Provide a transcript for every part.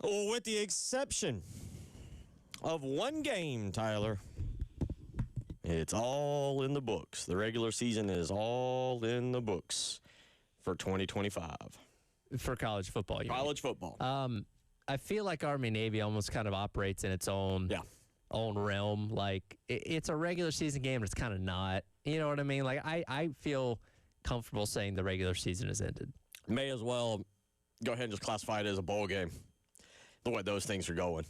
Well, with the exception of one game, Tyler, it's all in the books. The regular season is all in the books for 2025. For college football, College football. I feel like Army-Navy almost kind of operates in its own realm. Like, it's a regular season game, but it's kind of not. You know what I mean? Like, I feel comfortable saying the regular season has ended. May as well go ahead and just classify it as a bowl game, the way those things are going.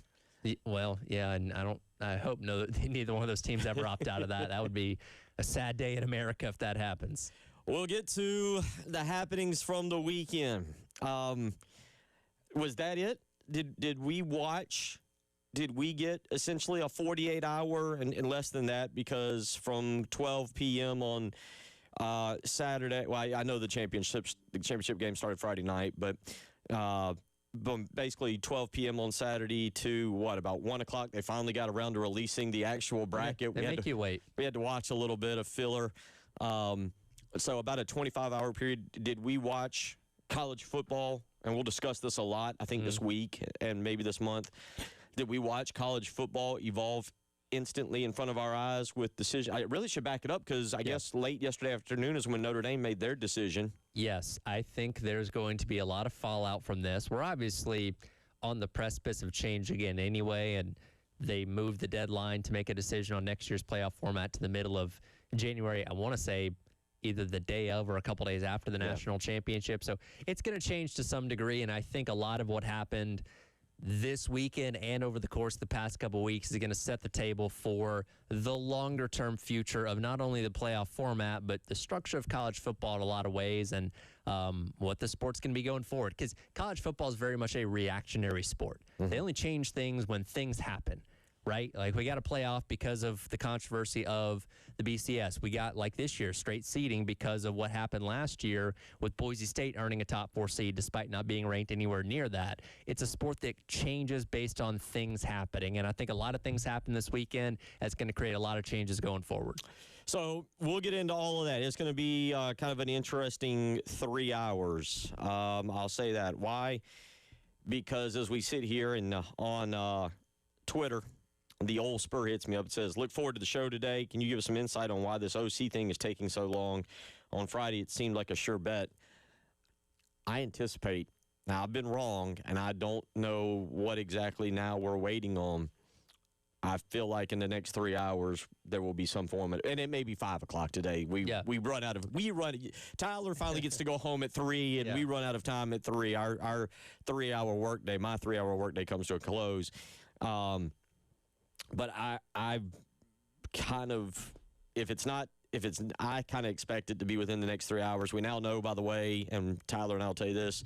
Well, yeah, and I hope neither one of those teams ever opt out of that. That would be a sad day in America if that happens. We'll get to the happenings from the weekend. Was that it? Did we get essentially a 48-hour and less than that? Because from 12 p.m. on Saturday, well, I know the championship game started Friday night, but basically 12 p.m. on Saturday to about 1 o'clock, they finally got around to releasing the actual bracket. They make you wait. We had to watch a little bit of filler. So about a 25-hour period. Did we watch college football? And we'll discuss this a lot, I think, this week and maybe this month. Did we watch college football evolve instantly in front of our eyes with decision? I really should back it up because I guess late yesterday afternoon is when Notre Dame made their decision. Yes, I think there's going to be a lot of fallout from this. We're obviously on the precipice of change again anyway, and they moved the deadline to make a decision on next year's playoff format to the middle of January. I want to say either the day of or a couple days after the national championship. So it's going to change to some degree, and I think a lot of what happened this weekend and over the course of the past couple of weeks is going to set the table for the longer-term future of not only the playoff format, but the structure of college football in a lot of ways and what the sport's going to be going forward. Because college football is very much a reactionary sport. They only change things when things happen, right? Like, we got a playoff because of the controversy of the BCS. We got, like this year, straight seeding because of what happened last year with Boise State earning a top 4 seed despite not being ranked anywhere near that. It's a sport that changes based on things happening, and I think a lot of things happen this weekend. That's going to create a lot of changes going forward. So we'll get into all of that. It's going to be kind of an interesting 3 hours. I'll say that. Why? Because as we sit here and on Twitter, the old Spur hits me up. It says, look forward to the show today. Can you give us some insight on why this OC thing is taking so long? On Friday, it seemed like a sure bet. I anticipate. Now, I've been wrong, and I don't know what exactly now we're waiting on. I feel like in the next 3 hours, there will be some form of, and it may be 5 o'clock today. We run out of, Tyler finally gets to go home at 3, and we run out of time at 3. Our 3-hour workday, my 3-hour workday comes to a close. But I kind of, I kind of expect it to be within the next 3 hours. We now know, by the way, and Tyler and I'll tell you this,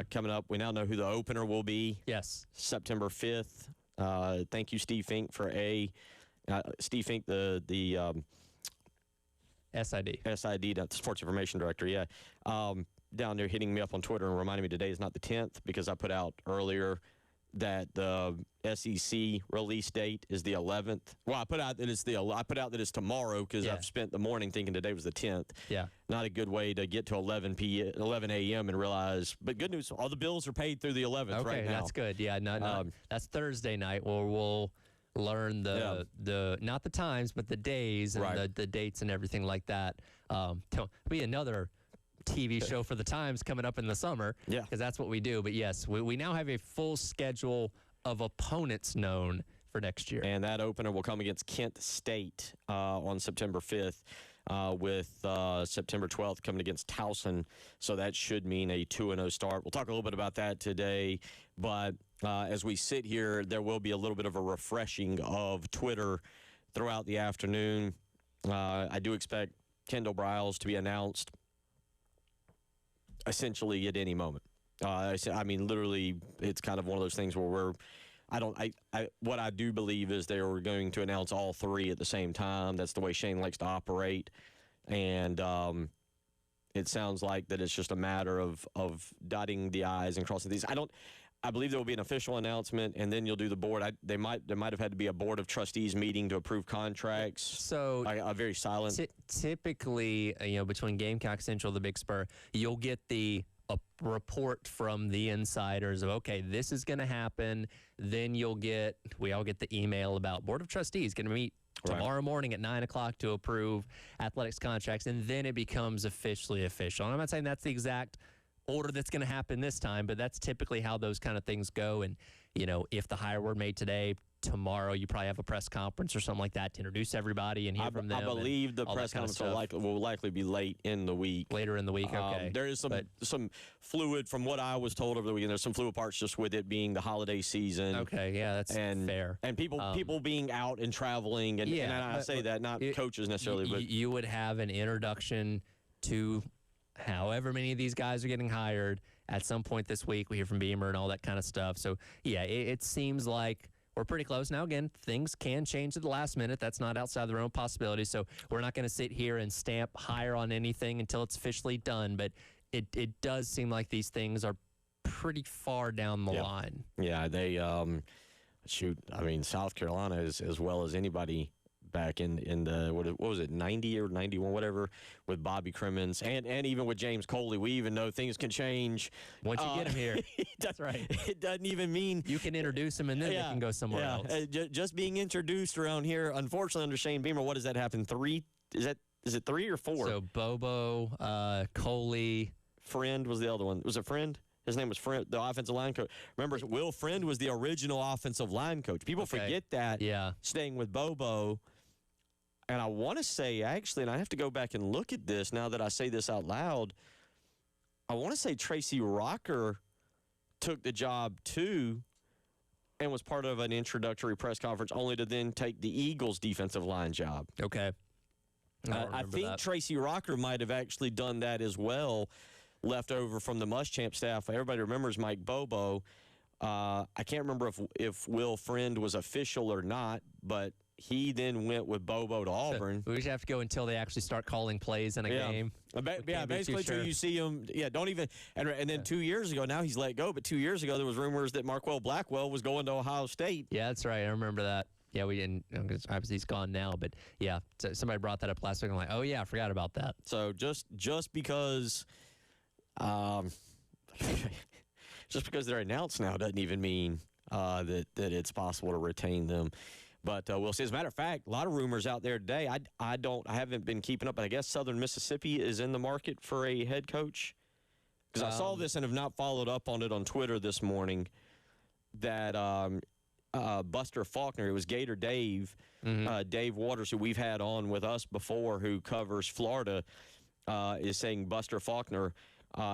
coming up, we now know who the opener will be. Yes. September 5th. Thank you, Steve Fink, for Steve Fink, the SID, the Sports Information Director, down there hitting me up on Twitter and reminding me today is not the 10th because I put out earlier that the SEC release date is the 11th. Well, I put out that it's tomorrow because I've spent the morning thinking today was the 10th. Yeah. Not a good way to get to 11 a.m. and realize. But good news, all the bills are paid through the 11th right now. Okay, that's good. Yeah, that's Thursday night where we'll learn the not the times, but the days and the dates and everything like that. It'll be another TV show for the Times coming up in the summer because that's what we do. But yes, we now have a full schedule of opponents known for next year. And that opener will come against Kent State on September 5th with September 12th coming against Towson. So that should mean a 2-0 start. We'll talk a little bit about that today. But as we sit here, there will be a little bit of a refreshing of Twitter throughout the afternoon. I do expect Kendall Briles to be announced essentially at any moment. I mean, literally, it's kind of one of those things where what I do believe is they are going to announce all three at the same time. That's the way Shane likes to operate. And it sounds like that it's just a matter of dotting the I's and crossing these. I believe there will be an official announcement, and then you'll do the board. There might have had to be a board of trustees meeting to approve contracts. So a very silent. Typically, between Gamecock Central, the Big Spur, you'll get the a report from the insiders of, okay, this is going to happen. Then we all get the email about Board of Trustees going to meet tomorrow morning at 9 o'clock to approve athletics contracts, and then it becomes officially official. And I'm not saying that's the exact order that's going to happen this time, but that's typically how those kind of things go. And, if the hire were made today, tomorrow you probably have a press conference or something like that to introduce everybody and hear from them. I believe the press conference will likely be late in the week. Later in the week, okay. There is some fluid, from what I was told over the weekend. There's some fluid parts just with it being the holiday season. Okay, yeah, that's fair. And people being out and traveling, and I say that, not coaches necessarily. But you would have an introduction to however many of these guys are getting hired at some point this week. We hear from Beamer and all that kind of stuff. So, yeah, it seems like we're pretty close. Now, again, things can change at the last minute. That's not outside the realm of possibility. So we're not going to sit here and stamp higher on anything until it's officially done. But it does seem like these things are pretty far down the line. Yeah, they South Carolina is as well as anybody back in the what was it, 90 or 91, whatever, with Bobby Crimmins and even with James Coley. We even know things can change once you get him here. That's right. It doesn't even mean you can introduce him and then they can go somewhere else. Just being introduced around here, unfortunately, under Shane Beamer, what does that happen? Is it 3 or 4? So Bobo, Coley, Friend was the other one. Was it Friend? His name was Friend, the offensive line coach. Remember, Will Friend was the original offensive line coach. People forget that. Yeah. Staying with Bobo. And I want to say, actually, and I have to go back and look at this now that I say this out loud, I want to say Tracy Rocker took the job too and was part of an introductory press conference only to then take the Eagles' defensive line job. Okay. I think that Tracy Rocker might have actually done that as well, left over from the Muschamp staff. Everybody remembers Mike Bobo. I can't remember if Will Friend was official or not, but he then went with Bobo to Auburn. So we just have to go until they actually start calling plays in a game. Basically until you see him. Yeah, don't even. And then 2 years ago, now he's let go, but 2 years ago there was rumors that Marquell Blackwell was going to Ohio State. Yeah, that's right. I remember that. Yeah, we didn't. Obviously, he's gone now, but yeah, somebody brought that up last week. I'm like, oh yeah, I forgot about that. So just because, just because they're announced now doesn't even mean that it's possible to retain them. But we'll see. As a matter of fact, a lot of rumors out there today. I haven't been keeping up, but I guess Southern Mississippi is in the market for a head coach. Because I saw this and have not followed up on it on Twitter this morning. That Buster Faulkner, it was Gator Dave, Dave Waters, who we've had on with us before, who covers Florida, is saying Buster Faulkner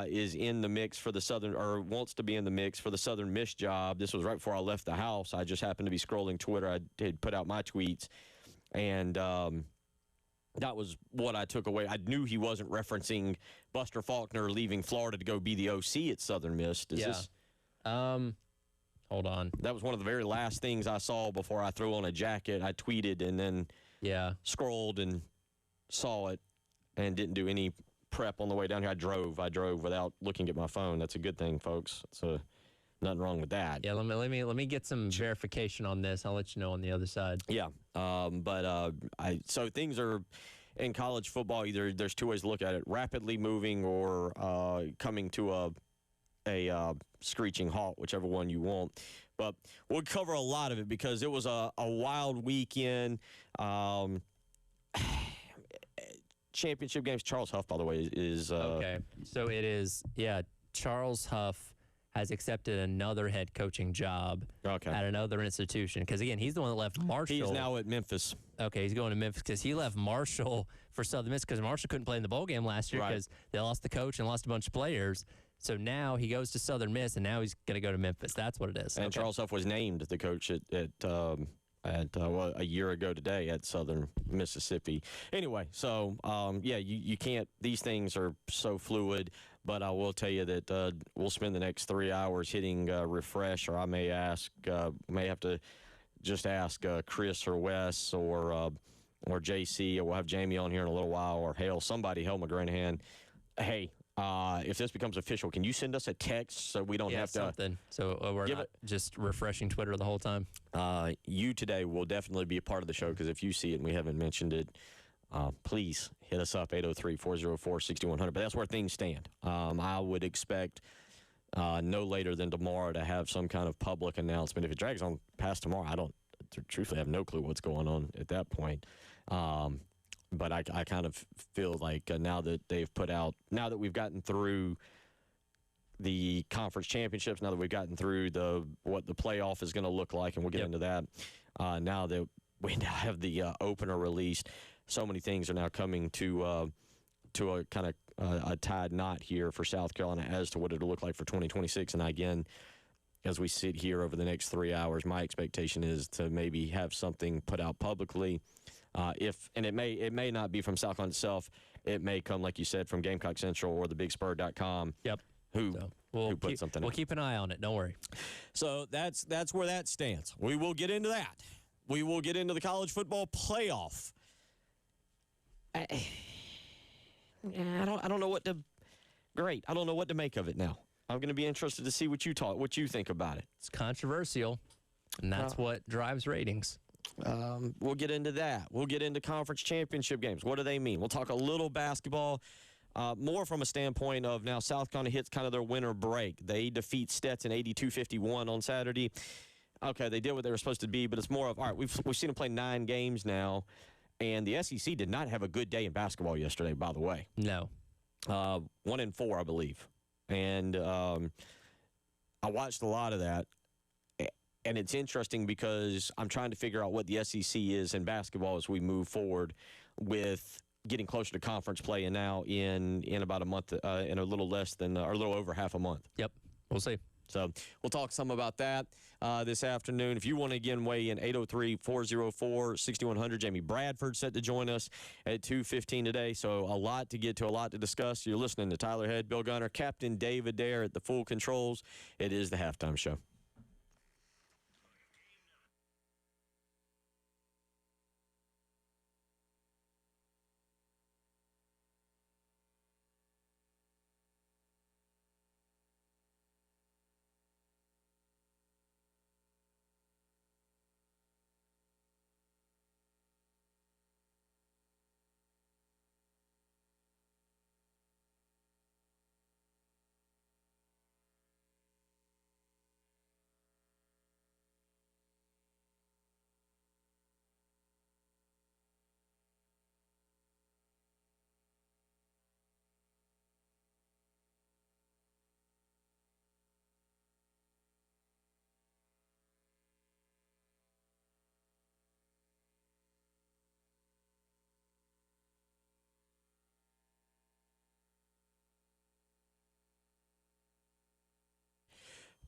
is in the mix for the Southern, or wants to be in the mix for the Southern Miss job. This was right before I left the house. I just happened to be scrolling Twitter. I had put out my tweets, and that was what I took away. I knew he wasn't referencing Buster Faulkner leaving Florida to go be the OC at Southern Miss. Hold on. That was one of the very last things I saw before I threw on a jacket. I tweeted and then scrolled and saw it and didn't do any prep on the way down here. I drove without looking at my phone. That's a good thing, folks. So nothing wrong with that. Yeah, let me get some verification on this. I'll let you know on the other side. Yeah, so things are in college football. Either there's two ways to look at it: rapidly moving or coming to a screeching halt, whichever one you want. But we'll cover a lot of it because it was a wild weekend. Championship games. Charles Huff, by the way, is okay. So it is. Yeah, Charles Huff has accepted another head coaching job at another institution. Because again, he's the one that left Marshall. He's now at Memphis. Okay, he's going to Memphis because he left Marshall for Southern Miss because Marshall couldn't play in the bowl game last year because they lost the coach and lost a bunch of players. So now he goes to Southern Miss, and now he's going to go to Memphis. That's what it is. And Charles Huff was named the coach at a year ago today at Southern Mississippi. Anyway, so, you can't – these things are so fluid, but I will tell you that we'll spend the next 3 hours hitting refresh, or I may have to just ask Chris or Wes or JC, or we'll have Jamie on here in a little while, or Hale McGranahan. Hey, if this becomes official, can you send us a text so we don't have to something? So we're not just refreshing Twitter the whole time. You today will definitely be a part of the show because if you see it and we haven't mentioned it, please hit us up, 803-404-6100. But that's where things stand. I would expect no later than tomorrow to have some kind of public announcement. If it drags on past tomorrow, I don't truthfully have no clue what's going on at that point. But I kind of feel like now that they've put out, now that we've gotten through the conference championships, now that we've gotten through what the playoff is going to look like, and we'll get into that, now that we now have the opener released, so many things are now coming to a kind of a tied knot here for South Carolina as to what it'll look like for 2026. And again, as we sit here over the next 3 hours, my expectation is to maybe have something put out publicly. And it may not be from South Carolina itself. It may come, like you said, from Gamecock Central or the BigSpur.com. Yep. Who put something We'll out. keep an eye on it. Don't worry. So that's where that stands. We will get into that. We will get into the college football playoff. I don't know what to. Great. I don't know what to make of it now. I'm going to be interested to see what you think about it. It's controversial, and that's what drives ratings. We'll get into that. We'll get into conference championship games. What do they mean? We'll talk a little basketball, more from a standpoint of now South Carolina hits kind of their winter break. They defeat Stetson 82-51 on Saturday. Okay, they did what they were supposed to be, but it's more of, all right, we've seen them play 9 games now, and the SEC did not have a good day in basketball yesterday, by the way. No. 1-4, I believe. And I watched a lot of that. And it's interesting because I'm trying to figure out what the SEC is in basketball as we move forward with getting closer to conference play, and now in about a month, in a little less than, or a little over half a month. Yep. We'll see. So we'll talk some about that this afternoon. If you want to, again, weigh in, 803-404-6100. Jamie Bradford set to join us at 2:15 today. So a lot to get to, a lot to discuss. You're listening to Tyler Head, Bill Gunner, Captain David Dare at the full controls. It is the halftime show.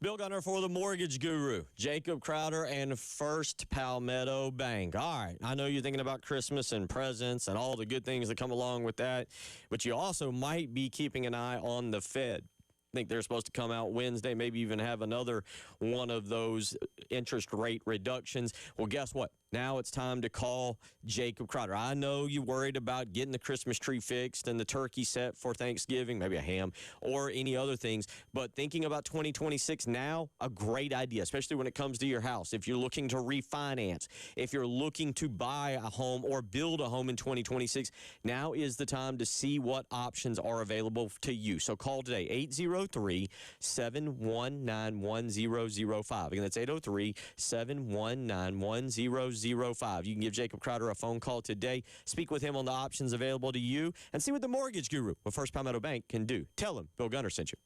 Bill Gunner for the Mortgage Guru, Jacob Crowder, and First Palmetto Bank. All right, I know you're thinking about Christmas and presents and all the good things that come along with that, but you also might be keeping an eye on the Fed. I think they're supposed to come out Wednesday, maybe even have another one of those interest rate reductions. Well, guess what? Now it's time to call Jacob Crowder. I know you're worried about getting the Christmas tree fixed and the turkey set for Thanksgiving, maybe a ham, or any other things. But thinking about 2026 now, a great idea, especially when it comes to your house. If you're looking to refinance, if you're looking to buy a home or build a home in 2026, now is the time to see what options are available to you. So call today, 803-719-1005. Again, that's 803-719-1005. You can give Jacob Crowder a phone call today, speak with him on the options available to you, and see what the Mortgage Guru with First Palmetto Bank can do. Tell him Bill Gunner sent you.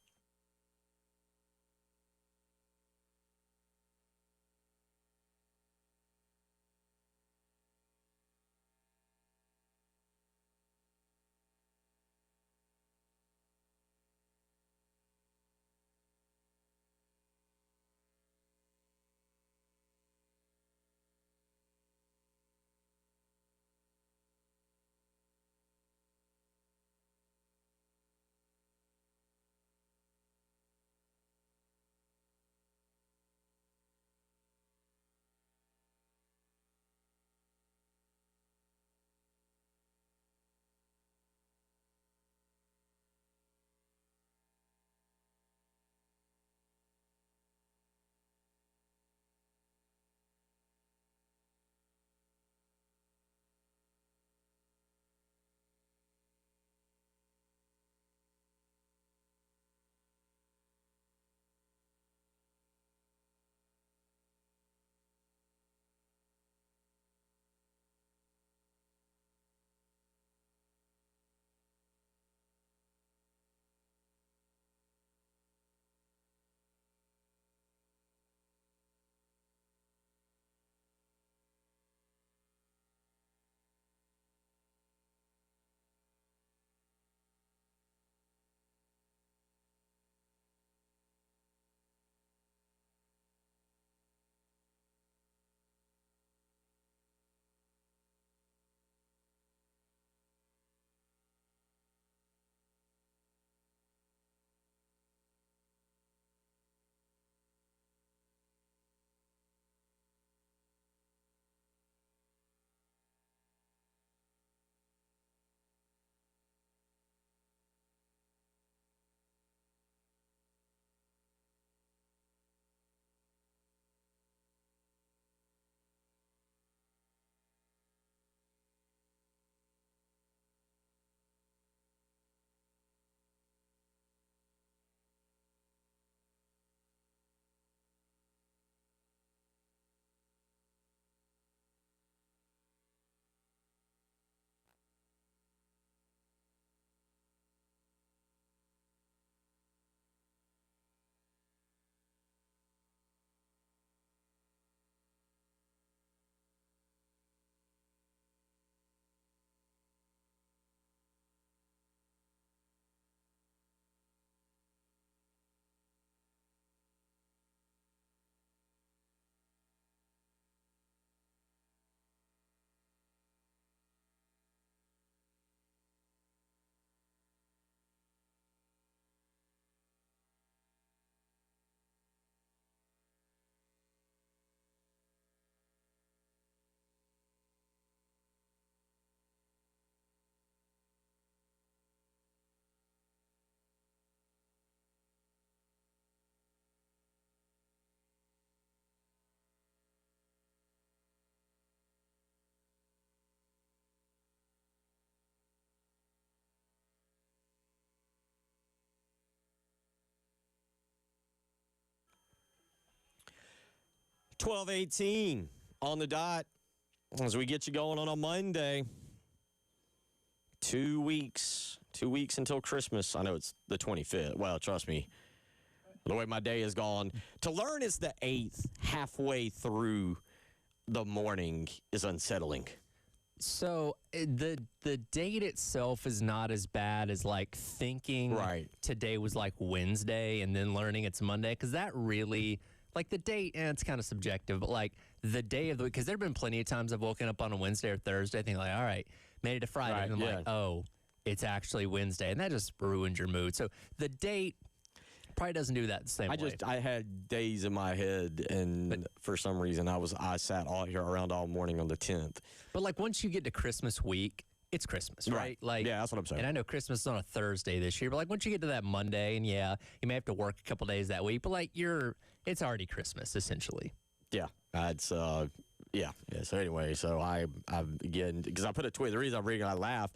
12:18 on the dot as we get you going on a Monday. 2 weeks. 2 weeks until Christmas. I know it's the 25th. Well, trust me, the way my day has gone. To learn it's the 8th halfway through the morning is unsettling. So the date itself is not as bad as like thinking today was like Wednesday and then learning it's Monday, because that really, like the date, and it's kind of subjective, but like the day of the week, because there have been plenty of times I've woken up on a Wednesday or Thursday thinking like, all right, made it to Friday, and I'm like, oh, it's actually Wednesday, and that just ruins your mood. So the date probably doesn't do that the same way. I had days in my head, and for some reason I sat all here around all morning on the 10th. But like once you get to Christmas week, it's Christmas, right? Like, yeah, that's what I'm saying. And I know Christmas is on a Thursday this year, but like once you get to that Monday, and yeah, you may have to work a couple days that week, but like it's already Christmas essentially. Yeah, it's yeah. So anyway, so I again, because I put a tweet. The reason I laugh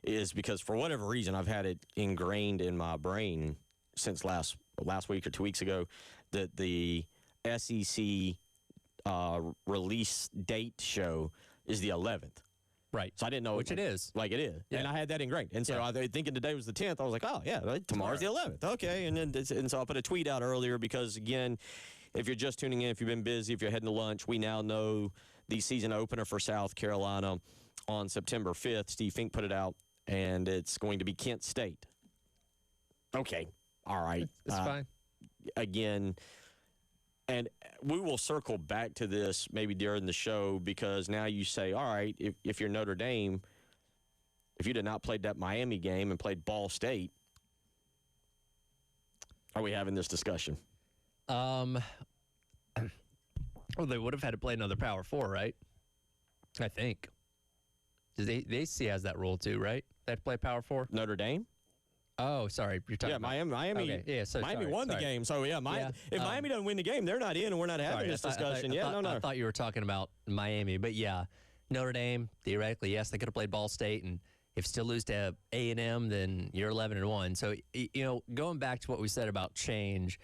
is because for whatever reason I've had it ingrained in my brain since last week or 2 weeks ago that the SEC release date show is the 11th. Right. So I didn't know. Which it is. Like it is. Yeah. And I had that ingrained. And so thinking today was the 10th, I was like, oh, yeah, tomorrow's the 11th. Okay. And so I put a tweet out earlier because, again, if you're just tuning in, if you've been busy, if you're heading to lunch, we now know the season opener for South Carolina on September 5th. Steve Fink put it out, and it's going to be Kent State. Okay. All right. It's fine. Again, and we will circle back to this maybe during the show, because now you say, all right, if you're Notre Dame, if you'd have not played that Miami game and played Ball State, are we having this discussion? Well, they would have had to play another Power 4, right? I think. The ACC has that rule too, right? They have to play Power 4? Notre Dame? Oh, sorry. You're talking about Miami. Okay. Yeah, so Miami won the game. So, if Miami doesn't win the game, they're not in, and we're not having this discussion. I thought you were talking about Miami. But, yeah, Notre Dame, theoretically, yes, they could have played Ball State. And if still lose to A&M, then you're 11-1. So, going back to what we said about change,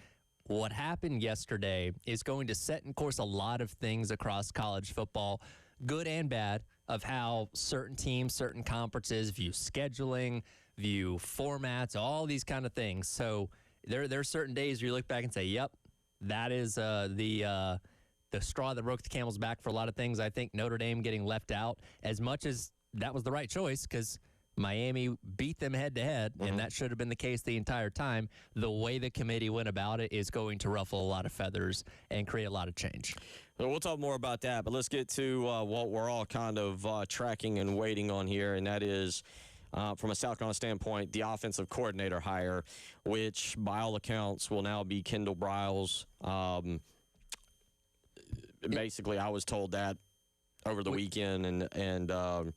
what happened yesterday is going to set in course a lot of things across college football, good and bad, of how certain teams, certain conferences view scheduling, view formats, all these kind of things. So there are certain days where you look back and say, yep, that is the straw that broke the camel's back for a lot of things. I think Notre Dame getting left out, as much as that was the right choice, because Miami beat them head-to-head, and that should have been the case the entire time. The way the committee went about it is going to ruffle a lot of feathers and create a lot of change. Well, we'll talk more about that, but let's get to what we're all kind of tracking and waiting on here, and that is, from a South Carolina standpoint, the offensive coordinator hire, which by all accounts will now be Kendall Briles. Basically, I was told that over the weekend, and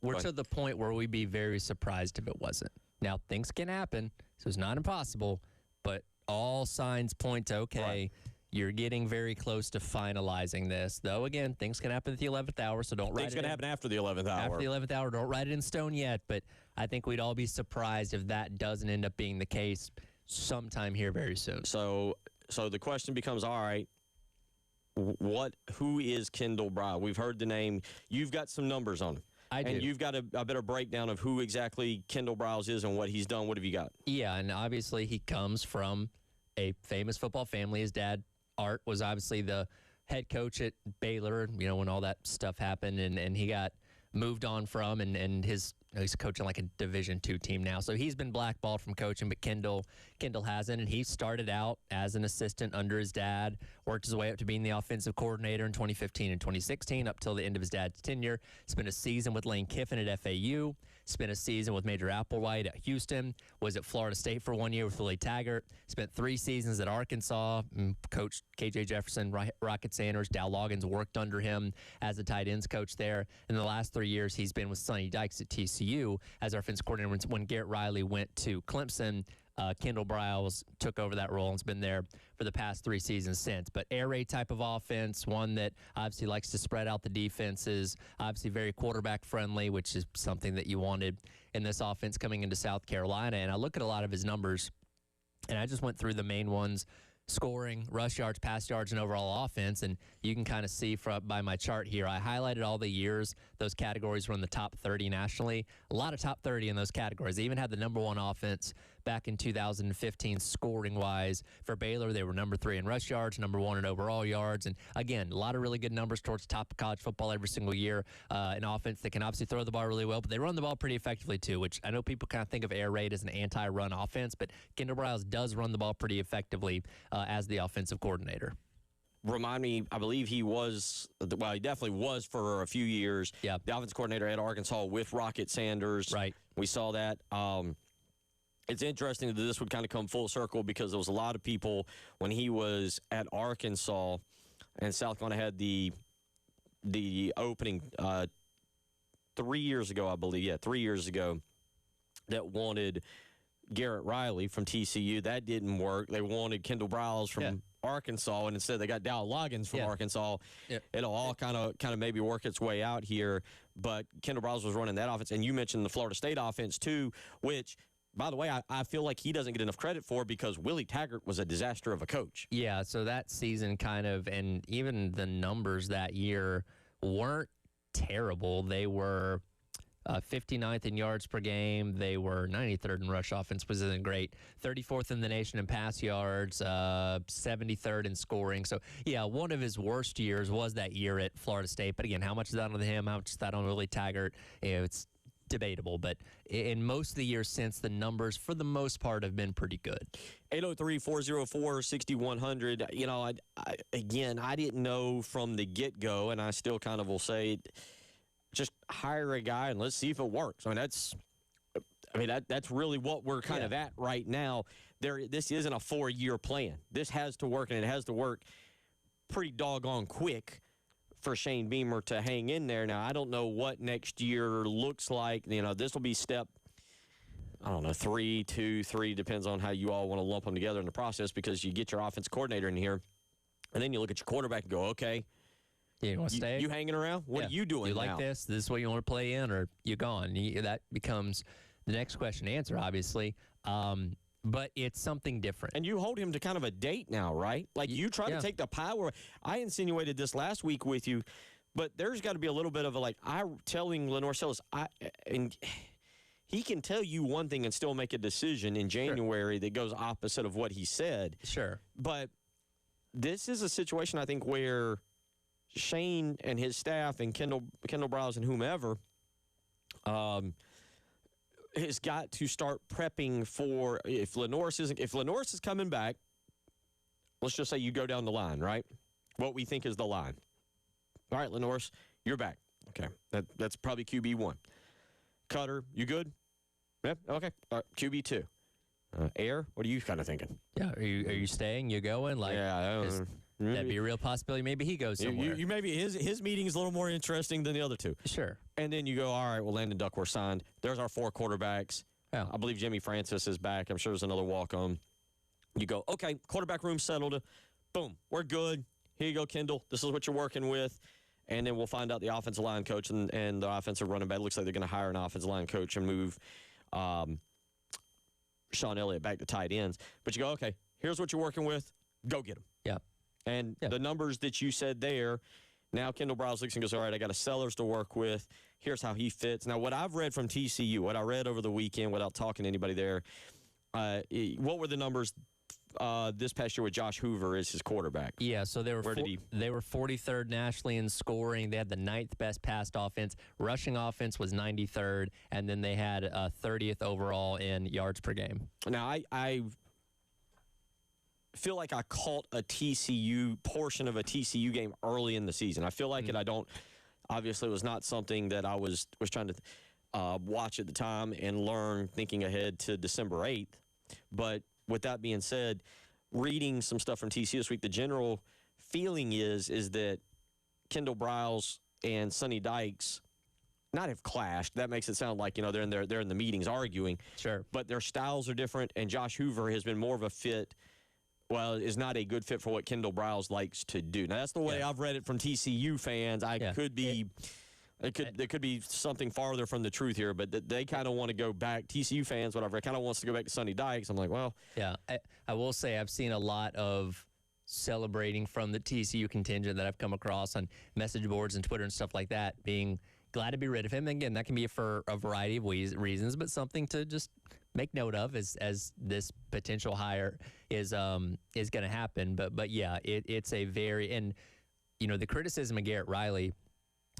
we're to the point where we'd be very surprised if it wasn't. Now, things can happen, so it's not impossible, but all signs point to, you're getting very close to finalizing this. Though, again, things can happen at the 11th hour, so don't write it in. Things can happen after the 11th hour. After the 11th hour, don't write it in stone yet, but I think we'd all be surprised if that doesn't end up being the case sometime here very soon. So the question becomes, all right, who is Kendall Briles? We've heard the name. You've got some numbers on him. I do. And you've got a better breakdown of who exactly Kendall Briles is and what he's done. What have you got? Yeah, and obviously he comes from a famous football family. His dad, Art, was obviously the head coach at Baylor, when all that stuff happened, and he got moved on from, and he's coaching like a Division II team now. So he's been blackballed from coaching, but Kendall hasn't, and he started out as an assistant under his dad, worked his way up to being the offensive coordinator in 2015 and 2016 up till the end of his dad's tenure. Spent a season with Lane Kiffin at FAU, spent a season with Major Applewhite at Houston, was at Florida State for 1 year with Willie Taggart, spent 3 seasons at Arkansas, coached KJ Jefferson, Rocket Sanders, Dow Loggins worked under him as a tight ends coach there. In the last 3 years, he's been with Sonny Dykes at TCU as our offense coordinator. When Garrett Riley went to Clemson, Kendall Briles took over that role and has been there for the past 3 seasons since. But air raid type of offense, one that obviously likes to spread out the defenses, obviously very quarterback friendly, which is something that you wanted in this offense coming into South Carolina. And I look at a lot of his numbers, and I just went through the main ones scoring, rush yards, pass yards, and overall offense. And you can kind of see by my chart here, I highlighted all the years those categories were in the top 30 nationally. A lot of top 30 in those categories. They even had the number one offense back in 2015 scoring-wise. For Baylor, they were number 3 in rush yards, number 1 in overall yards. And, again, a lot of really good numbers towards the top of college football every single year. An offense that can obviously throw the ball really well, but they run the ball pretty effectively too, which I know people kind of think of air raid as an anti-run offense, but Kendall Briles does run the ball pretty effectively as the offensive coordinator. Remind me, I believe he definitely was for a few years. Yeah. The offensive coordinator at Arkansas with Rocket Sanders. Right. We saw that. It's interesting that this would kind of come full circle because there was a lot of people when he was at Arkansas and South Carolina had the opening 3 years ago, I believe. Yeah, 3 years ago, that wanted Garrett Riley from TCU. That didn't work. They wanted Kendall Briles from Arkansas, and instead they got Dow Loggins from Arkansas. It'll all kind of maybe work its way out here. But Kendall Briles was running that offense, and you mentioned the Florida State offense too, which, by the way, I feel like he doesn't get enough credit for because Willie Taggart was a disaster of a coach. Yeah, so that season and even the numbers that year weren't terrible. They were 59th in yards per game. They were 93rd in rush offense, which isn't great. 34th in the nation in pass yards, 73rd in scoring. So, yeah, one of his worst years was that year at Florida State. But, again, how much is that on him? How much is that on Willie Taggart? It's debatable. But in most of the years since, the numbers, for the most part, have been pretty good. 803-404-6100. You know, I didn't know from the get-go, and I still kind of will say just hire a guy and let's see if it works. That's really what we're kind of at right now. This isn't a 4-year plan. This has to work, and it has to work pretty doggone quick for Shane Beamer to hang in there. Now, I don't know what next year looks like. You know, this will be step, 3, 2, 3, depends on how you all want to lump them together in the process, because you get your offense coordinator in here, and then you look at your quarterback and go, okay, you want to stay? You hanging around? What are you doing You like now? this? This is what you want to play in, or you gone? That becomes the next question to answer, obviously. But it's something different. And you hold him to kind of a date now, right? Like, you try to take the power. I insinuated this last week with you, but there's got to be a little bit of telling Lenore Sells, and he can tell you one thing and still make a decision in January that goes opposite of what he said. Sure. But this is a situation, I think, where Shane and his staff and Kendall Briles and whomever has got to start prepping for if Lenoris is coming back. Let's just say you go down the line, right? What we think is the line. All right, Lenoris, you're back. Okay, that's probably QB1. Cutter, you good? Yep. Okay. All right, QB2. Air, what are you kind of thinking? Yeah. Are you staying? You going? That'd be a real possibility. Maybe he goes somewhere. You maybe his meeting is a little more interesting than the other two. Sure. And then you go, all right, well, Landon Duckworth signed. There's our 4 quarterbacks. Yeah. I believe Jimmy Francis is back. I'm sure there's another walk-on. You go, okay, quarterback room settled. Boom, we're good. Here you go, Kendall. This is what you're working with. And then we'll find out the offensive line coach and the offensive running back. It looks like they're going to hire an offensive line coach and move Sean Elliott back to tight ends. But you go, okay, here's what you're working with. Go get him. Yeah. And the numbers that you said there, now Kendall Briles looks and goes, all right, I got a Sellers to work with. Here's how he fits. Now, what I've read from TCU, what I read over the weekend without talking to anybody there, what were the numbers this past year with Josh Hoover as his quarterback? Yeah, so they were 43rd nationally in scoring. They had the 9th best passed offense. Rushing offense was 93rd, and then they had 30th overall in yards per game. Now, I feel like I caught a TCU portion of a TCU game early in the season. I feel like it. I don't. Obviously, it was not something that I was trying to watch at the time and learn thinking ahead to December 8th. But with that being said, reading some stuff from TCU this week, the general feeling is that Kendall Briles and Sonny Dykes not have clashed. That makes it sound like they're in the meetings arguing. Sure. But their styles are different, and Josh Hoover has been more of a fit. Well, is not a good fit for what Kendall Briles likes to do. Now, that's the way I've read it from TCU fans. I could be It could be something farther from the truth here, but they kind of want to go back. TCU fans, whatever, kind of wants to go back to Sonny Dykes. I'm like, well, yeah. I will say I've seen a lot of celebrating from the TCU contingent that I've come across on message boards and Twitter and stuff like that, being glad to be rid of him. And again, that can be for a variety of reasons, but something to just make note of as this potential hire is going to happen. But yeah, it's a very, and the criticism of Garrett Riley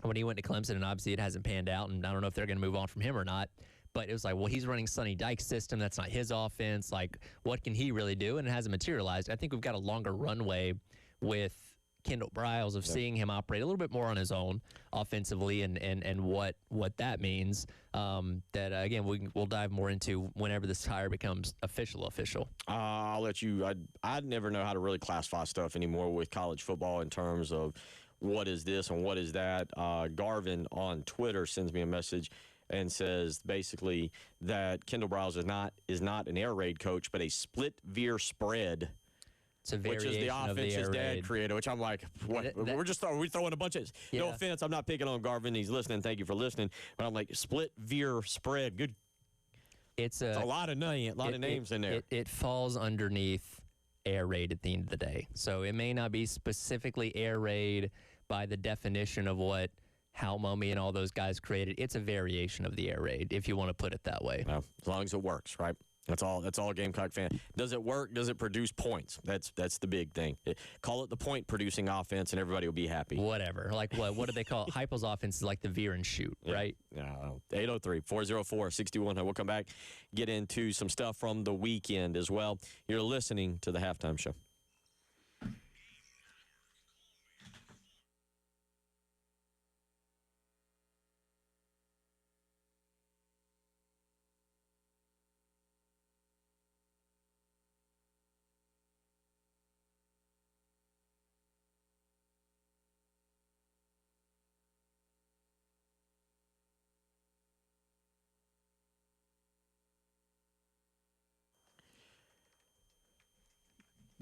when he went to Clemson, and obviously it hasn't panned out, and I don't know if they're going to move on from him or not. But it was like, well, he's running Sonny Dykes' system. That's not his offense. Like, what can he really do? And it hasn't materialized. I think we've got a longer runway with Kendall Briles of seeing him operate a little bit more on his own offensively and what that means. That, again, we'll dive more into whenever this hire becomes official. I'll let you. I'd never know how to really classify stuff anymore with college football in terms of what is this and what is that. Garvin on Twitter sends me a message and says basically that Kendall Briles is not an air raid coach, but a split veer spread, which is the offense his dad created. Which I'm like, what? We're throwing a bunch of. Yeah. No offense, I'm not picking on Garvin. He's listening. Thank you for listening. But I'm like, split veer spread. Good. It's a lot of names in there. It falls underneath air raid at the end of the day. So it may not be specifically air raid by the definition of what Hal Mummy and all those guys created. It's a variation of the air raid, if you want to put it that way. Well, as long as it works, right? That's all a Gamecock fan. Does it work? Does it produce points? That's the big thing. Call it the point-producing offense, and everybody will be happy. Whatever. Like what do they call it? Heupel's offense is like the veer and shoot, right? No. 803-404-6100. We'll come back, get into some stuff from the weekend as well. You're listening to the Halftime Show.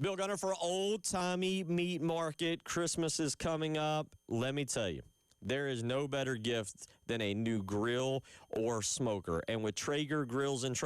Bill Gunner for Old Timey Meat Market. Christmas is coming up. Let me tell you, there is no better gift than a new grill or smoker. And with Traeger grills and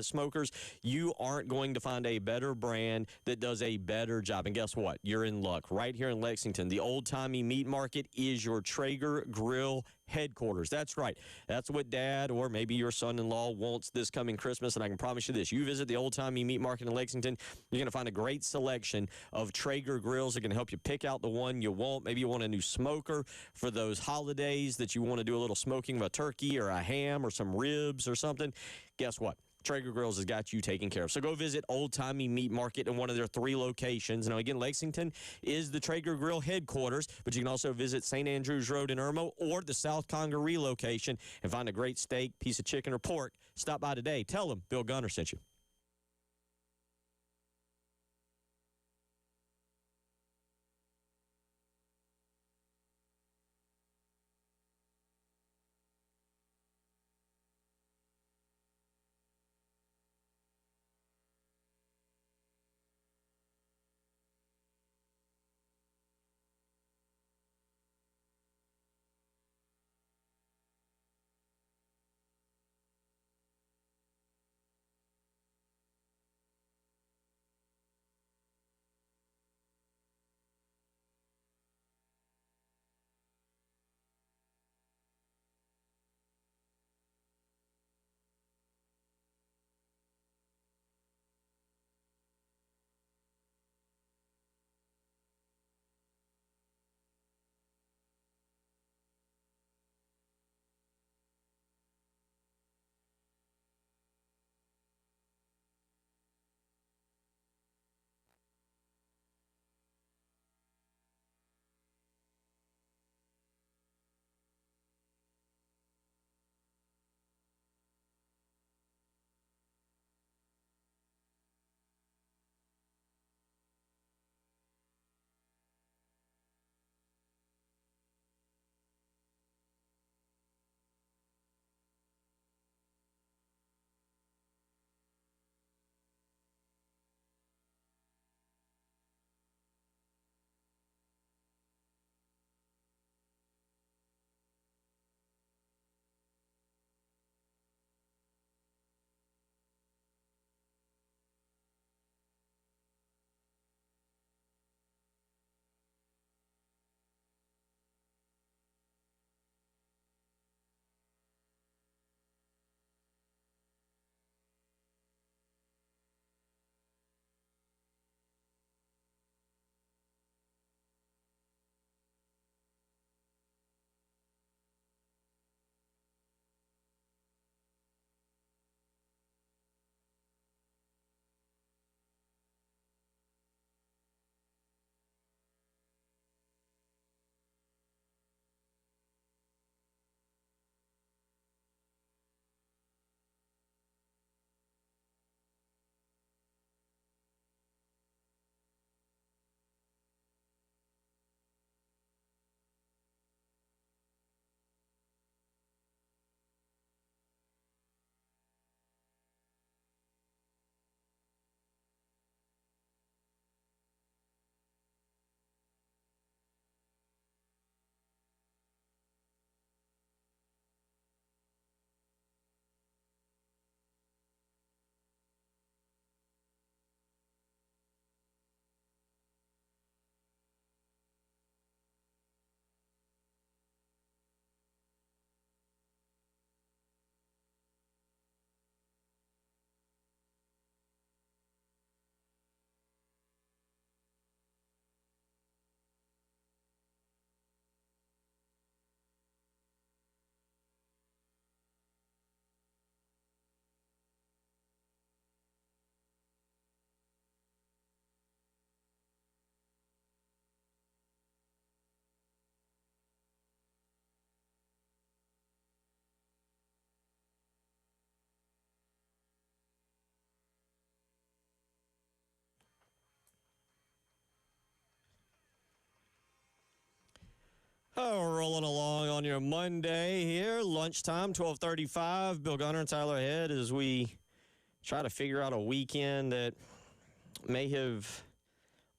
smokers, you aren't going to find a better brand that does a better job. And guess what? You're in luck. Right here in Lexington, the Old Timey Meat Market is your Traeger grill headquarters. That's right. That's what Dad or maybe your son-in-law wants this coming Christmas. And I can promise you this. You visit the Old Timey Meat Market in Lexington, you're going to find a great selection of Traeger grills that can help you pick out the one you want. Maybe you want a new smoker for those holidays that you want to do a little smoking of a turkey or a ham or some ribs or something. Guess what? Traeger Grills has got you taken care of. So go visit Old Timey Meat Market in one of their 3 locations. Now, again, Lexington is the Traeger Grill headquarters, but you can also visit St. Andrews Road in Irmo or the South Congaree location and find a great steak, piece of chicken, or pork. Stop by today. Tell them Bill Gunner sent you. Oh, we're rolling along on your Monday here, lunchtime, 12:35. Bill Gunner and Tyler Head as we try to figure out a weekend that may have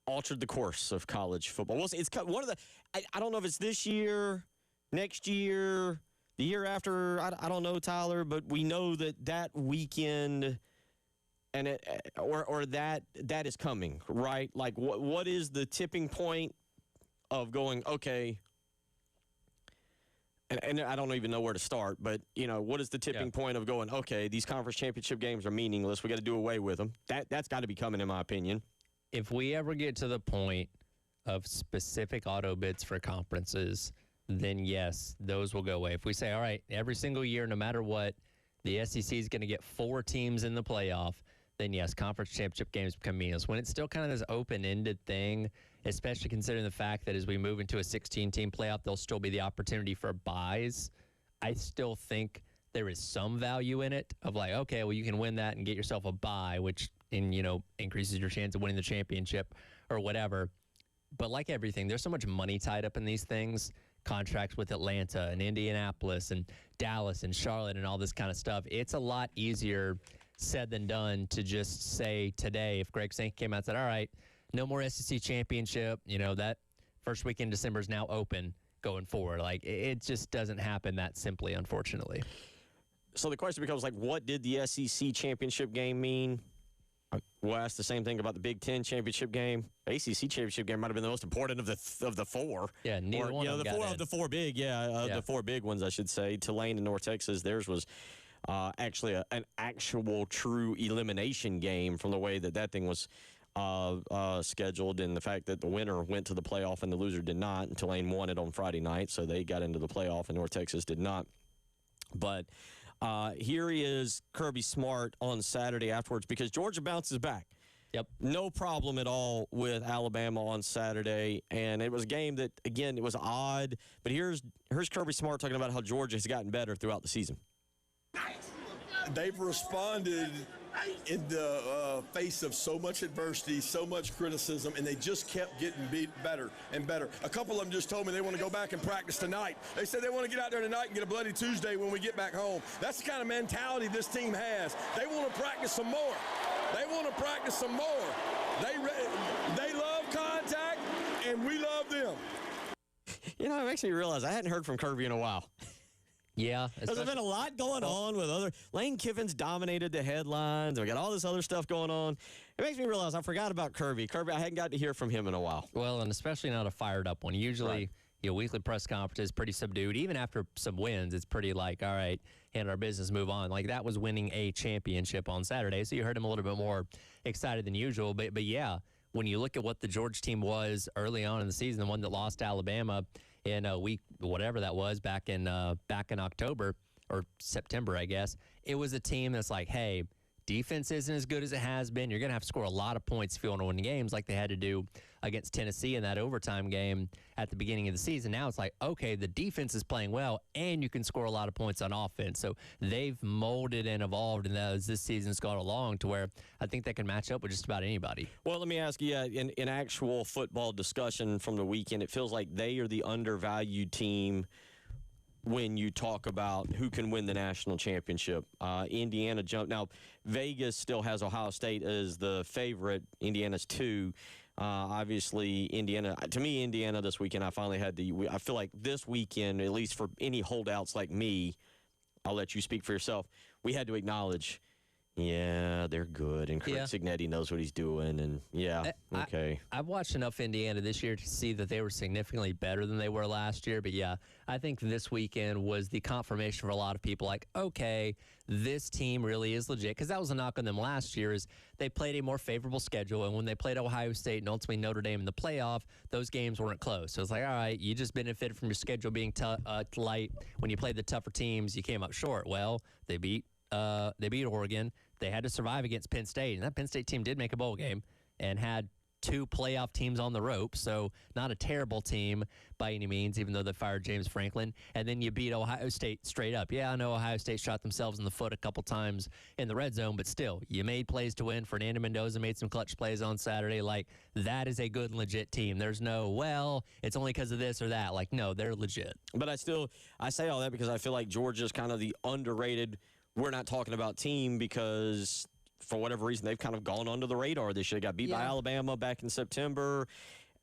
altered the course of college football. Well, it's one of the. I don't know if it's this year, next year, the year after. I don't know, Tyler, but we know that weekend and that is coming, right? Like, what is the tipping point of going? Okay. And I don't even know where to start, but, what is the tipping point of going, okay, these conference championship games are meaningless. We got to do away with them. That's got to be coming, in my opinion. If we ever get to the point of specific auto bids for conferences, then yes, those will go away. If we say, all right, every single year, no matter what, the SEC is going to get 4 teams in the playoff, then yes, conference championship games become meaningless. When it's still kind of this open-ended thing, especially considering the fact that as we move into a 16-team playoff, there'll still be the opportunity for buys. I still think there is some value in it of like, okay, well, you can win that and get yourself a buy, which increases your chance of winning the championship or whatever. But like everything, there's so much money tied up in these things, contracts with Atlanta and Indianapolis and Dallas and Charlotte and all this kind of stuff. It's a lot easier said than done to just say today, if Greg Sankey came out and said, all right, no more SEC championship, that first week in December is now open going forward. Like, it just doesn't happen that simply, unfortunately. So the question becomes, like, what did the SEC championship game mean? We'll ask the same thing about the Big Ten championship game. ACC championship game might have been the most important of the 4. Yeah, neither one of them got in. The 4 big, the 4 big ones, I should say. Tulane and North Texas, theirs was actually an actual true elimination game from the way that thing was scheduled, and the fact that the winner went to the playoff and the loser did not. And Tulane won it on Friday night, so they got into the playoff, and North Texas did not. But here he is, Kirby Smart, on Saturday afterwards, because Georgia bounces back. Yep. No problem at all with Alabama on Saturday. And it was a game that, again, it was odd. But here's Kirby Smart talking about how Georgia has gotten better throughout the season. They've responded in the face of so much adversity, so much criticism, and they just kept getting better and better. A couple of them just told me they want to go back and practice tonight. They said they want to get out there tonight and get a bloody Tuesday when we get back home. That's the kind of mentality this team has. They want to practice some more. They want to practice some more. They love contact, and we love them. It makes me realize I hadn't heard from Kirby in a while. Yeah. There's been a lot going on with other. Lane Kiffin's dominated the headlines. We got all this other stuff going on. It makes me realize I forgot about Kirby. I hadn't got to hear from him in a while. Well, and especially not a fired up one. Usually, weekly press conference is pretty subdued. Even after some wins, it's pretty like, all right, handle our business, move on. Like, that was winning a championship on Saturday, so you heard him a little bit more excited than usual. But yeah, when you look at what the Georgia team was early on in the season, the one that lost to Alabama in a week, whatever that was, back in October or September, I guess, it was a team that's like, hey, defense isn't as good as it has been. You're going to have to score a lot of points if you want to win games, like they had to do against Tennessee in that overtime game at the beginning of the season. Now it's like, okay, the defense is playing well, and you can score a lot of points on offense. So they've molded and evolved, and as this season's gone along, to where I think they can match up with just about anybody. Well, let me ask you, in actual football discussion from the weekend, it feels like they are the undervalued team when you talk about who can win the national championship. Indiana jumped. Now, Vegas still has Ohio State as the favorite. Indiana's 2. Obviously, Indiana. To me, Indiana this weekend, I feel like this weekend, at least for any holdouts like me, I'll let you speak for yourself, we had to acknowledge, yeah, they're good, and Craig Signetti knows what he's doing, and okay. I've watched enough Indiana this year to see that they were significantly better than they were last year, but yeah, I think this weekend was the confirmation for a lot of people, like, okay, this team really is legit, because that was a knock on them last year, is they played a more favorable schedule, and when they played Ohio State and ultimately Notre Dame in the playoff, those games weren't close. So it's like, all right, you just benefited from your schedule being light. When you played the tougher teams, you came up short. Well, they beat Oregon. They had to survive against Penn State, and that Penn State team did make a bowl game and had 2 playoff teams on the rope, so not a terrible team by any means, even though they fired James Franklin. And then you beat Ohio State straight up. Yeah, I know Ohio State shot themselves in the foot a couple times in the red zone, but still, you made plays to win. Fernando Mendoza made some clutch plays on Saturday. Like, that is a good, legit team. There's no, well, it's only because of this or that. Like, no, they're legit. But I say all that because I feel like Georgia's kind of the underrated, we're not talking about team because for whatever reason, they've kind of gone under the radar this year. They got beat by Alabama back in September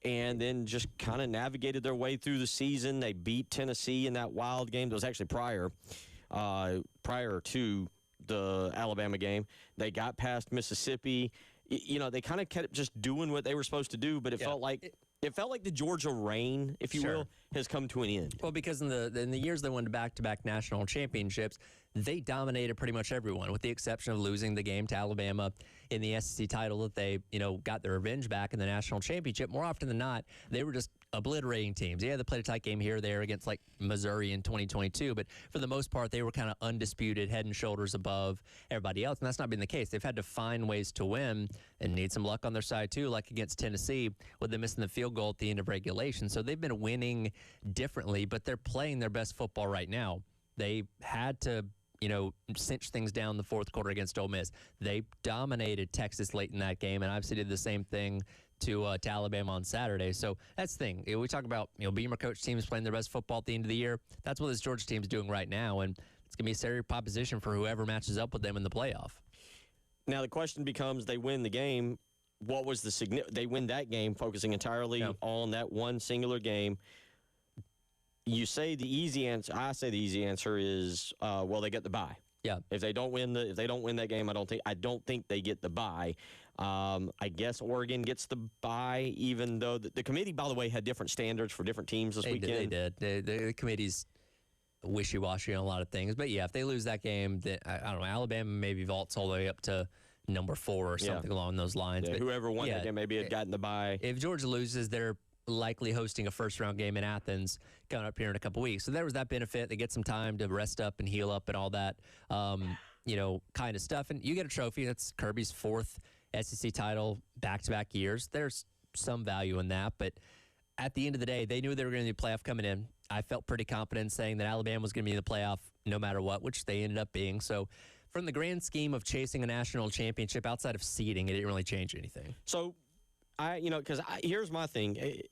and then just kind of navigated their way through the season. They beat Tennessee in that wild game. That was actually prior to the Alabama game. They got past Mississippi. They kind of kept just doing what they were supposed to do, but it felt like the Georgia reign, if you will, has come to an end. Well, because in the years they won back-to-back national championships, they dominated pretty much everyone, with the exception of losing the game to Alabama in the SEC title that they, got their revenge back in the national championship. More often than not, they were just obliterating teams. Yeah, they played a tight game here or there against, like, Missouri in 2022, but for the most part, they were kind of undisputed, head and shoulders above everybody else, and that's not been the case. They've had to find ways to win and need some luck on their side, too, like against Tennessee with them missing the field goal at the end of regulation. So they've been winning differently, but they're playing their best football right now. They had to cinch things down the fourth quarter against Ole Miss. They dominated Texas late in that game, and obviously did the same thing to Alabama on Saturday. So that's the thing. We talk about, Beamer coach teams playing their best football at the end of the year. That's what this Georgia team's doing right now, and it's going to be a serious proposition for whoever matches up with them in the playoff. Now the question becomes, they win the game. What was the significance? They win that game focusing entirely on that one singular game. You say the easy answer. I say the easy answer is, they get the bye. Yeah. If they don't win that game, I don't think they get the bye. I guess Oregon gets the bye, even though the committee, by the way, had different standards for different teams this weekend. They did. The committee's wishy-washy on a lot of things. But, yeah, if they lose that game, then, I don't know, Alabama maybe vaults all the way up to number 4 or something along those lines. Yeah, but whoever won that game maybe had gotten the bye. If Georgia loses, they're likely hosting a first-round game in Athens coming up here in a couple weeks. So there was that benefit. They get some time to rest up and heal up and all that, kind of stuff. And you get a trophy. That's Kirby's 4th SEC title back-to-back years. There's some value in that. But at the end of the day, they knew they were going to be playoff coming in. I felt pretty confident saying that Alabama was going to be in the playoff no matter what, which they ended up being. So from the grand scheme of chasing a national championship, outside of seeding, it didn't really change anything. So here's my thing.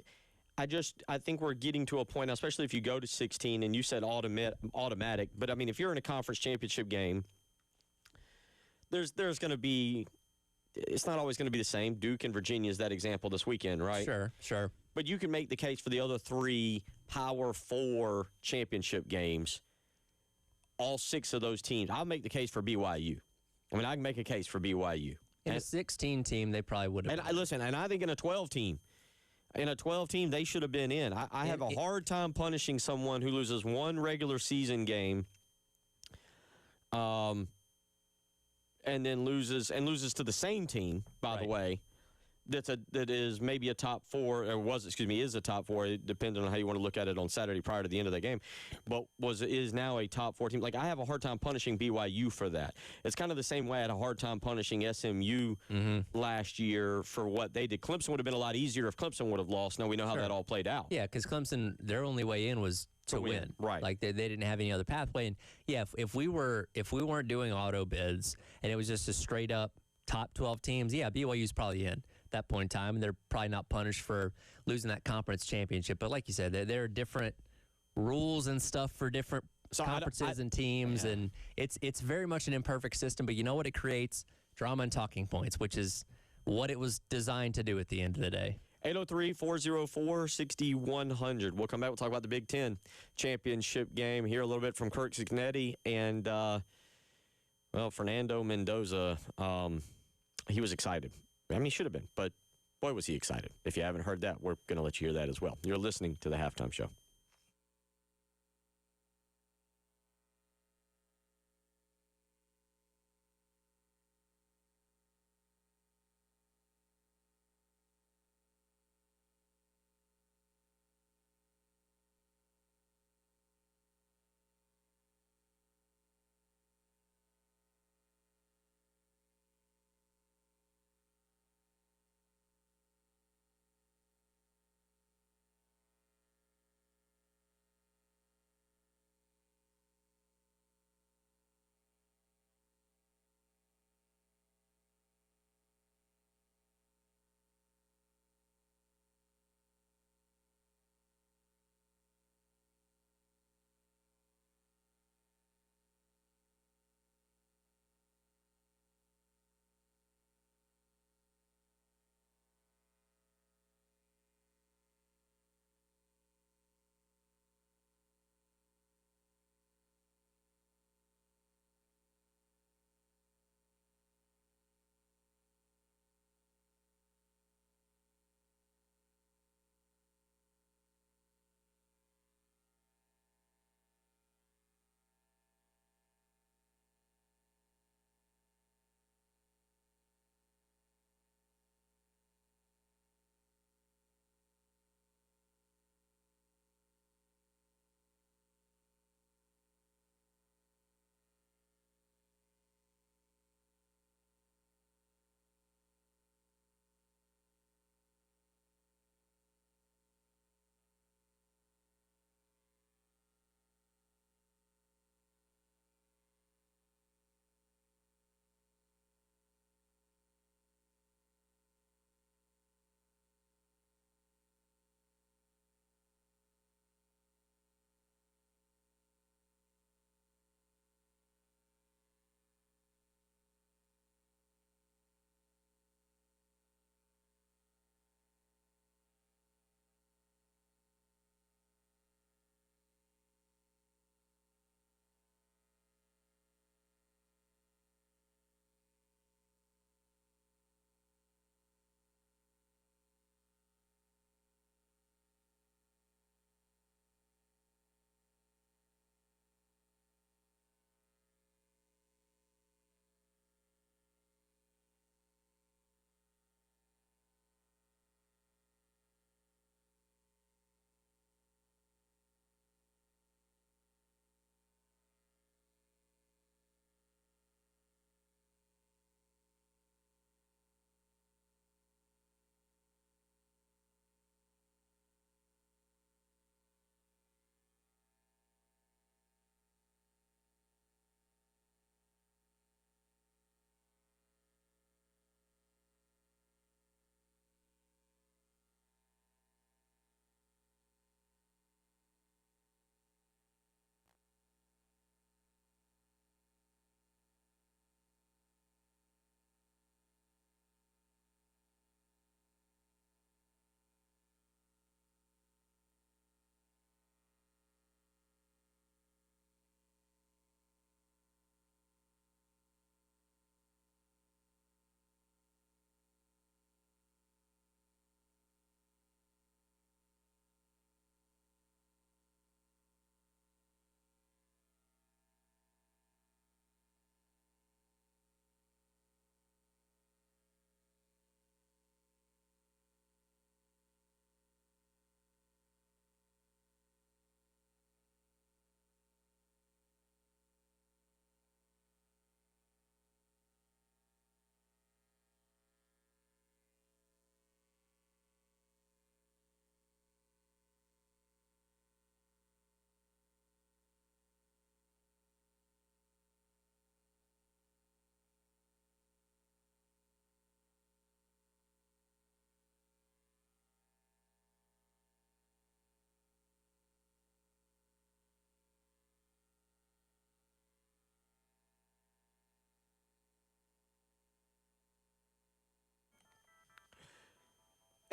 I think we're getting to a point, especially if you go to 16, and you said automatic. But, I mean, if you're in a conference championship game, there's going to be – it's not always going to be the same. Duke and Virginia is that example this weekend, right? Sure. But you can make the case for the other 3 Power 4 championship games, all 6 of those teams. I'll make the case for BYU. I can make a case for BYU. In a 16 team, they probably would have. And I think in a 12 team, they should have been in. I have a hard time punishing someone who loses one regular season game, and then loses to the same team. By the way, that is maybe a top 4 or is a top 4, depending on how you want to look at it on Saturday prior to the end of that game, but is now a top 4 team. Like, I have a hard time punishing BYU for that. It's kind of the same way I had a hard time punishing SMU last year for what they did. Clemson would have been a lot easier if Clemson would have lost. Now we know how that all played out. Yeah, because Clemson, their only way in was to win. Right. Like, they didn't have any other pathway. And yeah, if we weren't doing auto bids and it was just a straight up top 12 teams, BYU's probably in that point in time, and they're probably not punished for losing that conference championship. But like you said, there are different rules and stuff for different conferences and teams, and it's very much an imperfect system. But you know what it creates? Drama and talking points, which is what it was designed to do at the end of the day. 803-404-6100. We'll come back. We'll talk about the Big Ten championship game. Hear a little bit from Kirk Cignetti and, Fernando Mendoza. He was excited. I mean, he should have been, but boy, was he excited. If you haven't heard that, we're going to let you hear that as well. You're listening to The Halftime Show.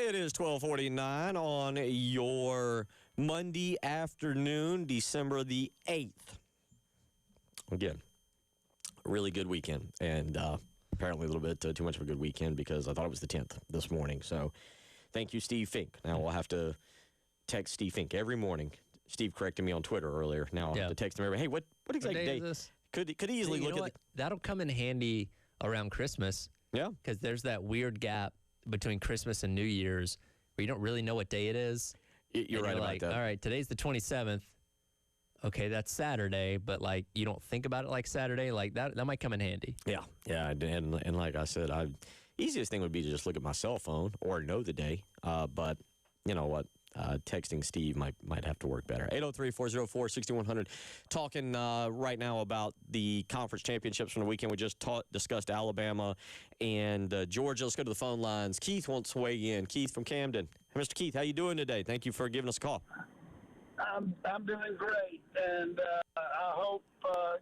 It is 12:49 on your Monday afternoon, December the 8th. Again, a really good weekend, and apparently a little bit too much of a good weekend because I thought it was the 10th this morning. So thank you, Steve Fink. Now we'll have to text Steve Fink every morning. Steve corrected me on Twitter earlier. Now I'll have to text him every, hey, what exact day day? is this? Could easily look at That'll come in handy around Christmas. Yeah. Because there's that weird gap between Christmas and New Year's where you don't really know what day it is. You're right about that. All right, today's the 27th. Okay, that's Saturday, but like you don't think about it like Saturday. Like that might come in handy. Yeah, and like I said, easiest thing would be to just look at my cell phone or know the day. But you know what? Texting Steve might have to work better. 803-404-6100. Talking right now about the conference championships from the weekend. We just discussed Alabama and Georgia. Let's go to the phone lines. Keith wants to weigh in. Keith from Camden. Hey, Mr. Keith, how you doing today? Thank you for giving us a call. I'm doing great, and I hope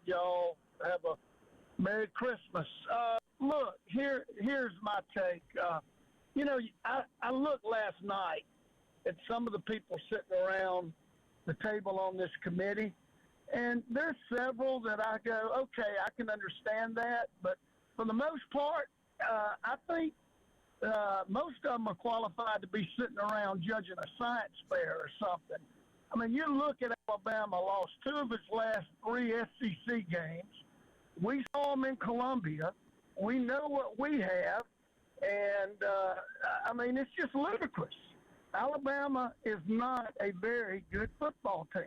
y'all have a Merry Christmas. Look, here's my take. I looked last night at some of the people sitting around the table on this committee, and there's several that I go, okay, I can understand that, but for the most part, I think most of them are qualified to be sitting around judging a science fair or something. I mean, you look at Alabama lost 2 of its last 3 SEC games. We saw them in Columbia. We know what we have, and I mean, it's just ludicrous. Alabama is not a very good football team.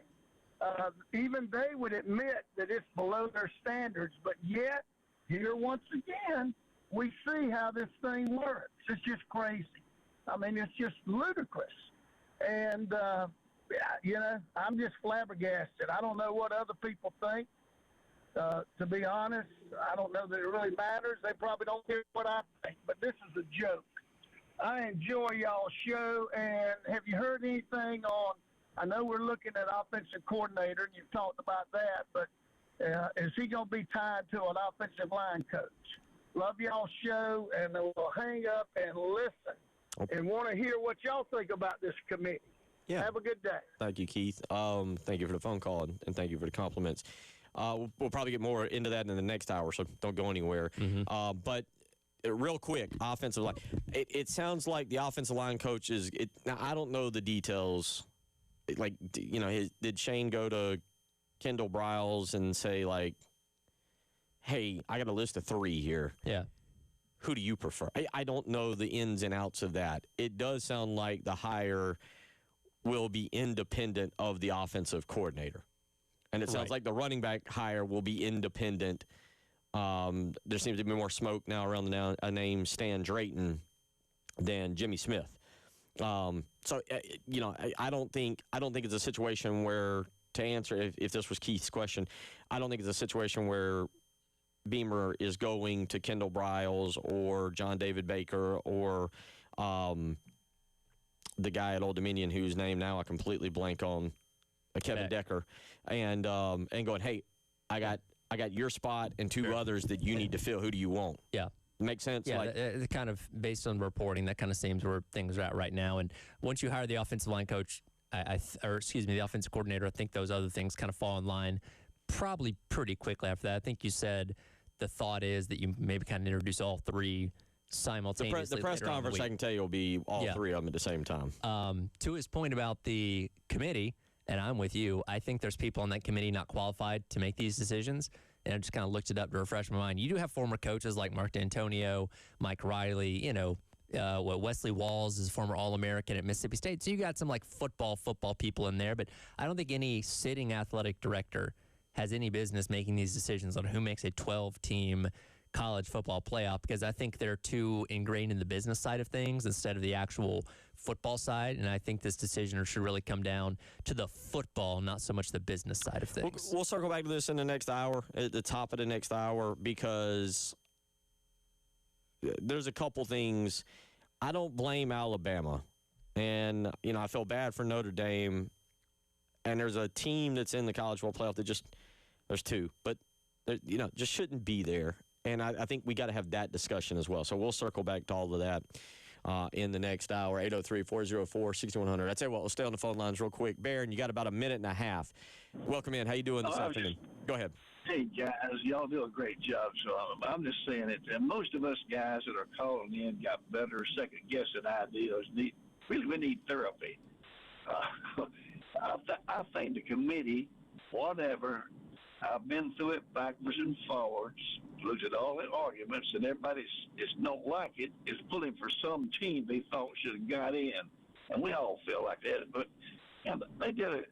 Even they would admit that it's below their standards, but yet, here once again, we see how this thing works. It's just crazy. I mean, it's just ludicrous. And, I'm just flabbergasted. I don't know what other people think. To be honest, I don't know that it really matters. They probably don't care what I think, but this is a joke. I enjoy y'all's show, and have you heard anything on, I know we're looking at offensive coordinator, and you've talked about that, but is he going to be tied to an offensive line coach? Love y'all's show, and we'll hang up and listen and want to hear what y'all think about this committee. Yeah. Have a good day. Thank you, Keith. Thank you for the phone call, and thank you for the compliments. We'll probably get more into that in the next hour, so don't go anywhere. Mm-hmm. But real quick, offensive line. It sounds like the offensive line coach is now, I don't know the details. Like, did Shane go to Kendall Briles and say, like, hey, I got a list of 3 here. Yeah. Who do you prefer? I don't know the ins and outs of that. It does sound like the hire will be independent of the offensive coordinator. And it sounds like the running back hire will be independent. There seems to be more smoke now around the name Stan Drayton than Jimmy Smith. I don't think it's a situation where, to answer if this was Keith's question, I don't think it's a situation where Beamer is going to Kendall Briles or John David Baker or the guy at Old Dominion whose name now I completely blank on, Kevin Decker, and going, hey, I got your spot and 2 others that you need to fill. Who do you want? Yeah. Makes sense? Yeah, it's kind of based on reporting, that kind of seems where things are at right now. And once you hire the offensive line coach, the offensive coordinator, I think those other things kind of fall in line probably pretty quickly after that. I think you said the thought is that you maybe kind of introduce all 3 simultaneously. The press conference, I can tell you, will be all 3 of them at the same time. To his point about the committee, and I'm with you, I think there's people on that committee not qualified to make these decisions. And I just kind of looked it up to refresh my mind. You do have former coaches like Mark D'Antonio, Mike Riley, Wesley Walls is former All-American at Mississippi State. So you got some like football people in there, but I don't think any sitting athletic director has any business making these decisions on who makes a 12-team college football playoff, because I think they're too ingrained in the business side of things instead of the actual football side. And I think this decision should really come down to the football, not so much the business side of things. We'll circle back to this in the next hour, at the top of the next hour, because there's a couple things. I don't blame Alabama. And, I feel bad for Notre Dame. And there's a team that's in the college football playoff that there's 2, but, just shouldn't be there. And I think we got to have that discussion as well. So we'll circle back to all of that in the next hour. 803-404-6100. I tell you what, we'll stay on the phone lines real quick. Baron, you got about a minute and a half. Welcome in. How you doing this afternoon? Go ahead. Hey, guys, y'all do a great job. So I'm just saying it. And most of us guys that are calling in got better second-guessing ideas. We need therapy. I think the committee, whatever, I've been through it backwards and forwards, looked at all the arguments, and everybody just don't like it, is pulling for some team they thought should have got in. And we all feel like that. But they did an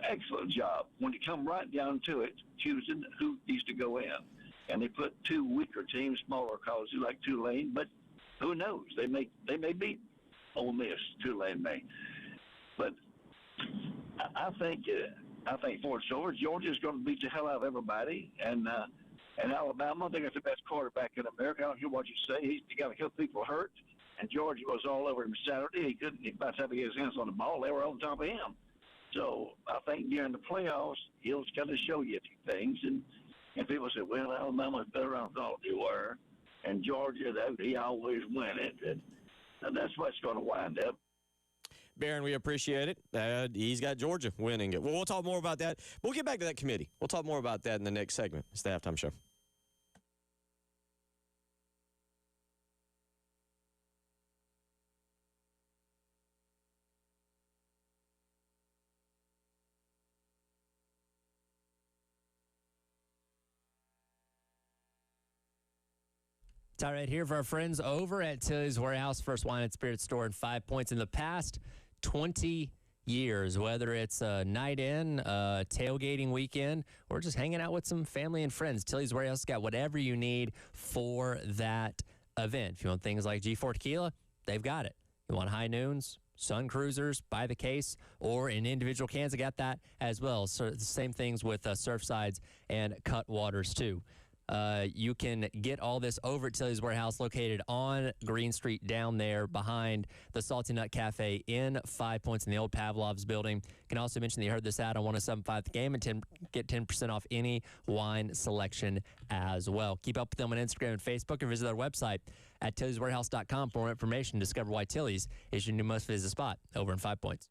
excellent job when you come right down to it, choosing who needs to go in. And they put two weaker teams, smaller colleges like Tulane, but who knows? They may beat Ole Miss. Tulane may. But I think for it's over, Georgia's going to beat the hell out of everybody, and Alabama, they got the best quarterback in America. I don't care what you say. He got a couple people hurt, and Georgia was all over him Saturday. By the time he gets his hands on the ball, they were on top of him. So I think during the playoffs, he'll kind of show you a few things. And people say, well, Alabama's better than I thought they were. And Georgia, he always win it. And that's what's going to wind up. Baron, we appreciate it. He's got Georgia winning it. Well, we'll talk more about that. We'll get back to that committee. We'll talk more about that in the next segment. It's the Halftime Show. Time right here for our friends over at Tilly's Warehouse, first wine and spirit store in 5 Points in the past 20 years. Whether it's a night in, a tailgating weekend, or just hanging out with some family and friends, Tilly's Warehouse got whatever you need for that event. If you want things like G4 Tequila, they've got it. You want high noons, Sun Cruisers by the case, or in individual cans, they got that as well. So the same things with Surfsides and Cut Waters too. You can get all this over at Tilly's Warehouse, located on Green Street down there behind the Salty Nut Cafe in 5 Points in the old Pavlov's building. You can also mention that you heard this ad on 107.5 The Game and get 10% off any wine selection as well. Keep up with them on Instagram and Facebook, or visit their website at TillysWarehouse.com for more information. Discover why Tilly's is your new most visited spot over in 5 Points.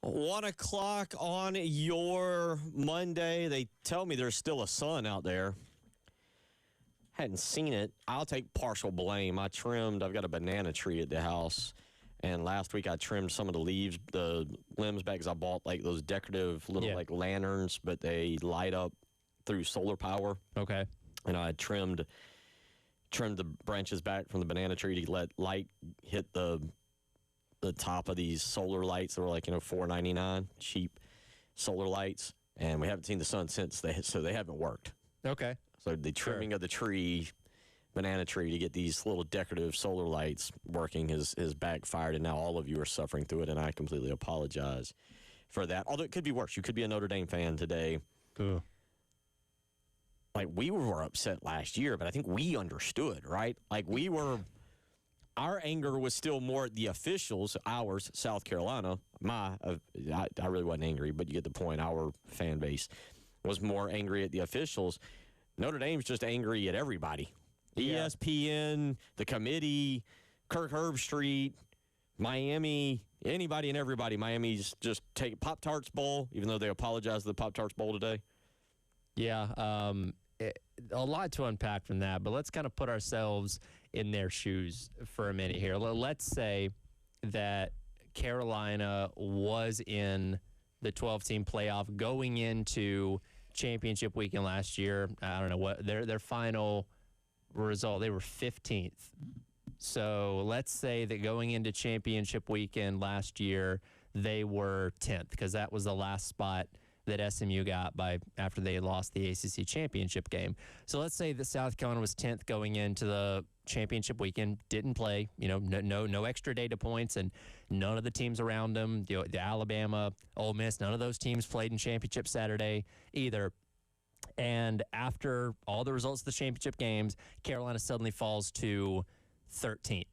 1 o'clock on your Monday. They tell me there's still a sun out there. Hadn't seen it. I'll take partial blame. I've got a banana tree at the house, and last week I trimmed some of the leaves, the limbs back, because I bought like those decorative little like lanterns, but they light up through solar power. Okay. And I trimmed the branches back from the banana tree to let light hit the top of these solar lights that were like, $4.99, cheap solar lights. And we haven't seen the sun since, so they haven't worked. Okay. So the trimming of the banana tree, to get these little decorative solar lights working has backfired, and now all of you are suffering through it, and I completely apologize for that. Although it could be worse. You could be a Notre Dame fan today. Ugh. Like, we were upset last year, but I think we understood, right? Like, our anger was still more at the officials, ours, South Carolina. I really wasn't angry, but you get the point. Our fan base was more angry at the officials. Notre Dame's just angry at everybody. Yeah. ESPN, the committee, Kirk Herbstreit, Miami, anybody and everybody. Miami's just take Pop-Tarts Bowl, even though they apologized to the Pop-Tarts Bowl today. Yeah, a lot to unpack from that, but let's kind of put ourselves in their shoes for a minute here. Let's say that Carolina was in the 12-team playoff going into championship weekend last year. I don't know what their final result. They were 15th. So let's say that going into championship weekend last year, they were 10th, because that was the last spot that SMU got after they lost the ACC championship game. So let's say that South Carolina was 10th going into the championship weekend, didn't play, no extra data points, and none of the teams around them, the Alabama, Ole Miss, none of those teams played in championship Saturday either. And after all the results of the championship games, Carolina suddenly falls to 13th.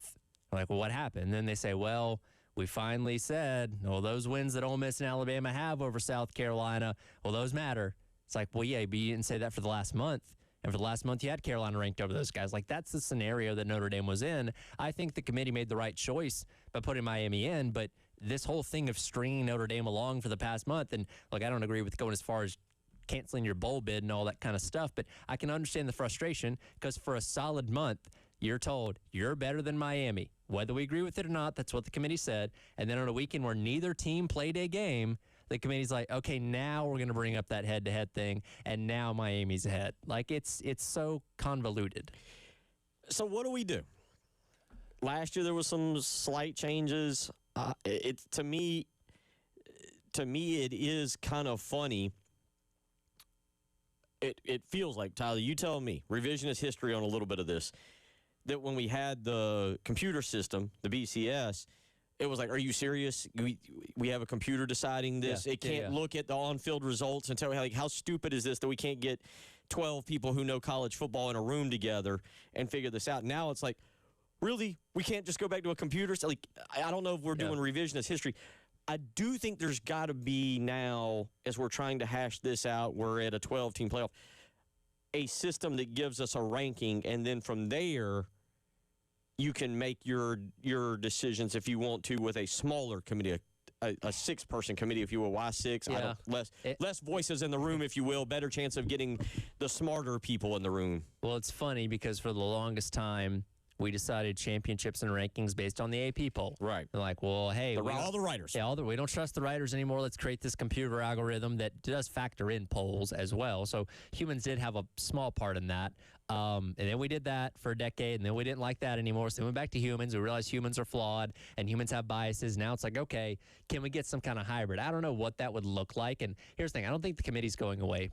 Like, well, what happened? And then they say, well, we finally said, well, those wins that Ole Miss and Alabama have over South Carolina, well, those matter. It's like, well, yeah, but you didn't say that for the last month. And for the last month, you had Carolina ranked over those guys. Like, that's the scenario that Notre Dame was in. I think the committee made the right choice by putting Miami in, but this whole thing of stringing Notre Dame along for the past month, and, look, I don't agree with going as far as canceling your bowl bid and all that kind of stuff, but I can understand the frustration, because for a solid month, you're told you're better than Miami. Whether we agree with it or not, that's what the committee said. And then on a weekend where neither team played a game, the committee's like, okay, now we're going to bring up that head-to-head thing, and now Miami's ahead. Like, it's so convoluted. So what do we do? Last year there was some slight changes. To me, it is kind of funny. It feels like, Tyler, you tell me, revisionist history on a little bit of this, that when we had the computer system, the BCS, it was like, are you serious? We have a computer deciding this. Yeah. It can't look at the on-field results and tell me, like, how stupid is this that we can't get 12 people who know college football in a room together and figure this out? Now it's like, really? We can't just go back to a computer? So, like, I don't know if we're doing revisionist history. I do think there's got to be now, as we're trying to hash this out, we're at a 12-team playoff, a system that gives us a ranking, and then from there, you can make your decisions if you want to with a smaller committee, a six-person committee, if you will. Why six? Yeah. Less voices in the room, if you will. Better chance of getting the smarter people in the room. Well, it's funny because for the longest time, we decided championships and rankings based on the AP poll. Right. They're like, well, hey, all the writers. Yeah, we don't trust the writers anymore. Let's create this computer algorithm that does factor in polls as well. So humans did have a small part in that. And then we did that for a decade, and then we didn't like that anymore. So we went back to humans. We realized humans are flawed, and humans have biases. Now it's like, okay, can we get some kind of hybrid? I don't know what that would look like. And here's the thing. I don't think the committee's going away.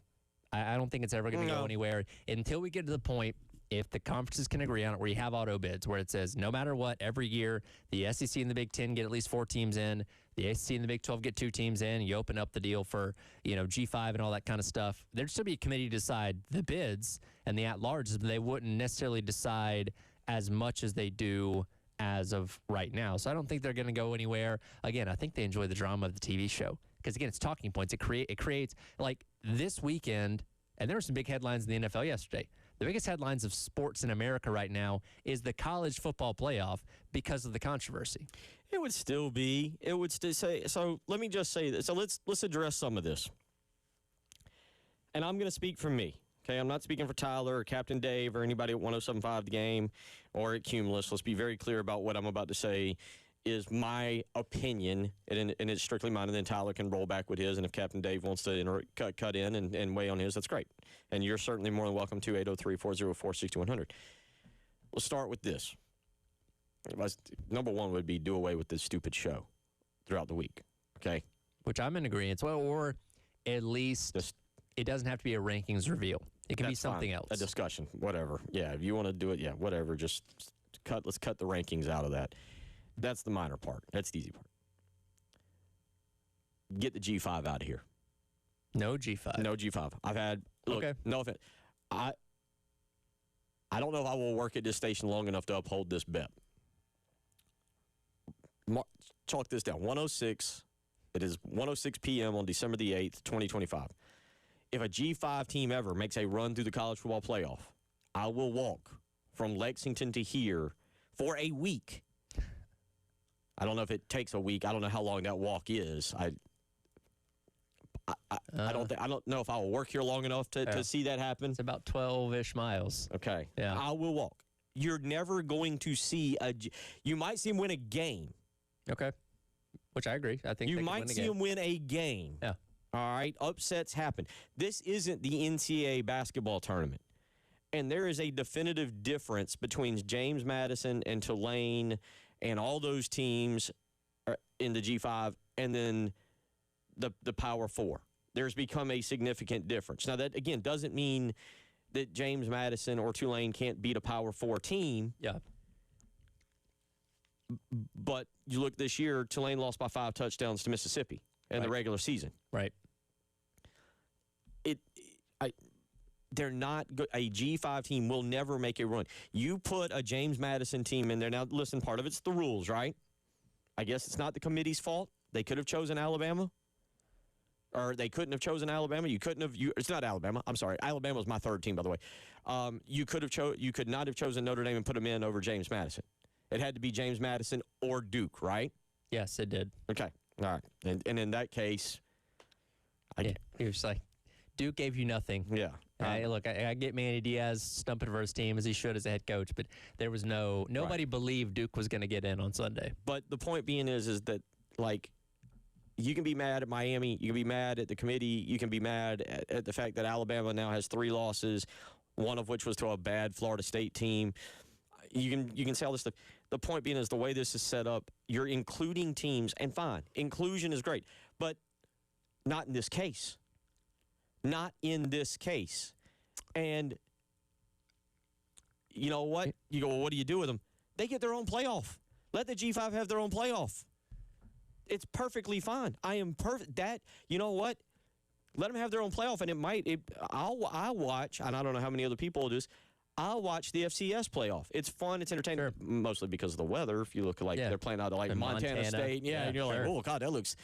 I don't think it's ever going to go anywhere until we get to the point, if the conferences can agree on it, where you have auto bids, where it says no matter what, every year the SEC and the Big Ten get at least 4 teams in, the ACC and the Big 12 get 2 teams in, you open up the deal for, G5 and all that kind of stuff. There'd still be a committee to decide the bids and the at-larges, but they wouldn't necessarily decide as much as they do as of right now. So I don't think they're going to go anywhere. Again, I think they enjoy the drama of the TV show because, again, it's talking points. It creates, like, this weekend, and there were some big headlines in the NFL yesterday. the biggest headlines of sports in America right now is the college football playoff because of the controversy. It would still be. It would still say. So let me just say this. So let's address some of this. And I'm going to speak for me. Okay, I'm not speaking for Tyler or Captain Dave or anybody at 107.5 The Game or at Cumulus. Let's be very clear about what I'm about to say is my opinion, and it's strictly mine, and then Tyler can roll back with his, and if Captain Dave wants to cut in and weigh on his, that's great. And you're certainly more than welcome to 803-404-6100. Let's start with this. Number one would be do away with this stupid show throughout the week, okay? Which I'm in agreement. Well, or at least it doesn't have to be a rankings reveal. It can be something else. A discussion, whatever. Yeah, if you want to do it, yeah, whatever. Just let's cut the rankings out of that. That's the minor part. That's the easy part. Get the G5 out of here. No G5. No G5. I've had, look, okay. No offense. I don't know if I will work at this station long enough to uphold this bet. Chalk this down. 106. It is 1:06 p.m. on December the 8th, 2025. If a G5 team ever makes a run through the college football playoff, I will walk from Lexington to here for a week. I don't know if it takes a week. I don't know how long that walk is. I don't know if I will work here long enough to see that happen. It's about 12-ish miles. Okay. Yeah. I will walk. You're never going to see you might see him win a game. Okay. Which I agree. I think you might see him win a game. Yeah. All right. Upsets happen. This isn't the NCAA basketball tournament. And there is a definitive difference between James Madison and Tulane and all those teams in the G5 and then the Power Four. There's become a significant difference. Now, that, again, doesn't mean that James Madison or Tulane can't beat a Power Four team. Yeah. But you look this year, Tulane lost by 5 touchdowns to Mississippi in the regular season. Right. They're not good. A G5 team will never make a run. You put a James Madison team in there. Now, listen, part of it's the rules, right? I guess it's not the committee's fault. They could have chosen Alabama. Or they couldn't have chosen Alabama. You couldn't have. It's not Alabama. I'm sorry. Alabama was my third team, by the way. You could not have chosen Notre Dame and put them in over James Madison. It had to be James Madison or Duke, right? Yes, it did. Okay. All right. And in that case, it was like, Duke gave you nothing. Yeah. Look, I get Manny Diaz stumping for his team as he should as a head coach, but there was nobody believed Duke was going to get in on Sunday. But the point being is that, like, you can be mad at Miami, you can be mad at the committee, you can be mad at the fact that Alabama now has 3 losses, one of which was to a bad Florida State team. You can say all this stuff. The point being is the way this is set up, you're including teams, and fine, inclusion is great, but not in this case. Not in this case. And you know what? You go, well, what do you do with them? They get their own playoff. Let the G5 have their own playoff. It's perfectly fine. I am perfect. You know what? Let them have their own playoff, and I'll watch, and I don't know how many other people will do this, I'll watch the FCS playoff. It's fun. It's entertaining, mostly because of the weather. If you look like they're playing out of like Montana State. Yeah, and you're like, oh, God, that looks...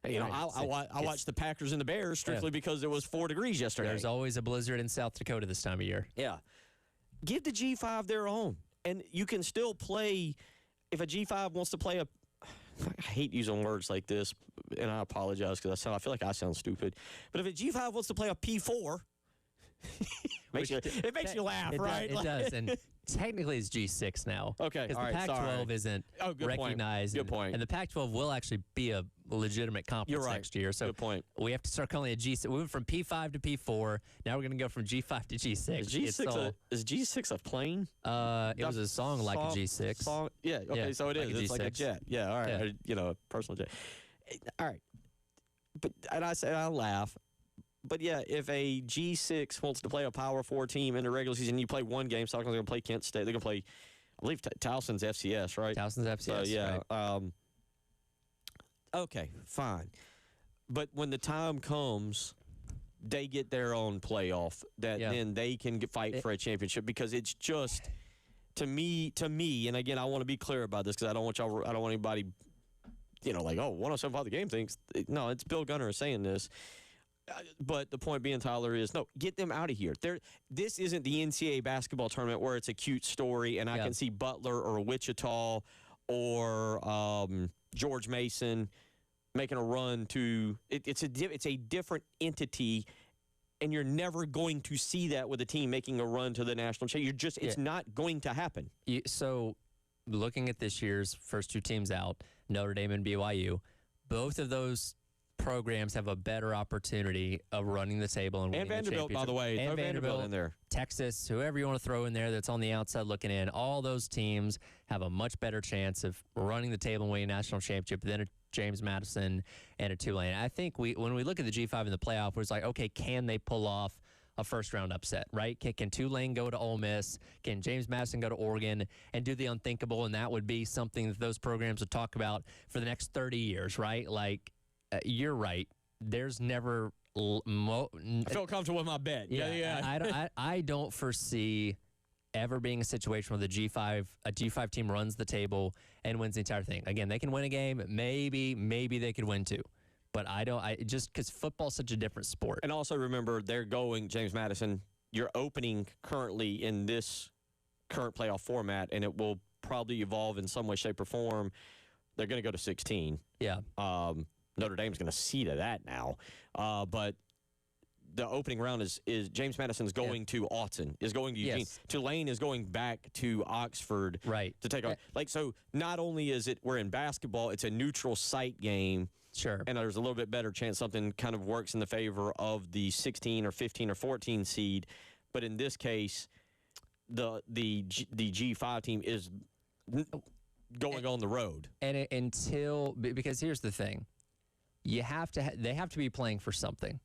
You know, I watched the Packers and the Bears strictly because it was 4 degrees yesterday. There's always a blizzard in South Dakota this time of year. Yeah. Give the G5 their own. And you can still play, if a G5 wants to play I hate using words like this, and I apologize because I feel like I sound stupid. But if a G5 wants to play a P4, it makes you laugh, right? It does, and technically it's G6 now. Okay, because the Pac-12 isn't recognized. Good point. And the Pac-12 will actually be a legitimate conference next year. So good point. We have to start calling it G6. We went from P5 to P4. Now we're going to go from G5 to G6. Is G6 a plane? It was a song like a G6. Yeah, okay, so it is. Like it's like a jet. Yeah, all right. Yeah. A personal jet. All right. And I laugh. But, yeah, if a G6 wants to play a Power 4 team in the regular season, you play one game. Stockton's going to play Kent State. They're going to play, I believe, Towson's FCS, right? Towson's FCS, so, yeah. right. Okay, fine. But when the time comes, they get their own playoff that then they can fight for a championship because it's just, to me, and, again, I want to be clear about this because I don't want anybody, like, oh, 107.5 The Game thinks. No, it's Bill Gunner saying this. But the point being, Tyler, is no, get them out of here. This isn't the NCAA basketball tournament where it's a cute story and I can see Butler or Wichita or George Mason making a run to it's a different entity, and you're never going to see that with a team making a run to the national championship. It's not going to happen. So, looking at this year's first two teams out, Notre Dame and BYU, both of those programs have a better opportunity of running the table and winning Vanderbilt, the by the way, and Vanderbilt in there. Texas, whoever you want to throw in there that's on the outside looking in, all those teams have a much better chance of running the table and winning a national championship than a James Madison and a Tulane. I think when we look at the G5 in the playoff, it's like, okay, can they pull off a first-round upset, right? Can Tulane go to Ole Miss? Can James Madison go to Oregon and do the unthinkable? And that would be something that those programs would talk about for the next 30 years, right? Like, you're right. There's never I feel comfortable with my bet. Yeah. I don't foresee ever being a situation where a G5 team runs the table and wins the entire thing. Again, they can win a game. Maybe they could win two. But just because football's such a different sport. And also remember, they're going, James Madison, you're opening currently in this current playoff format, and it will probably evolve in some way, shape, or form. They're going to go to 16. Yeah. Notre Dame's going to see to that now. But the opening round is James Madison's going to Autzen, is going to Eugene. Yes. Tulane is going back to Oxford to take on. So not only is we're in basketball, it's a neutral site game. Sure. And there's a little bit better chance something kind of works in the favor of the 16 or 15 or 14 seed. But in this case, the G5 team is going on the road. And because here's the thing. They have to be playing for something.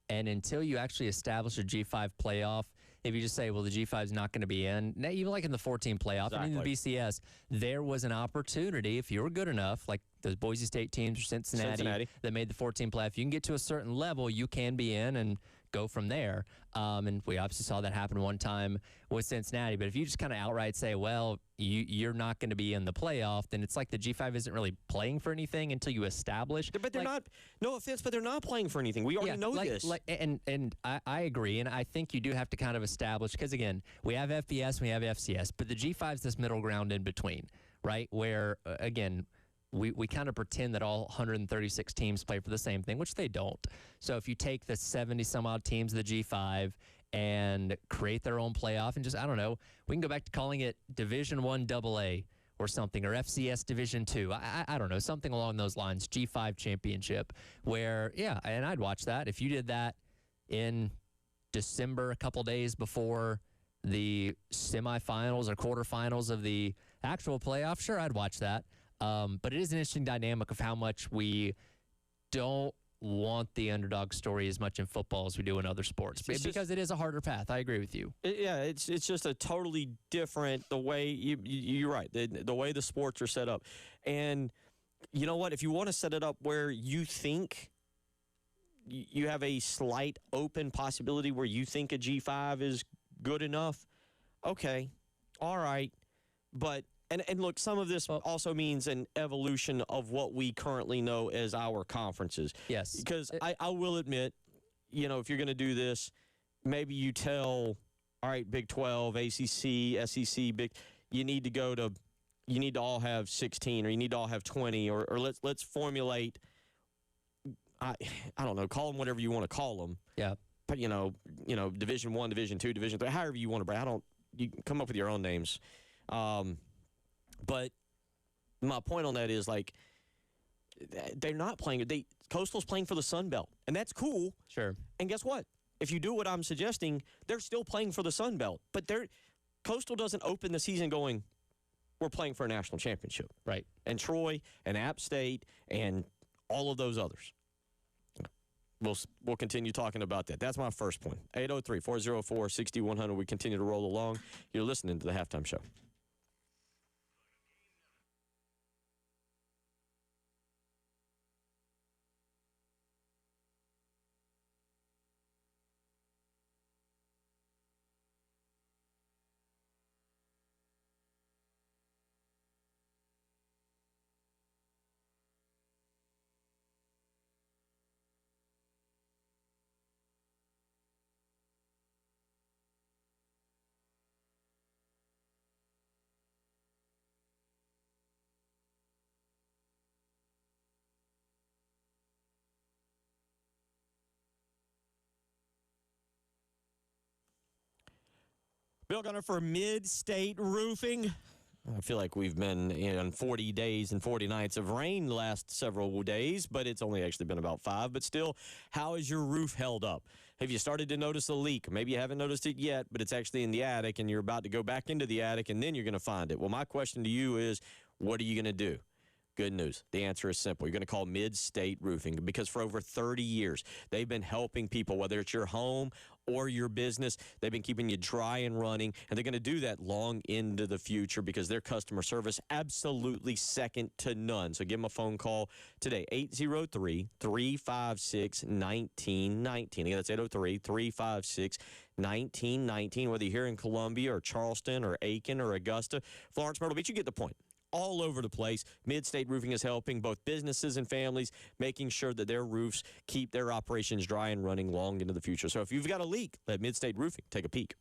And until you actually establish a G5 playoff, if you just say, well, the G5 is not going to be in, even like in the 14 playoff, I mean, the BCS, there was an opportunity, if you were good enough, like those Boise State teams or Cincinnati that made the 14 playoff, you can get to a certain level, you can be in and go from there. And we obviously saw that happen one time with Cincinnati. But if you just kind of outright say, well, you're not going to be in the playoff, then it's like the G5 isn't really playing for anything until you establish. But they're not, no offense, but they're not playing for anything. We already know this. And I agree. And I think you do have to kind of establish, because, again, we have FBS and we have FCS, but the G5 is this middle ground in between, right? Where, again, we kind of pretend that all 136 teams play for the same thing, which they don't. So if you take the 70-some-odd teams of the G5 and create their own playoff and just, I don't know, we can go back to calling it Division I AA or something, or FCS Division II. I don't know, something along those lines, G5 championship, where, yeah, and I'd watch that. If you did that in December, a couple days before the semifinals or quarterfinals of the actual playoff, sure, I'd watch that. But it is an interesting dynamic of how much we don't want the underdog story as much in football as we do in other sports, because it is a harder path. I agree with you. It's just a totally different, the way you're right, the way the sports are set up. And you know what? If you want to set it up where you think you have a slight open possibility where you think a G5 is good enough, okay, all right. But And look, some of this also means an evolution of what we currently know as our conferences. Yes. Because I will admit, if you're going to do this, maybe you tell, all right, Big 12, ACC, SEC, you need to all have 16, or you need to all have 20, or let's formulate, I don't know, call them whatever you want to call them. Yeah. But, Division I, Division II, Division III, however you want to break. You can come up with your own names. But my point on that is, like, they're not playing. Coastal's playing for the Sun Belt, and that's cool. Sure. And guess what? If you do what I'm suggesting, they're still playing for the Sun Belt. But Coastal doesn't open the season going, we're playing for a national championship. Right. And Troy and App State and all of those others. We'll continue talking about that. That's my first point. 803-404-6100. We continue to roll along. You're listening to the Halftime Show. Bill Gunner for Mid-State Roofing. I feel like we've been in 40 days and 40 nights of rain the last several days, but it's only actually been about 5. But still, how is your roof held up? Have you started to notice a leak? Maybe you haven't noticed it yet, but it's actually in the attic, and you're about to go back into the attic, and then you're going to find it. Well, my question to you is, what are you going to do? Good news. The answer is simple. You're going to call Mid-State Roofing, because for over 30 years, they've been helping people, whether it's your home or your business. They've been keeping you dry and running, and they're going to do that long into the future because their customer service absolutely second to none. So give them a phone call today, 803-356-1919. Again, that's 803-356-1919. Whether you're here in Columbia or Charleston or Aiken or Augusta, Florence, Myrtle Beach, you get the point. All over the place. Mid-State Roofing is helping both businesses and families, making sure that their roofs keep their operations dry and running long into the future. So if you've got a leak, let Mid-State Roofing take a peek.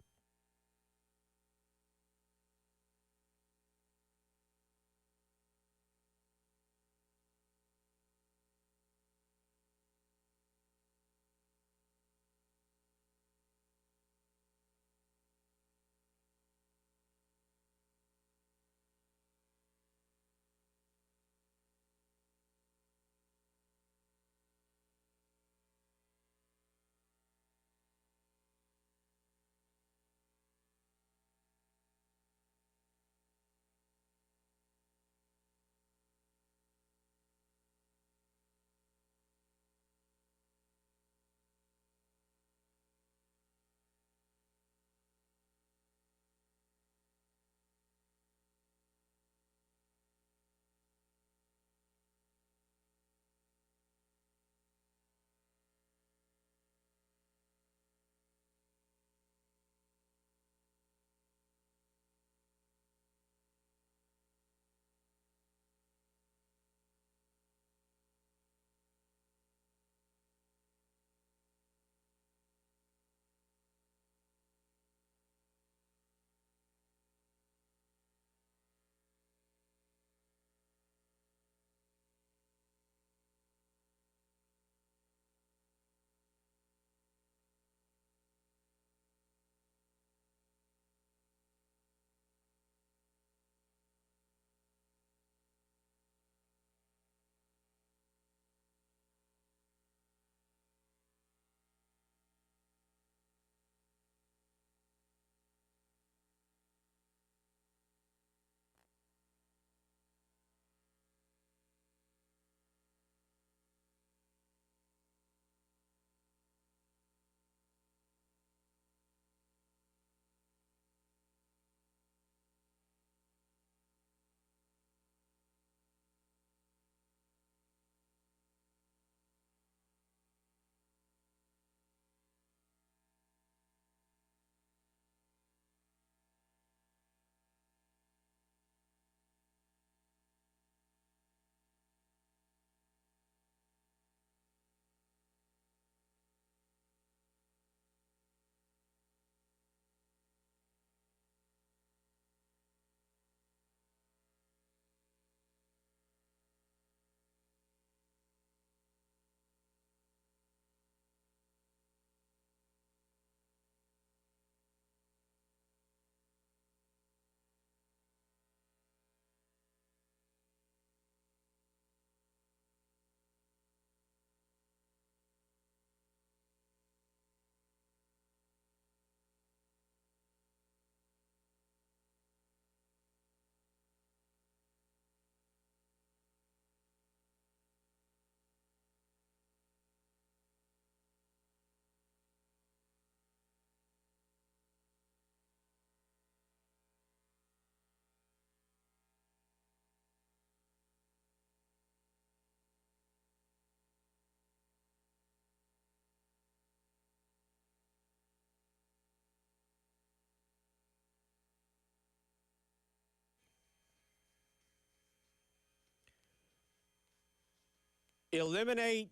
Eliminate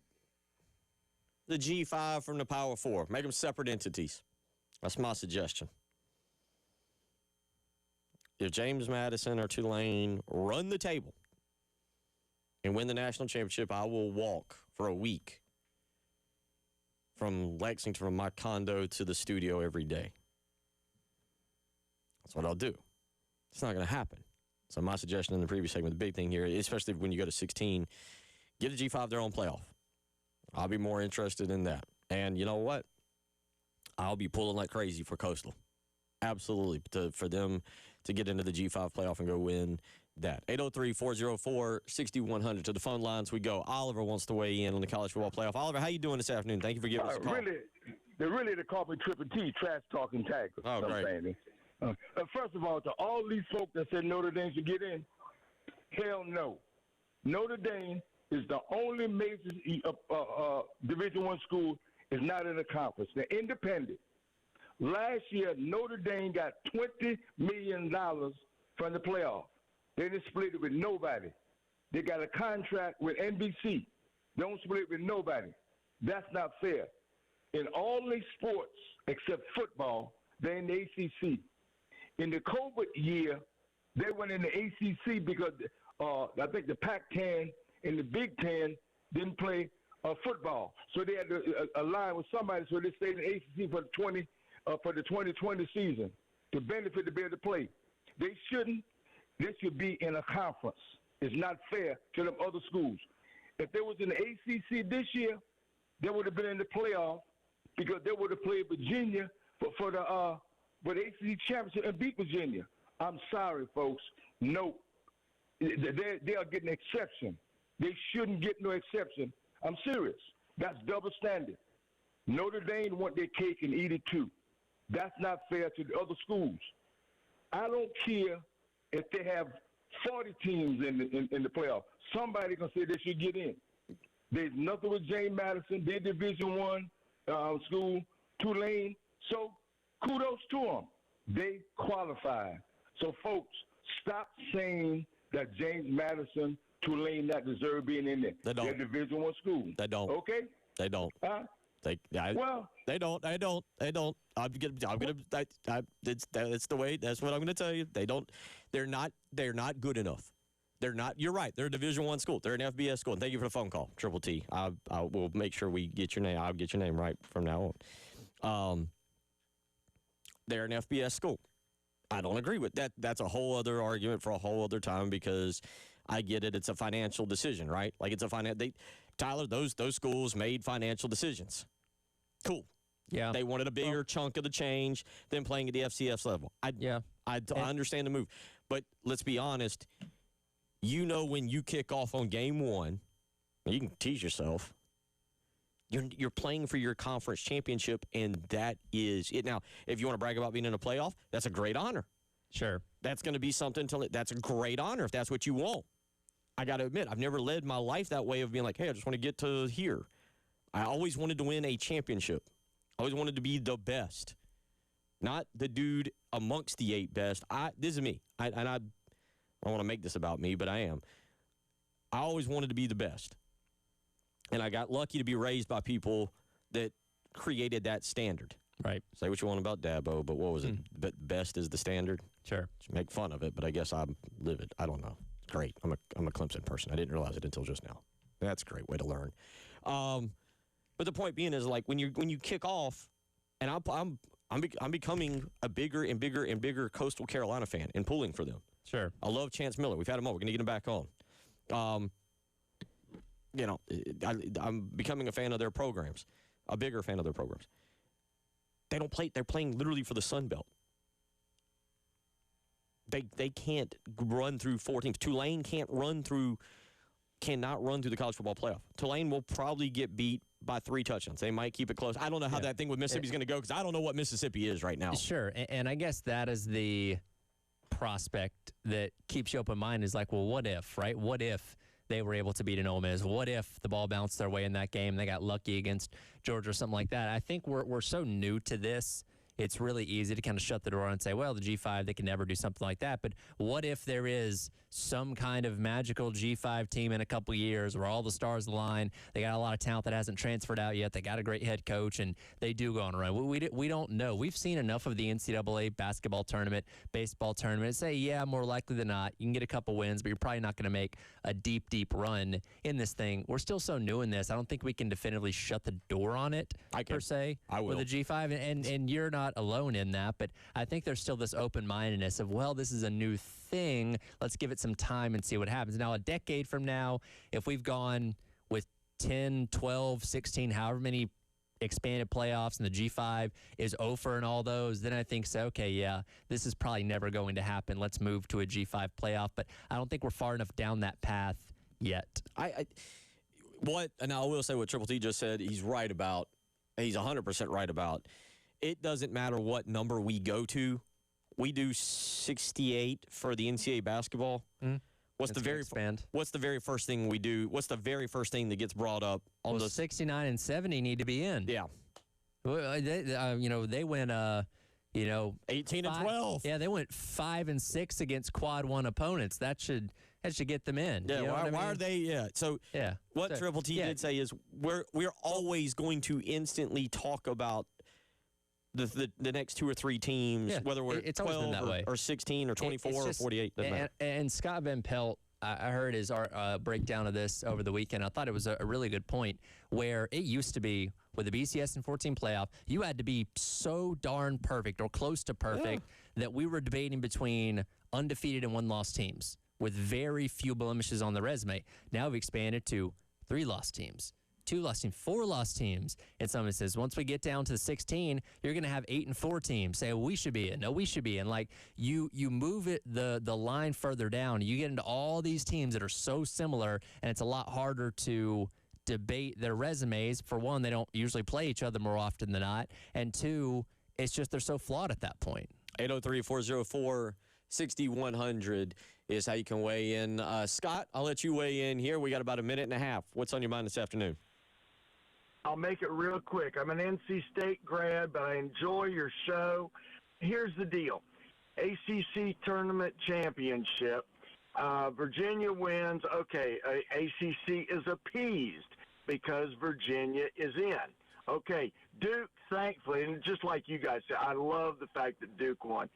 the G5 from the Power 4. Make them separate entities. That's my suggestion. If James Madison or Tulane run the table and win the national championship, I will walk for a week from Lexington, from my condo to the studio every day. That's what I'll do. It's not going to happen. So my suggestion in the previous segment, the big thing here, especially when you go to 16, give the G5 their own playoff. I'll be more interested in that. And you know what? I'll be pulling like crazy for Coastal. Absolutely. For them to get into the G5 playoff and go win that. 803-404-6100. To the phone lines we go. Oliver wants to weigh in on the college football playoff. Oliver, how you doing this afternoon? Thank you for giving us a call. They call me Triple T, trash talking tackle. Oh, great. First of all, to all these folks that said Notre Dame should get in, hell no. Notre Dame is the only major Division I school is not in a conference. They're independent. Last year, Notre Dame got $20 million from the playoff. They didn't split it with nobody. They got a contract with NBC. Don't split it with nobody. That's not fair. In all these sports, except football, they're in the ACC. In the COVID year, they went in the ACC because I think the Pac-10 and the Big Ten didn't play football. So they had to align with somebody, so they stayed in the ACC for the 2020 season to benefit to be able to play. They should be in a conference. It's not fair to them other schools. If they was in the ACC this year, they would have been in the playoff because they would have played Virginia for the ACC championship and beat Virginia. I'm sorry, folks. No, they are getting an exception. They shouldn't get no exception. I'm serious. That's double standard. Notre Dame want their cake and eat it too. That's not fair to the other schools. I don't care if they have 40 teams in the playoff. Somebody gonna say they should get in. There's nothing with James Madison. They're Division I school, Tulane. So kudos to them. They qualify. So folks, stop saying that James Madison, Tulane not deserve being in there. They don't. They're Division I school. They don't. Okay. They don't. Huh? They don't. It's the way. That's what I'm gonna tell you. They don't. They're not good enough. They're not. You're right. They're a Division I school. They're an FBS school. And thank you for the phone call, Triple T. I will make sure we get your name. I'll get your name right from now on. They're an FBS school. I don't agree with that. That's a whole other argument for a whole other time because I get it. It's a financial decision, right? Like it's a Tyler, those schools made financial decisions. Cool. Yeah. They wanted a bigger chunk of the change than playing at the FCS level. I understand the move. But let's be honest. You know when you kick off on game one, you can tease yourself. You're playing for your conference championship, and that is it. Now, if you want to brag about being in a playoff, that's a great honor. Sure. That's going to be something that's a great honor if that's what you want. I got to admit, I've never led my life that way of being like, hey, I just want to get to here. I always wanted to win a championship. I always wanted to be the best, not the dude amongst the 8 best. This is me. I don't want to make this about me, but I am. I always wanted to be the best. And I got lucky to be raised by people that created that standard. Right. Say what you want about Dabo, but what was it? But best is the standard? Sure. Just make fun of it, but I guess I live it. I don't know. Great. I'm a Clemson person. I didn't realize it until just now. That's a great way to learn. But the point being is, like, when you kick off, and I'm becoming a bigger and bigger and bigger Coastal Carolina fan and pulling for them. Sure. I love Chance Miller. We've had him on. We're going to get him back on. I'm becoming a fan of their programs, a bigger fan of their programs. They don't play. They're playing literally for the Sun Belt. They can't run through 4 teams. Tulane cannot run through the college football playoff. Tulane will probably get beat by 3 touchdowns. They might keep it close. I don't know how that thing with Mississippi is going to go because I don't know what Mississippi is right now. Sure, and I guess that is the prospect that keeps you open mind is like, well, what if, right? What if they were able to beat an Ole Miss? What if the ball bounced their way in that game? They got lucky against Georgia or something like that. I think we're so new to this. It's really easy to kind of shut the door and say, well, the G5, they can never do something like that. But what if there is some kind of magical G5 team in a couple years where all the stars align, they got a lot of talent that hasn't transferred out yet, they got a great head coach, and they do go on a run? We don't know. We've seen enough of the NCAA basketball tournament, baseball tournament, and say, yeah, more likely than not, you can get a couple wins, but you're probably not going to make a deep, deep run in this thing. We're still so new in this. I don't think we can definitively shut the door on it, per se, I will. with the G5, and you're not not alone in that, but I think there's still this open-mindedness of, well, this is a new thing. Let's give it some time and see what happens. Now, a decade from now, if we've gone with 10, 12, 16, however many expanded playoffs and the G5 is over and all those, then I think so, okay, yeah, this is probably never going to happen. Let's move to a G5 playoff. But I don't think we're far enough down that path yet. And I will say what Triple T just said, he's right about. He's 100% right about. It doesn't matter what number we go to. We do 68 for the NCAA basketball. What's the very first thing we do? What's the very first thing that gets brought up on the 69 and 70 need to be in. Yeah. Well, they went 18 and 12. Yeah, they went 5 and 6 against quad 1 opponents. That should get them in. Yeah, you know why are they? Yeah. So yeah. What Triple T did say is we're always going to instantly talk about the next 2 or 3 teams, whether we're it's 12 or 16 or 24 or 48. And Scott Van Pelt, I heard his breakdown of this over the weekend. I thought it was a really good point, where it used to be with the BCS and 14 playoff, you had to be so darn perfect or close to perfect that we were debating between undefeated and 1-loss teams with very few blemishes on the resume. Now we've expanded to 3-loss teams, 2-loss teams, 4-loss teams. And someone says, once we get down to the 16, you're going to have 8 and 4 teams. Say, well, we should be in. No, we should be in. Like, you move it the line further down. You get into all these teams that are so similar, and it's a lot harder to debate their resumes. For one, they don't usually play each other more often than not. And two, it's just they're so flawed at that point. 803-404-6100 is how you can weigh in. Scott, I'll let you weigh in here. We got about a minute and a half. What's on your mind this afternoon? I'll make it real quick. I'm an NC State grad, but I enjoy your show. Here's the deal. ACC Tournament Championship. Virginia wins. Okay, ACC is appeased because Virginia is in. Okay, Duke, thankfully, and just like you guys said, I love the fact that Duke won.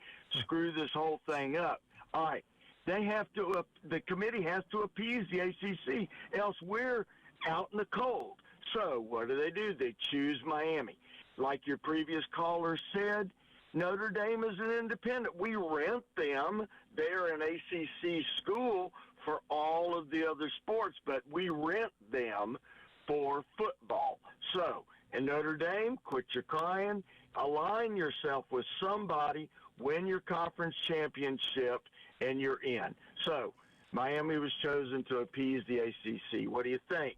Screw this whole thing up. All right, they have to. The committee has to appease the ACC, else we're out in the cold. So what do? They choose Miami. Like your previous caller said, Notre Dame is an independent. We rent them. They're an ACC school for all of the other sports, but we rent them for football. So, in Notre Dame, quit your crying. Align yourself with somebody, win your conference championship, and you're in. So, Miami was chosen to appease the ACC. What do you think?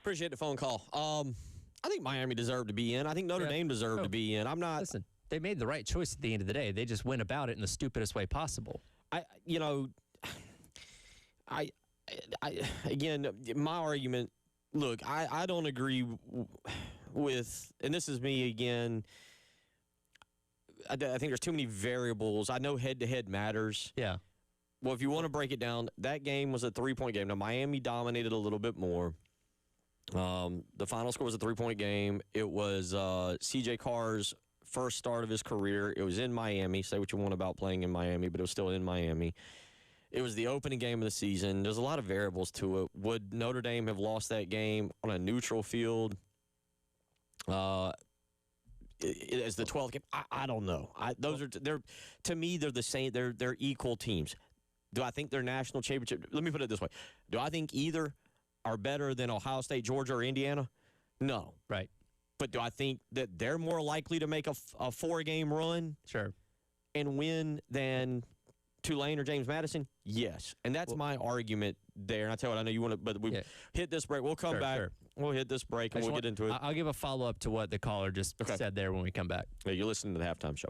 Appreciate the phone call. I think Miami deserved to be in. I think Notre Dame deserved to be in. I'm not. Listen, they made the right choice at the end of the day. They just went about it in the stupidest way possible. Again, my argument. Look, I don't agree with, and this is me again. I think there's too many variables. I know head-to-head matters. Yeah. Well, if you want to break it down, that game was a 3-point game. Now, Miami dominated a little bit more. The final score was a 3-point game. It was C.J. Carr's first start of his career. It was in Miami. Say what you want about playing in Miami, but it was still in Miami. It was the opening game of the season. There's a lot of variables to it. Would Notre Dame have lost that game on a neutral field as the 12th game? I don't know. To me, they're the same. They're equal teams. Do I think they're national championship? Let me put it this way. Do I think either are better than Ohio State, Georgia, or Indiana? No. Right. But do I think that they're more likely to make a 4-game run? Sure. And win than Tulane or James Madison? Yes. And that's my argument there. And I tell you what, I know you want to, but we hit this break. We'll come back. Sure. We'll hit this break and we'll get into it. I'll give a follow-up to what the caller just said there when we come back. Yeah, you're listening to the Halftime Show.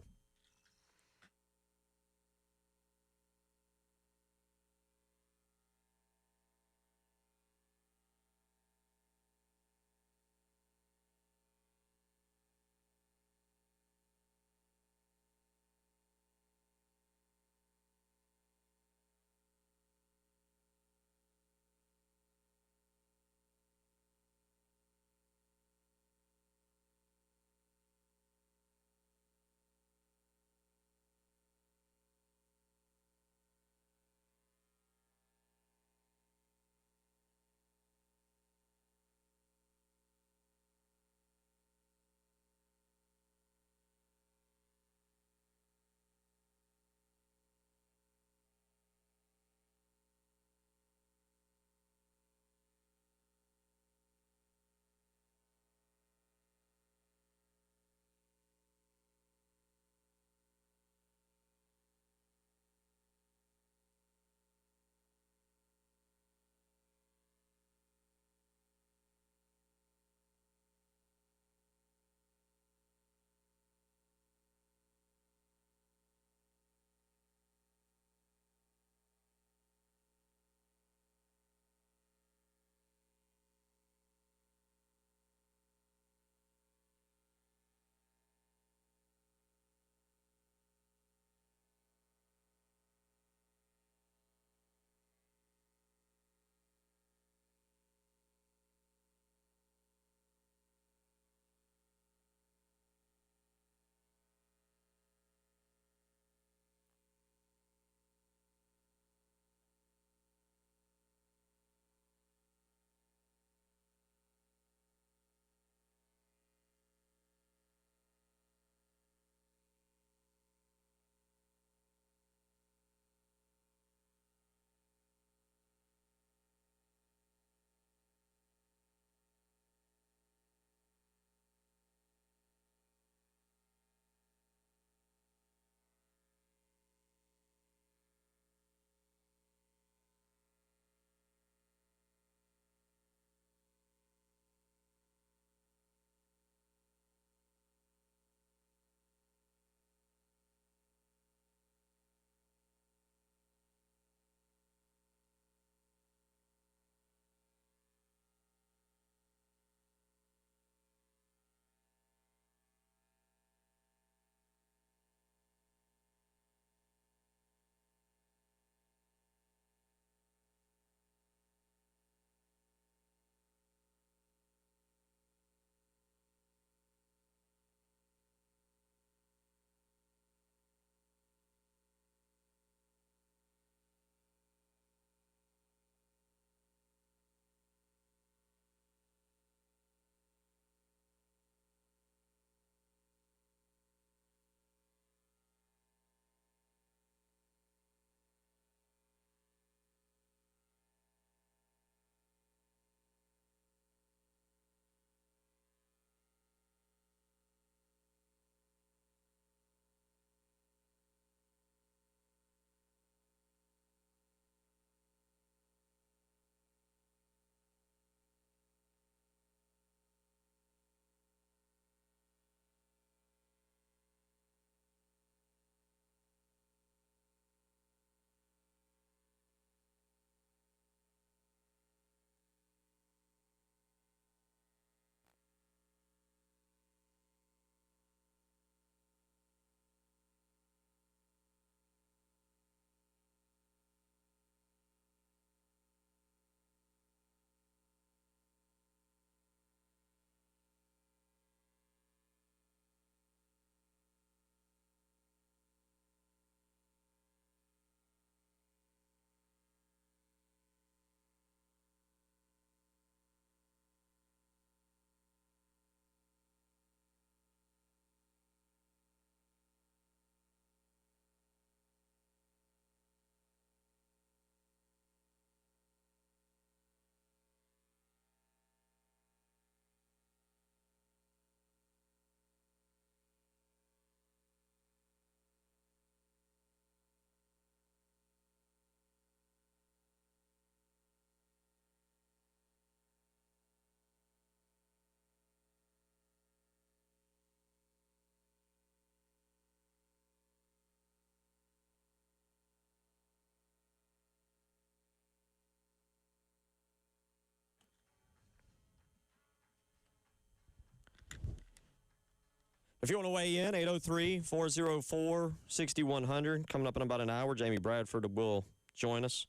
If you want to weigh in, 803-404-6100. Coming up in about an hour, Jamie Bradford will join us.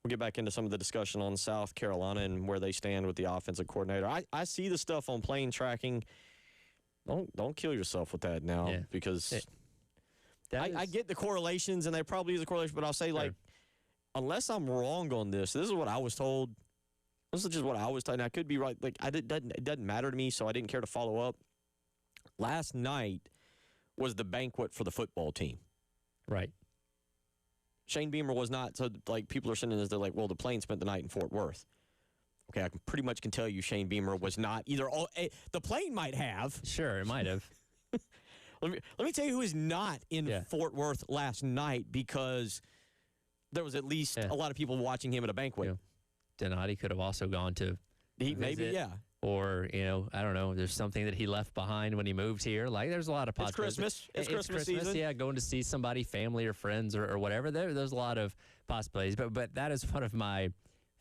We'll get back into some of the discussion on South Carolina and where they stand with the offensive coordinator. I see the stuff on plane tracking. Don't kill yourself with that now because I get the correlations, and they probably use the correlation, but I'll say, unless I'm wrong on this is what I was told. This is just what I was told, and I could be right. It doesn't matter to me, so I didn't care to follow up. Last night was the banquet for the football team. Right. Shane Beamer was not. So, people are sending this. They're like, well, the plane spent the night in Fort Worth. Okay, I pretty much can tell you Shane Beamer was not either. The plane might have. Sure, it might have. Let me tell you who is not in Fort Worth last night, because there was at least a lot of people watching him at a banquet. Yeah. Donati could have also gone to maybe. Or, I don't know, there's something that he left behind when he moved here. There's a lot of possibilities. It's Christmas season. Yeah, going to see somebody, family or friends or whatever. There's a lot of possibilities. But that is one of my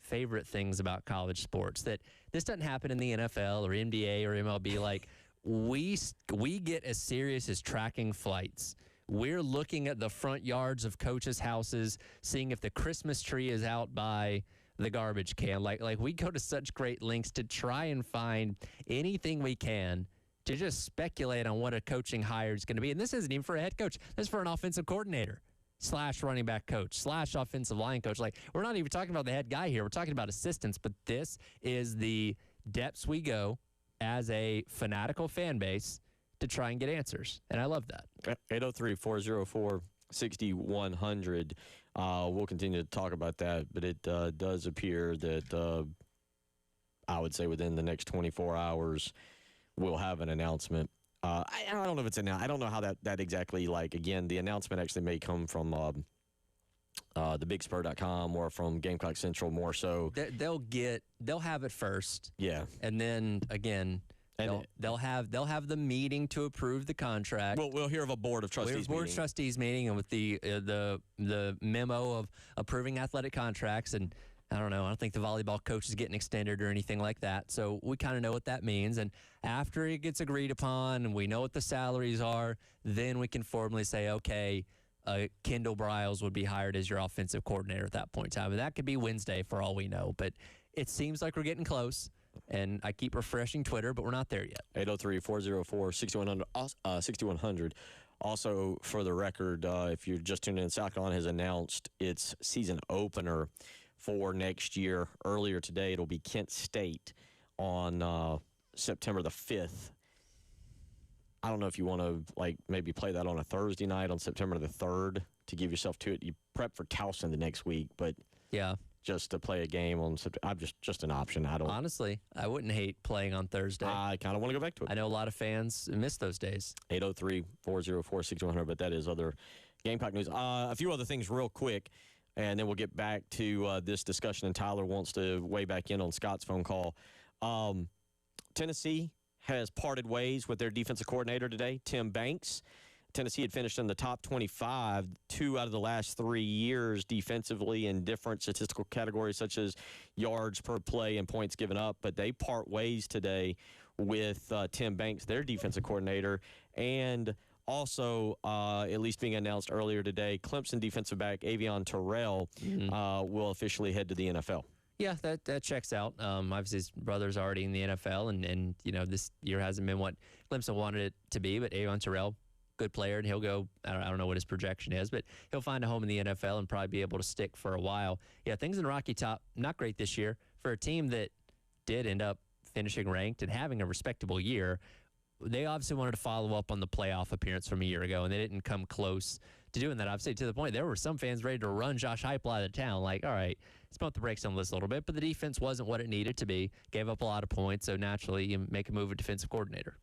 favorite things about college sports, that this doesn't happen in the NFL or NBA or MLB. We get as serious as tracking flights. We're looking at the front yards of coaches' houses, seeing if the Christmas tree is out by the garbage can. We go to such great lengths to try and find anything we can to just speculate on what a coaching hire is going to be. And this isn't even for a head coach. This is for an offensive coordinator / running back coach / offensive line coach. We're not even talking about the head guy here. We're talking about assistants. But this is the depths we go as a fanatical fan base to try and get answers. And I love that. 803-404-6100. We'll continue to talk about that, but it does appear that I would say within the next 24 hours we'll have an announcement. I don't know if it's announced. I don't know how that exactly, again, the announcement actually may come from thebigspur.com or from Gamecock Central more so. They'll have it first. Yeah. And then, again, they'll have the meeting to approve the contract. We'll hear of a board of trustees board of trustees meeting, and with the memo of approving athletic contracts. And I don't think the volleyball coach is getting extended or anything like that. So we kind of know what that means. And after it gets agreed upon and we know what the salaries are, then we can formally say, okay, Kendall Briles would be hired as your offensive coordinator at that point in time. And that could be Wednesday for all we know. But it seems like we're getting close. And I keep refreshing Twitter, but we're not there yet. 803-404-6100. Also, for the record, if you're just tuning in, South Carolina has announced its season opener for next year. Earlier today, it'll be Kent State on September the 5th. I don't know if you want to maybe play that on a Thursday night on September the 3rd to give yourself to it. You prep for Towson the next week, but just to play a game on September, I'm just an option. Honestly, I wouldn't hate playing on Thursday. I kind of want to go back to it. I know a lot of fans miss those days. 803-404-6100, but that is other Gamecock news. A few other things real quick, and then we'll get back to this discussion, and Tyler wants to weigh back in on Scott's phone call. Tennessee has parted ways with their defensive coordinator today, Tim Banks. Tennessee had finished in the top 25 2 out of the last 3 years defensively in different statistical categories such as yards per play and points given up. But they part ways today with Tim Banks, their defensive coordinator, and also, at least being announced earlier today, Clemson defensive back Avion Terrell will officially head to the NFL. Yeah, that checks out. Obviously, his brother's already in the NFL, and this year hasn't been what Clemson wanted it to be, but Avion Terrell, good player, and he'll go, I don't know what his projection is, but he'll find a home in the NFL and probably be able to stick for a while. Yeah, things in Rocky Top, not great this year for a team that did end up finishing ranked and having a respectable year. They obviously wanted to follow up on the playoff appearance from a year ago, and they didn't come close to doing that. Obviously, to the point there were some fans ready to run Josh Heupel out of town. All right, let's pump the brakes on this a little bit. But the defense wasn't what it needed to be. Gave up a lot of points, so naturally you make a move at defensive coordinator.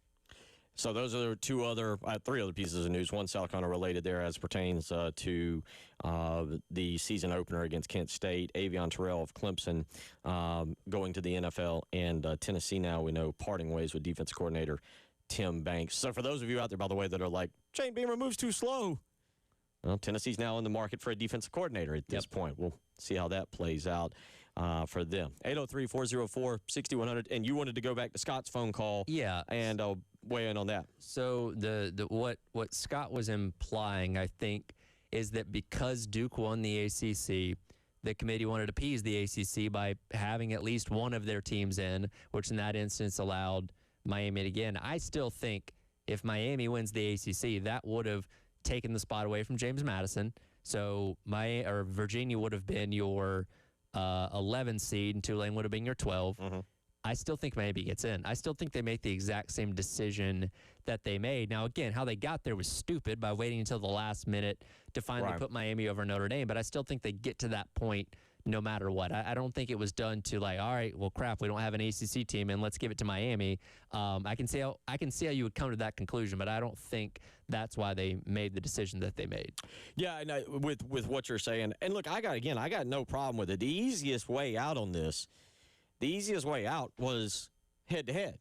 So those are three other pieces of news. One South Carolina related there as pertains to the season opener against Kent State. Avion Terrell of Clemson going to the NFL, and Tennessee now we know parting ways with defensive coordinator Tim Banks. So for those of you out there, by the way, that are like, Shane Beamer moves too slow. Well, Tennessee's now in the market for a defensive coordinator at this point. We'll see how that plays out. for them. 803-404-6100. And you wanted to go back to Scott's phone call. Yeah. And weigh in on that. So what Scott was implying, I think, is that because Duke won the ACC, the committee wanted to appease the ACC by having at least one of their teams in, which in that instance allowed Miami to get in. I still think if Miami wins the ACC, that would have taken the spot away from James Madison. So Virginia would have been your 11 seed, and Tulane would have been your 12. Mm-hmm. I still think Miami gets in. I still think they make the exact same decision that they made. Now, again, how they got there was stupid by waiting until the last minute to finally put Miami over Notre Dame, but I still think they get to that point no matter what. I don't think it was done to like, all right, well, crap, we don't have an ACC team, and let's give it to Miami. I can see how you would come to that conclusion, but I don't think that's why they made the decision that they made. Yeah, and with what you're saying, and look, I got no problem with it. The easiest way out on this. The easiest way out was head-to-head.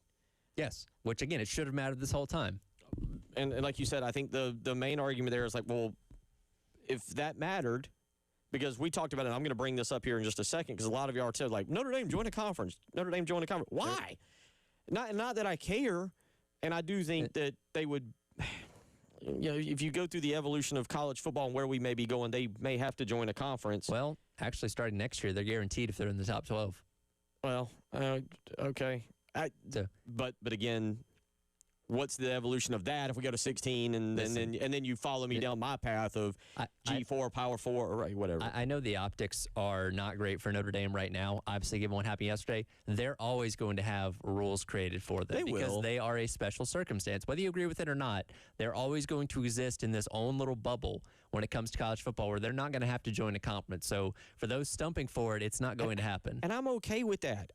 Yes, which, again, it should have mattered this whole time. And like you said, I think the main argument there is like, well, if that mattered, because we talked about it, and I'm going to bring this up here in just a second, because a lot of y'all said, like, Notre Dame joined a conference. Notre Dame joined a conference. Why? Not that I care, and I do think that they would, if you go through the evolution of college football and where we may be going, they may have to join a conference. Well, actually, starting next year, they're guaranteed if they're in the top 12. Well, okay. But again, what's the evolution of that if we go to 16 and then you follow me down my path of G4, Power 4, or whatever? I know the optics are not great for Notre Dame right now. Obviously, given what happened yesterday, they're always going to have rules created for them because they are a special circumstance. Whether you agree with it or not, they're always going to exist in this own little bubble when it comes to college football where they're not going to have to join a conference. So for those stumping for it, it's not going to happen. And I'm okay with that.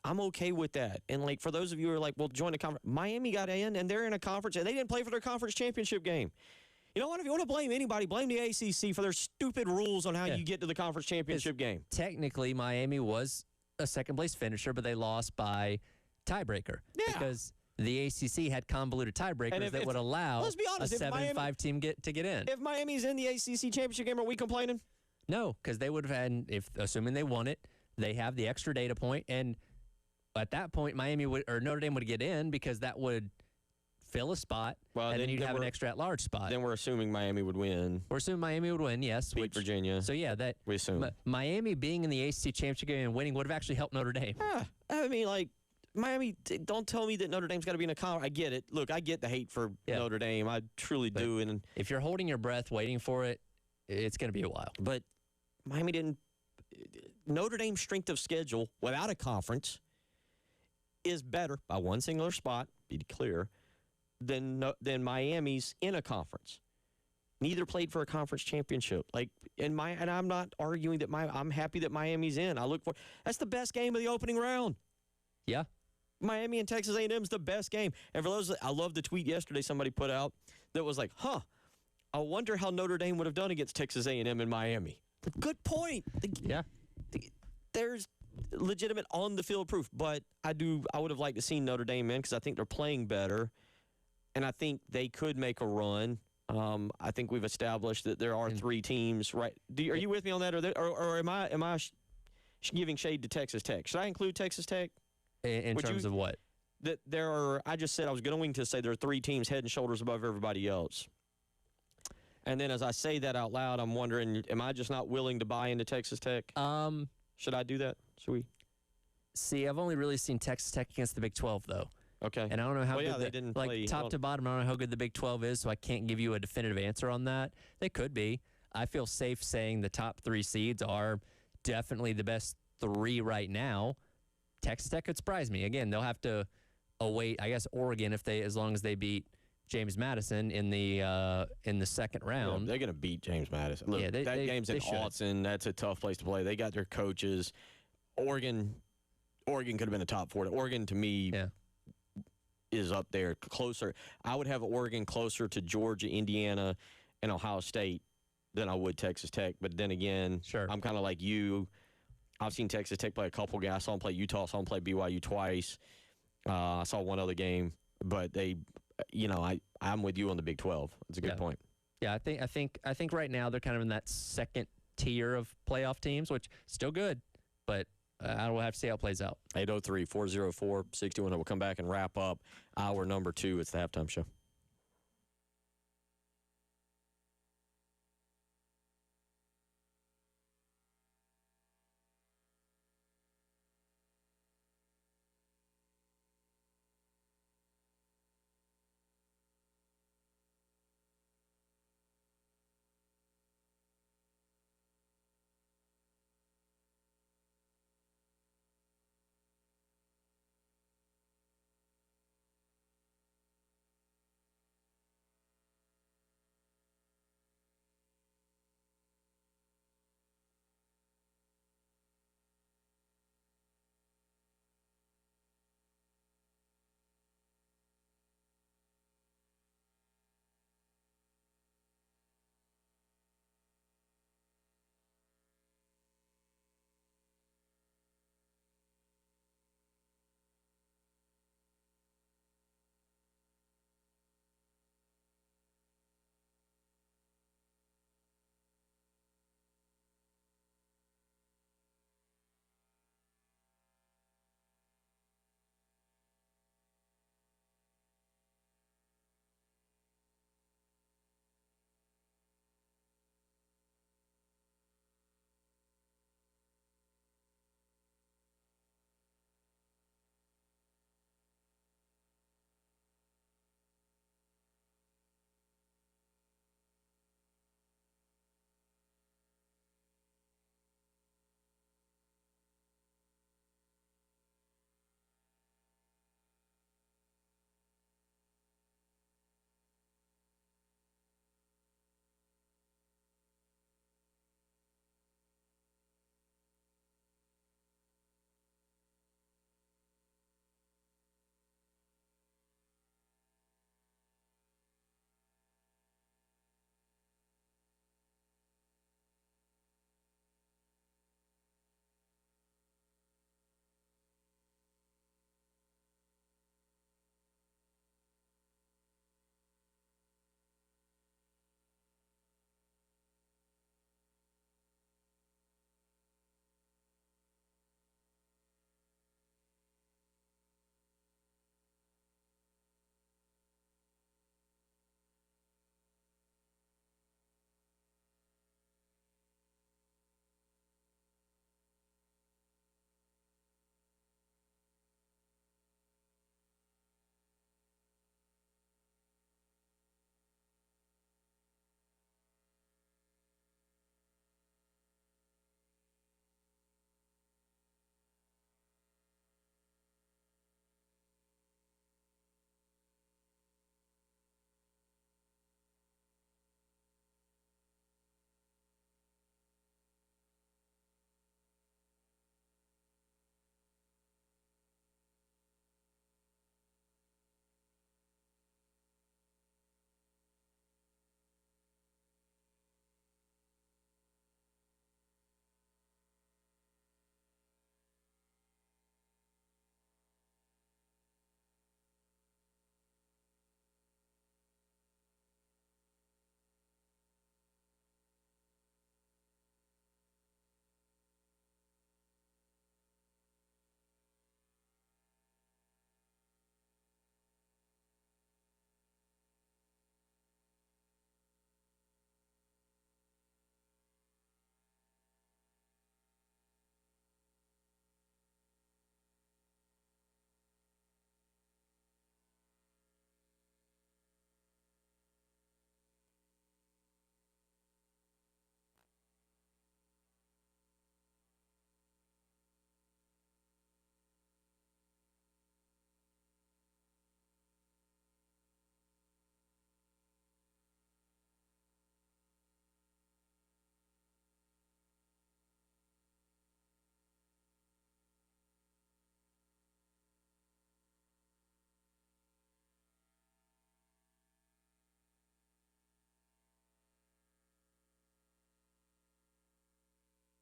And like for those of you who are like, well, join a conference. Miami got in, and they're in a conference, and they didn't play for their conference championship game. You know what? If you want to blame anybody, blame the ACC for their stupid rules on how you get to the conference championship game. Technically, Miami was a second-place finisher, but they lost by tiebreaker. Yeah. Because the ACC had convoluted tiebreakers that would allow let's be honest, a 7-5 team to get in. If Miami's in the ACC championship game, are we complaining? No, because they would have had, assuming they won it, they have the extra data point, and at that point, Notre Dame would get in because that would fill a spot, and then you'd have an extra at-large spot. Then we're assuming Miami would win. We're assuming Miami would win, yes. Beat Virginia. So, yeah, that we assume. Miami being in the ACC championship game and winning would have actually helped Notre Dame. I mean, like, Miami, don't tell me that Notre Dame's got to be in a conference. I get it. Look, I get the hate for Notre Dame. I truly do. And if you're holding your breath waiting for it, it's going to be a while. But Miami didn't. Notre Dame's strength of schedule without a conference is better by one singular spot, be clear, than Miami's in a conference. Neither played for a conference championship. And I'm not arguing that I'm happy that Miami's in. That's the best game of the opening round. Yeah. Miami and Texas A&M's the best game. And for those, I love the tweet yesterday somebody put out that was like, I wonder how Notre Dame would have done against Texas A&M in Miami. Good point. There's legitimate on-the-field proof, but I would have liked to see Notre Dame in because I think they're playing better, and I think they could make a run. I think we've established that there are three teams, right? Are you with me on that, or am I giving shade to Texas Tech? Should I include Texas Tech? In terms of what? That there are. I just said I was going to say there are three teams head and shoulders above everybody else. And then as I say that out loud, I'm wondering, am I just not willing to buy into Texas Tech? Should I do that? Should we? See, I've only really seen Texas Tech against the Big 12, though. Okay. And I don't know how good they didn't play. Top to bottom, I don't know how good the Big 12 is, so I can't give you a definitive answer on that. They could be. I feel safe saying the top three seeds are definitely the best three right now. Texas Tech could surprise me. Again, they'll have to await, I guess, Oregon as long as they beat James Madison in the second round. Yeah, they're going to beat James Madison. Look, that game's in Austin. That's a tough place to play. They got their coaches. Oregon could have been a top four. Oregon, to me, is up there closer. I would have Oregon closer to Georgia, Indiana, and Ohio State than I would Texas Tech. But then again, I'm kind of like you. I've seen Texas Tech play a couple guys. I saw them play Utah. I saw them play BYU twice. I saw one other game. But they, I'm with you on the Big 12. It's a good point. Yeah, I think right now they're kind of in that second tier of playoff teams, which is still good. But we'll have to see how it plays out. 803-404-6100. We'll come back and wrap up hour number 2. It's the halftime show.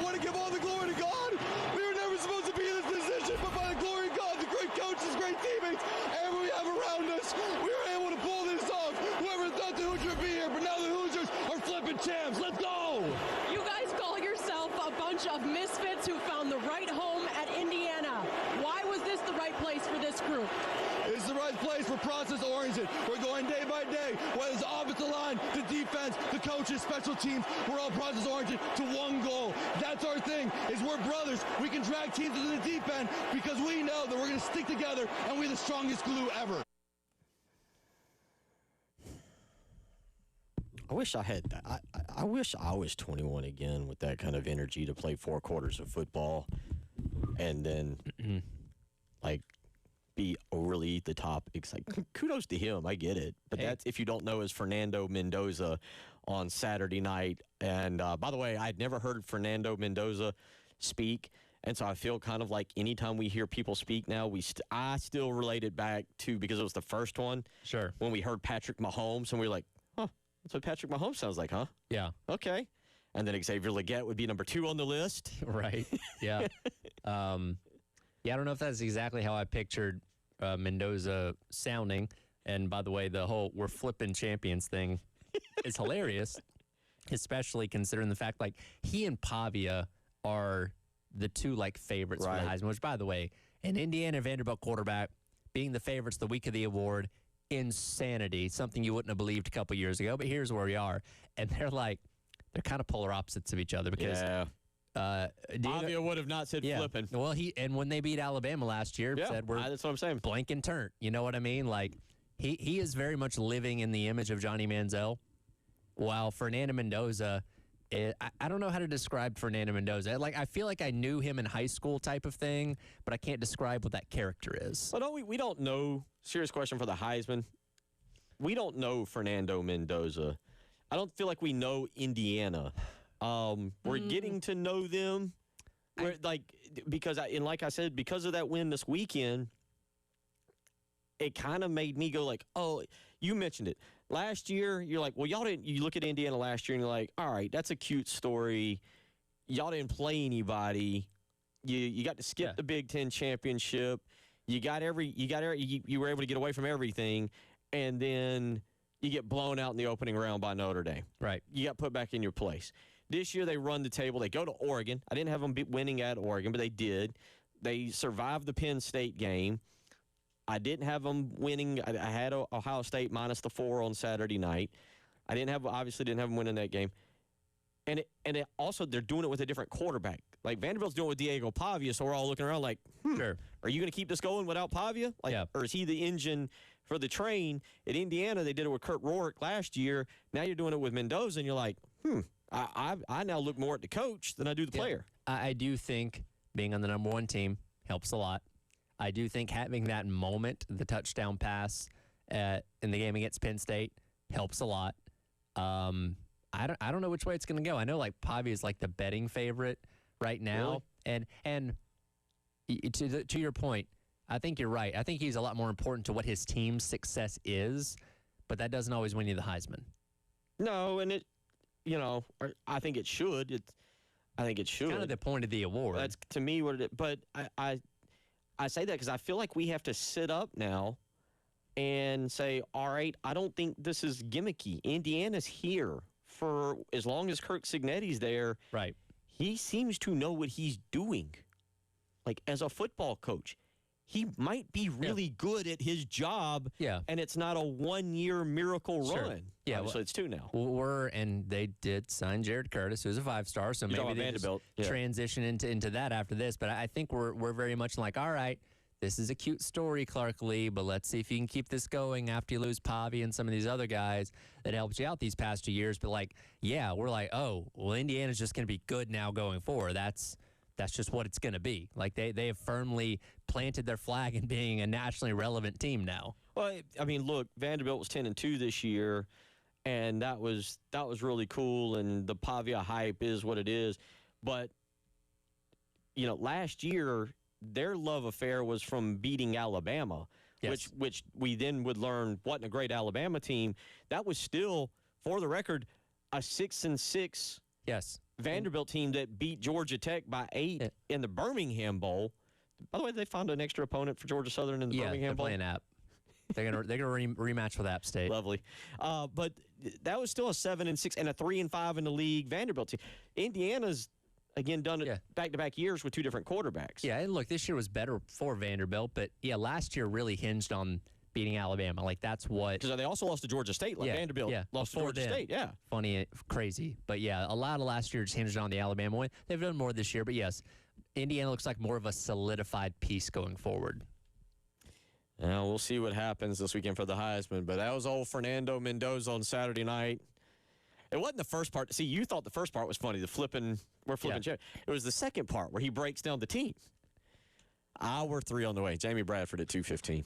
I want to give all the glory to God. We were never supposed to be in this position, but by the glory of God, the great coaches, great teammates, everyone we have around us, we were able to pull this off. Whoever thought the Hoosiers would be here, but now the Hoosiers are flipping champs. Let's go! You guys call yourself a bunch of misfits who found the right home at right place for this group? It's the right place. We're process-oriented. We're going day by day, whether it's the offensive line, the defense, the coaches, special teams. We're all process-oriented to one goal. That's our thing, is we're brothers. We can drag teams to the deep end because we know that we're going to stick together, and we're the strongest glue ever. I wish I had that. I wish I was 21 again with that kind of energy to play 4 quarters of football and then, like, be overly the top. It's like, kudos to him. I get it. But that's, if you don't know, is Fernando Mendoza on Saturday night. And, by the way, I'd never heard Fernando Mendoza speak. And so I feel kind of like anytime we hear people speak now, I still relate it back to, because it was the first one. Sure. When we heard Patrick Mahomes, and we were like, huh, that's what Patrick Mahomes sounds like, huh? Yeah. Okay. And then Xavier Legette would be number 2 on the list. Right. Yeah. Yeah, I don't know if that's exactly how I pictured Mendoza sounding. And by the way, the whole "we're flipping champions" thing is hilarious, especially considering the fact, like, he and Pavia are the 2, like, favorites for the Heisman, which, by the way, an Indiana Vanderbilt quarterback being the favorites the week of the award, insanity, something you wouldn't have believed a couple years ago. But here's where we are. And they're kind of polar opposites of each other because Pavia would have not said flipping. Well, when they beat Alabama last year, said that's what I'm saying. Blank and turn. You know what I mean? Like, he is very much living in the image of Johnny Manziel, while Fernando Mendoza, I don't know how to describe Fernando Mendoza. Like, I feel like I knew him in high school type of thing, but I can't describe what that character is. But we don't know. Serious question for the Heisman. We don't know Fernando Mendoza. I don't feel like we know Indiana. We're getting to know them. Because like I said, because of that win this weekend, it kind of made me go like, oh, you mentioned it. Last year, you're like, well, y'all didn't. You look at Indiana last year and you're like, all right, that's a cute story. Y'all didn't play anybody. You got to skip the Big Ten championship. You were able to get away from everything, and then you get blown out in the opening round by Notre Dame. Right. You got put back in your place. This year they run the table. They go to Oregon. I didn't have them winning at Oregon, but they did. They survived the Penn State game. I didn't have them winning. I had Ohio State minus the 4 on Saturday night. Obviously didn't have them winning that game. And also they're doing it with a different quarterback. Like, Vanderbilt's doing it with Diego Pavia, so we're all looking around like, sure. Are you going to keep this going without Pavia? Or is he the engine for the train? At Indiana, they did it with Kurt Rourke last year. Now you're doing it with Mendoza, and you're like, I now look more at the coach than I do the player. I do think being on the number 1 team helps a lot. I do think having that moment, the touchdown pass in the game against Penn State, helps a lot. I don't know which way it's going to go. I know, like, Pavia is like the betting favorite right now, really? and to your point, I think you're right. I think he's a lot more important to what his team's success is, but that doesn't always win you the Heisman. No, and I think it should. I think it should. It's kind of the point of the award. That's, to me, what it is. But I say that because I feel like we have to sit up now and say, all right, I don't think this is gimmicky. Indiana's here for as long as Kirk Cignetti's there. Right. He seems to know what he's doing. Like, as a football coach, he might be really good at his job, and it's not a 1-year miracle run. Yeah, so it's 2 now. And they did sign Jared Curtis, who's a 5-star, so maybe they just transition into that after this. But I think we're very much like, all right, this is a cute story, Clark Lee, but let's see if you can keep this going after you lose Pavia and some of these other guys that helped you out these past 2 years. But, like, we're like, oh, well, Indiana's just going to be good now going forward. That's just what it's going to be. Like, they have firmly planted their flag in being a nationally relevant team now. Well, I mean, look, Vanderbilt was 10-2 this year, and that was really cool, and the Pavia hype is what it is. But, last year, their love affair was from beating Alabama, which we then would learn wasn't a great Alabama team. That was still, for the record, a 6-6 Vanderbilt team that beat Georgia Tech by 8 in the Birmingham Bowl. By the way, they found an extra opponent for Georgia Southern in the Birmingham Bowl. They're playing App. They're gonna rematch with App State. Lovely, but that was still a 7-6 and a 3-5 in the league Vanderbilt team. Indiana's again, done it back-to-back years with two different quarterbacks. Yeah, and look, this year was better for Vanderbilt, but yeah, last year really hinged on beating Alabama. Like, that's what. Because they also lost to Georgia State. Like Vanderbilt lost to Georgia State. Yeah. Funny, crazy. But yeah, a lot of last year just hinged on the Alabama win. They've done more this year, but yes, Indiana looks like more of a solidified piece going forward. Now, we'll see what happens this weekend for the Heisman, but that was old Fernando Mendoza on Saturday night. It wasn't the first part. See, you thought the first part was funny, we're flipping chair. It was the second part where he breaks down the team. Hour 3 on the way. Jamie Bradford at 2:15.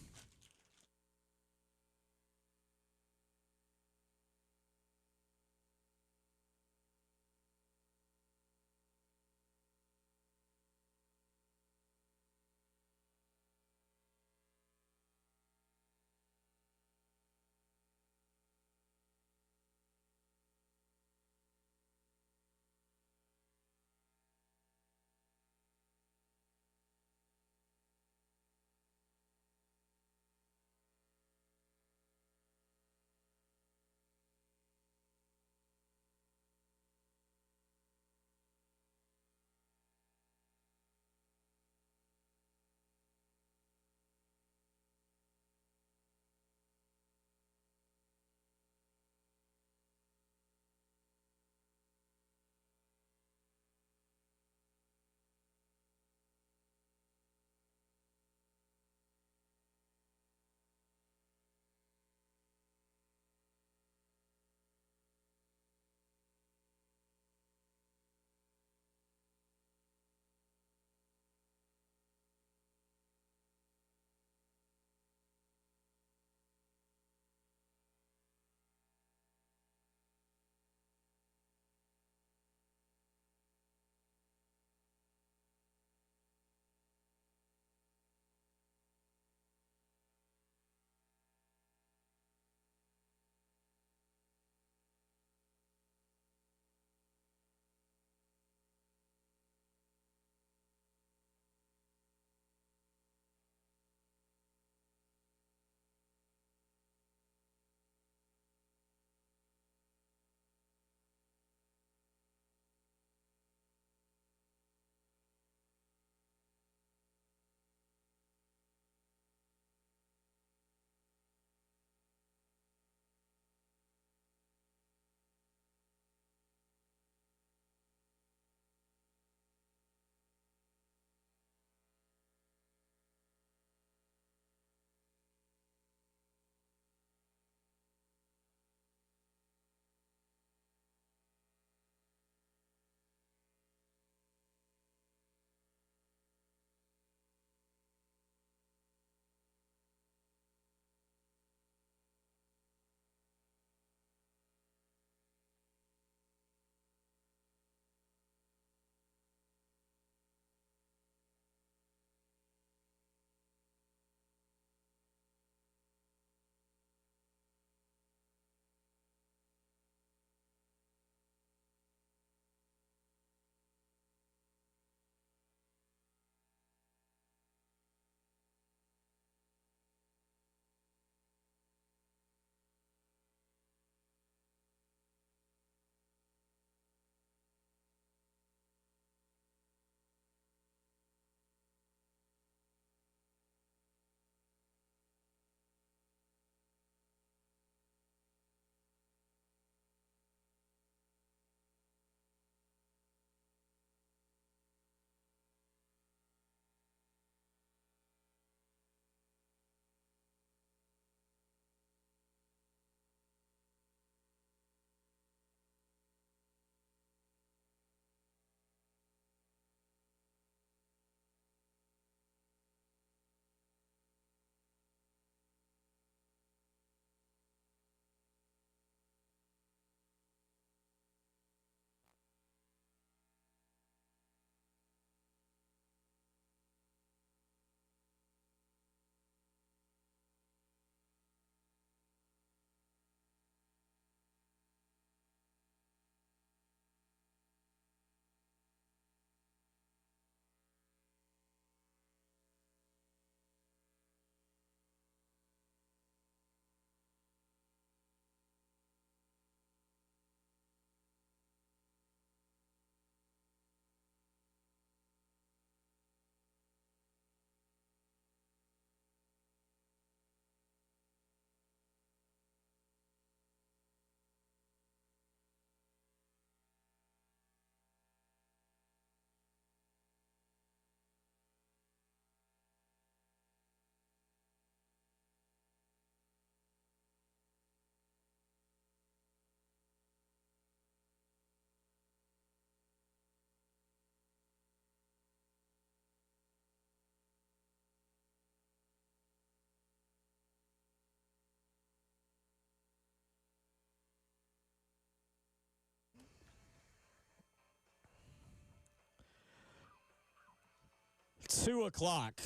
2 o'clock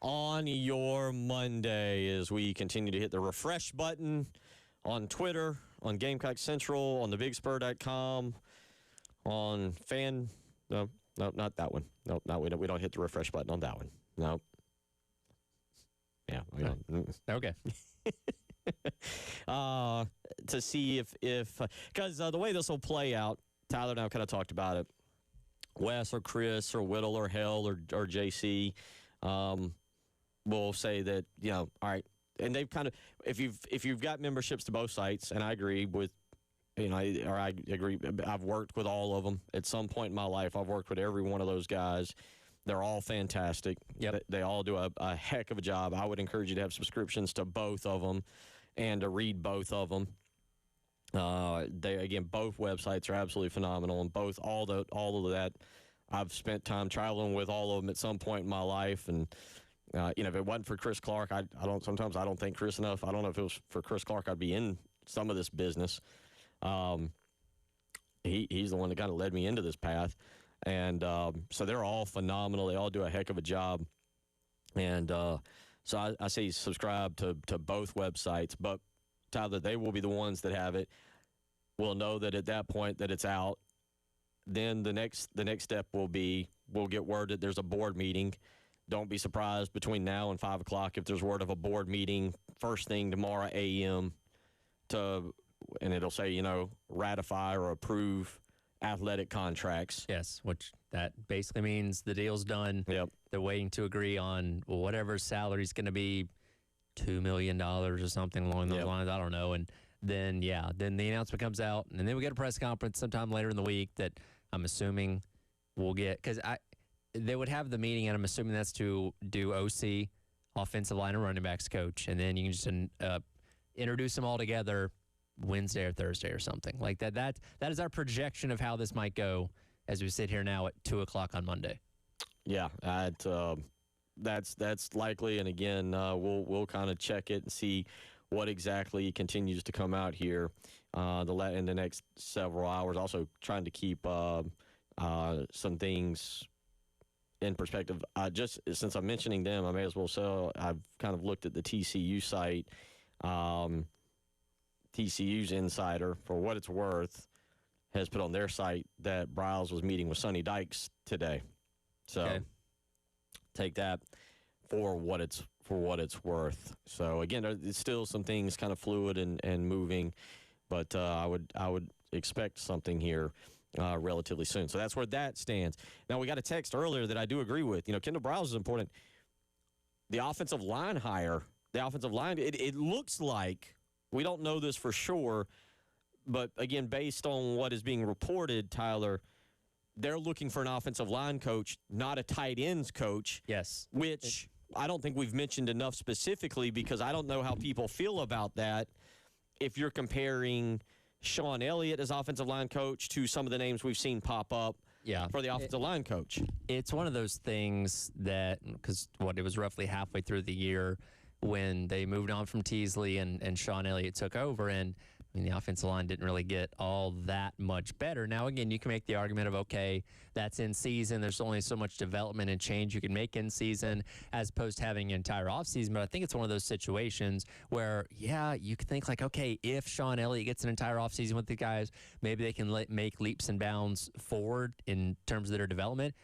on your Monday as we continue to hit the refresh button on Twitter, on Gamecock Central, on thebigspur.com, on fan. No, not that one. No, we don't hit the refresh button on that one. No. Yeah, we don't. Okay. To see if because the way this will play out, Tyler and I kind of talked about it. Wes or Chris or Whittle or Hell or JC will say that, all right, and they've kind of if you've got memberships to both sites, and I agree with, I agree. I've worked with all of them at some point in my life. I've worked with every one of those guys. They're all fantastic. Yep. They all do a heck of a job. I would encourage you to have subscriptions to both of them and to read both of them. Both websites are absolutely phenomenal, and all of that. I've spent time traveling with all of them at some point in my life, and if it wasn't for Chris Clark, I don't think Chris enough. I don't know if it was for Chris Clark, I'd be in some of this business. He's the one that kind of led me into this path, and so they're all phenomenal. They all do a heck of a job, and so I say subscribe to both websites, but Tyler, they will be the ones that have it. We'll know that at that point that it's out. Then the next step will be we'll get word that there's a board meeting. Don't be surprised between now and 5 o'clock if there's word of a board meeting first thing tomorrow a.m. and it'll say, ratify or approve athletic contracts. Yes, which that basically means the deal's done. Yep. They're waiting to agree on whatever salary's going to be, $2 million or something along those lines. I don't know. And then the announcement comes out, and then we get a press conference sometime later in the week that I'm assuming we'll get, because they would have the meeting, and I'm assuming that's to do OC, offensive line and running backs coach, and then you can just introduce them all together Wednesday or Thursday or something like that. That is our projection of how this might go as we sit here now at 2 o'clock on Monday. Yeah, that's likely, and again, we'll kind of check it and see what exactly continues to come out here in the next several hours. Also, trying to keep some things in perspective. Just since I'm mentioning them, I may as well say I've kind of looked at the TCU site. TCU's insider, for what it's worth, has put on their site that Bryles was meeting with Sonny Dykes today. So take that for what it's worth. So again, there's still some things kind of fluid and moving, but I would expect something here relatively soon. So that's where that stands. Now, we got a text earlier that I do agree with. Kendall Bryles is important. The offensive line hire, it looks like, we don't know this for sure, but again, based on what is being reported, Tyler, they're looking for an offensive line coach, not a tight ends coach. Yes. Which I don't think we've mentioned enough specifically, because I don't know how people feel about that. If you're comparing Sean Elliott as offensive line coach to some of the names we've seen pop up for the offensive line coach. It's one of those things that, because it was roughly halfway through the year when they moved on from Teasley and Sean Elliott took over, and the offensive line didn't really get all that much better. Now, again, you can make the argument of, okay, that's in season. There's only so much development and change you can make in season as opposed to having an entire offseason. But I think it's one of those situations where, you could think like, okay, if Sean Elliott gets an entire offseason with the guys, maybe they can make leaps and bounds forward in terms of their development.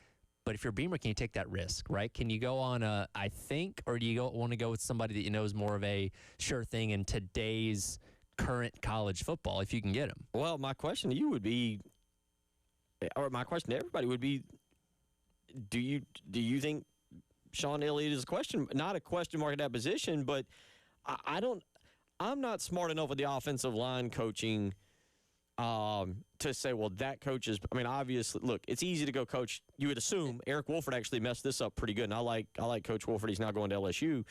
But if you're Beamer, can you take that risk, right? Can you go on I think, or do you want to go with somebody that you know is more of a sure thing in today's current college football, if you can get him? Well, my question to you would be, or my question to everybody would be, do you think Sean Elliott is not a question mark at that position, but I'm not smart enough with the offensive line coaching to say, well, that coach is, obviously, look, it's easy to go coach. You would assume Eric Wolford actually messed this up pretty good, and I like Coach Wolford. He's now going to LSU.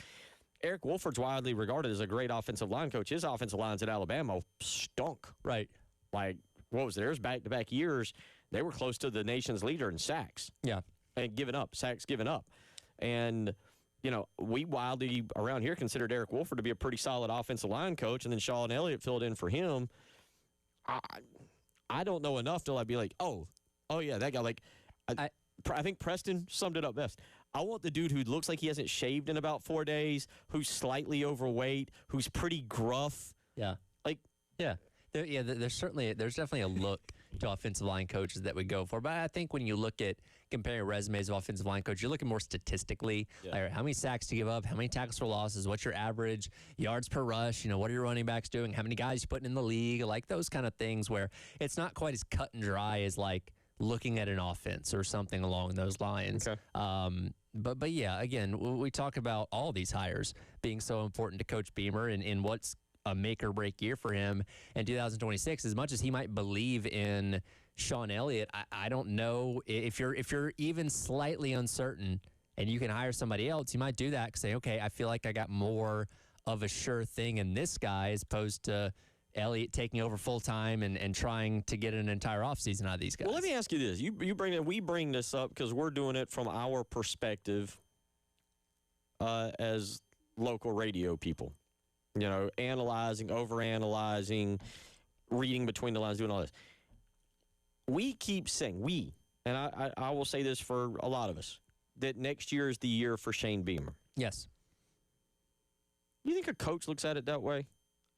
Eric Wolford's widely regarded as a great offensive line coach. His offensive lines at Alabama stunk. Right. Like, what was theirs back-to-back years? They were close to the nation's leader in sacks. Yeah. And sacks given up. And, we widely around here considered Eric Wolford to be a pretty solid offensive line coach, and then Sean Elliott filled in for him. I don't know enough till I'd be like, oh yeah, that guy. Like, I think Preston summed it up best. I want the dude who looks like he hasn't shaved in about 4 days, who's slightly overweight, who's pretty gruff. Yeah. Like, Yeah. There's definitely a look to offensive line coaches that we go for. But I think when you look at comparing resumes of offensive line coaches, you're looking more statistically. Yeah. Like, how many sacks do you give up? How many tackles for losses? What's your average yards per rush? What are your running backs doing? How many guys you putting in the league? Like those kind of things where it's not quite as cut and dry as like looking at an offense or something along those lines. Okay. But yeah, again, we talk about all these hires being so important to Coach Beamer and what's a make or break year for him in 2026. As much as he might believe in Sean Elliott, I don't know if you're even slightly uncertain and you can hire somebody else, you might do that and say, okay, I feel like I got more of a sure thing in this guy as opposed to Elliott taking over full time and trying to get an entire offseason out of these guys. well, let me ask you this. We bring this up because we're doing it from our perspective as local radio people. Analyzing, overanalyzing, reading between the lines, doing all this. We keep saying, and I will say this for a lot of us, that next year is the year for Shane Beamer. Yes. You think a coach looks at it that way?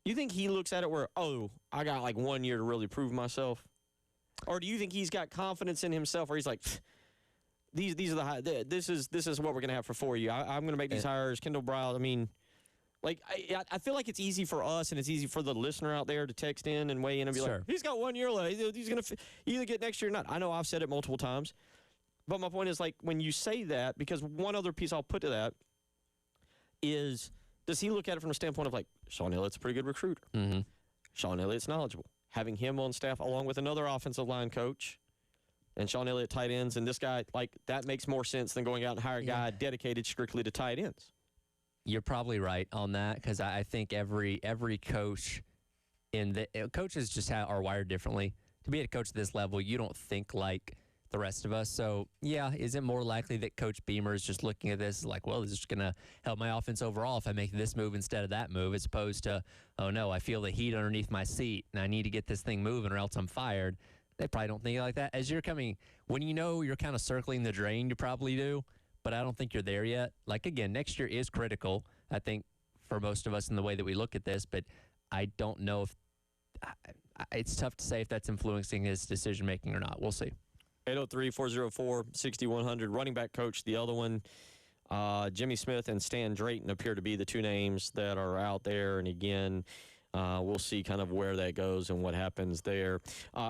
You think he looks at it where, I got like 1 year to really prove myself? Or do you think he's got confidence in himself where he's like, these are this is what we're going to have for 4 years. I'm going to make these hires. Kendall Briles, I feel like it's easy for us and it's easy for the listener out there to text in and weigh in and be like, he's got 1 year left. He's going to either get next year or not. I know I've said it multiple times. But my point is, like, when you say that, because one other piece I'll put to that is, does he look at it from a standpoint of, like, Sean Elliott's a pretty good recruiter. Mm-hmm. Sean Elliott's knowledgeable. Having him on staff along with another offensive line coach and Sean Elliott tight ends and this guy, like, that makes more sense than going out and hire a guy dedicated strictly to tight ends. You're probably right on that because I think every coach coaches just are wired differently. To be a coach at this level, you don't think like the rest of us. So, yeah, is it more likely that Coach Beamer is just looking at this like, well, this is going to help my offense overall if I make this move instead of that move, as opposed to, oh, no, I feel the heat underneath my seat and I need to get this thing moving or else I'm fired. They probably don't think like that. As you're coming, when you're kind of circling the drain, you probably do. But I don't think you're there yet. Like, again, next year is critical, I think, for most of us in the way that we look at this. But I don't know if it's tough to say if that's influencing his decision-making or not. We'll see. 803-404-6100. Running back coach, the other one, Jimmy Smith and Stan Drayton appear to be the two names that are out there. And, again, we'll see kind of where that goes and what happens there.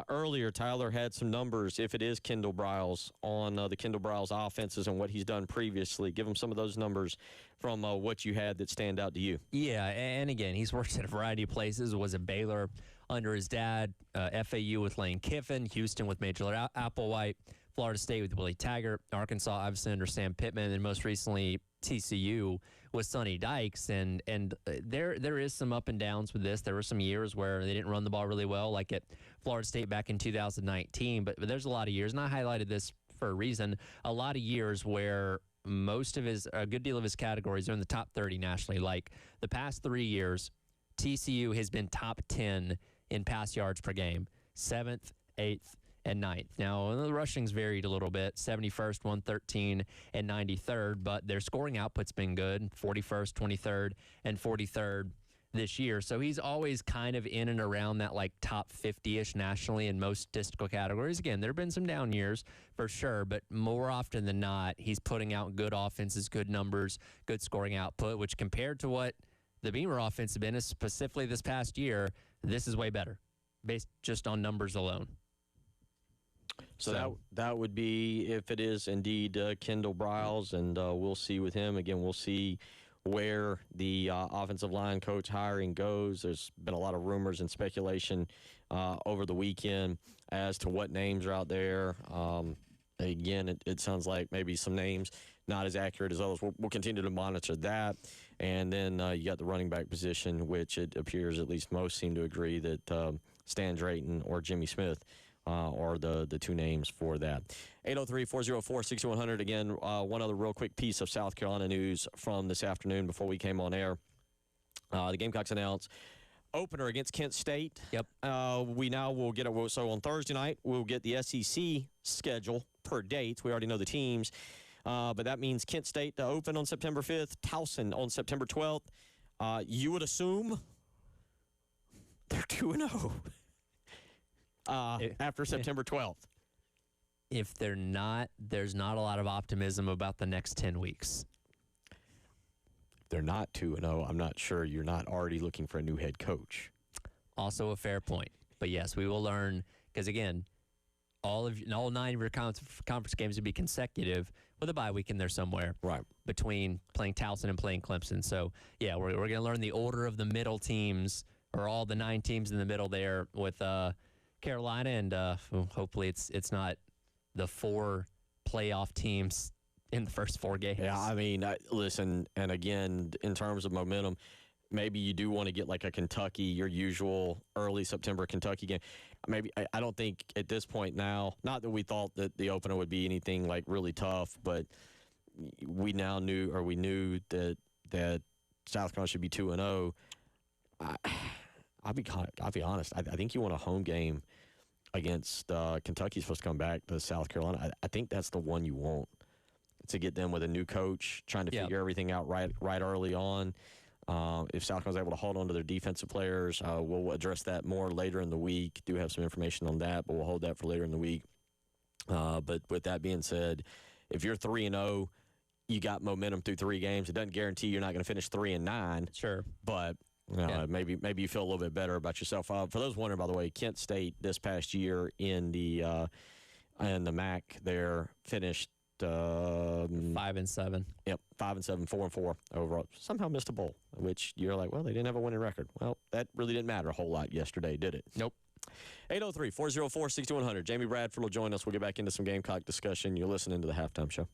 Earlier, Tyler had some numbers, if it is Kendall Briles, on the Kendall Briles offenses and what he's done previously. Give him some of those numbers from what you had that stand out to you. Yeah, and again, he's worked at a variety of places. Was at Baylor under his dad, FAU with Lane Kiffin, Houston with Major Applewhite, Florida State with Willie Taggart, Arkansas obviously under Sam Pittman, and most recently TCU with Sonny Dykes, and there is some up and downs with this. There were some years where they didn't run the ball really well, like at Florida State back in 2019, but there's a lot of years, and I highlighted this for a reason, a lot of years where a good deal of his categories are in the top 30 nationally. Like the past 3 years, TCU has been top 10 in pass yards per game, 7th, 8th, and 9th. Now, the rushing's varied a little bit, 71st, 113, and 93rd, but their scoring output's been good, 41st, 23rd, and 43rd this year. So he's always kind of in and around that like top 50-ish nationally in most statistical categories. Again, there have been some down years for sure, but more often than not, he's putting out good offenses, good numbers, good scoring output, which compared to what the Beamer offense has been, specifically this past year, this is way better based just on numbers alone. So that would be, if it is indeed Kendall Briles, and we'll see with him. Again, we'll see where the offensive line coach hiring goes. There's been a lot of rumors and speculation over the weekend as to what names are out there. Again, it sounds like maybe some names not as accurate as others. We'll continue to monitor that. And then you got the running back position, which it appears at least most seem to agree that Stan Drayton or Jimmy Smith are the two names for that. 803-404-6100. Again, one other real quick piece of South Carolina news from this afternoon before we came on air. The Gamecocks announced opener against Kent State. Yep. We now will get so on Thursday night, we'll get the SEC schedule per dates. We already know the teams. But that means Kent State to open on September 5th, Towson on September 12th. You would assume they're 2-0 after September 12th. If they're not, there's not a lot of optimism about the next 10 weeks. They're not 2-0. I'm not sure you're not already looking for a new head coach. Also a fair point. But yes, we will learn, because again, all 9 of your conference games would be consecutive with a bye week in there somewhere. Right. Between playing Towson and playing Clemson. So, yeah, we're going to learn the order of the middle teams, or all the 9 teams in the middle there with Carolina, and hopefully it's not the 4 playoff teams in the first 4 games. Yeah, I mean, listen, and again, in terms of momentum, maybe you do want to get like a Kentucky, your usual early September Kentucky game. Maybe I don't think at this point now, not that we thought that the opener would be anything like really tough, but we knew that South Carolina should be 2-0. I'll be honest. I think you want a home game against Kentucky's supposed to come back to South Carolina. I think that's the one you want, to get them with a new coach, trying to figure everything out right early on. If South Carolina's able to hold on to their defensive players, we'll address that more later in the week. Do have some information on that, but we'll hold that for later in the week. But with that being said, if you're 3-0, you got momentum through 3 games. It doesn't guarantee you're not going to finish 3-9. Sure, but maybe you feel a little bit better about yourself. For those wondering, by the way, Kent State this past year in the MAC there finished 5-7. Yep, 5-7, 4-4 overall. Somehow missed a bowl, which you're like, well, they didn't have a winning record. Well, that really didn't matter a whole lot yesterday, did it? Nope. 803-404-6100. Jamie Bradford will join us. We'll get back into some Gamecock discussion. You're listening to the Halftime Show.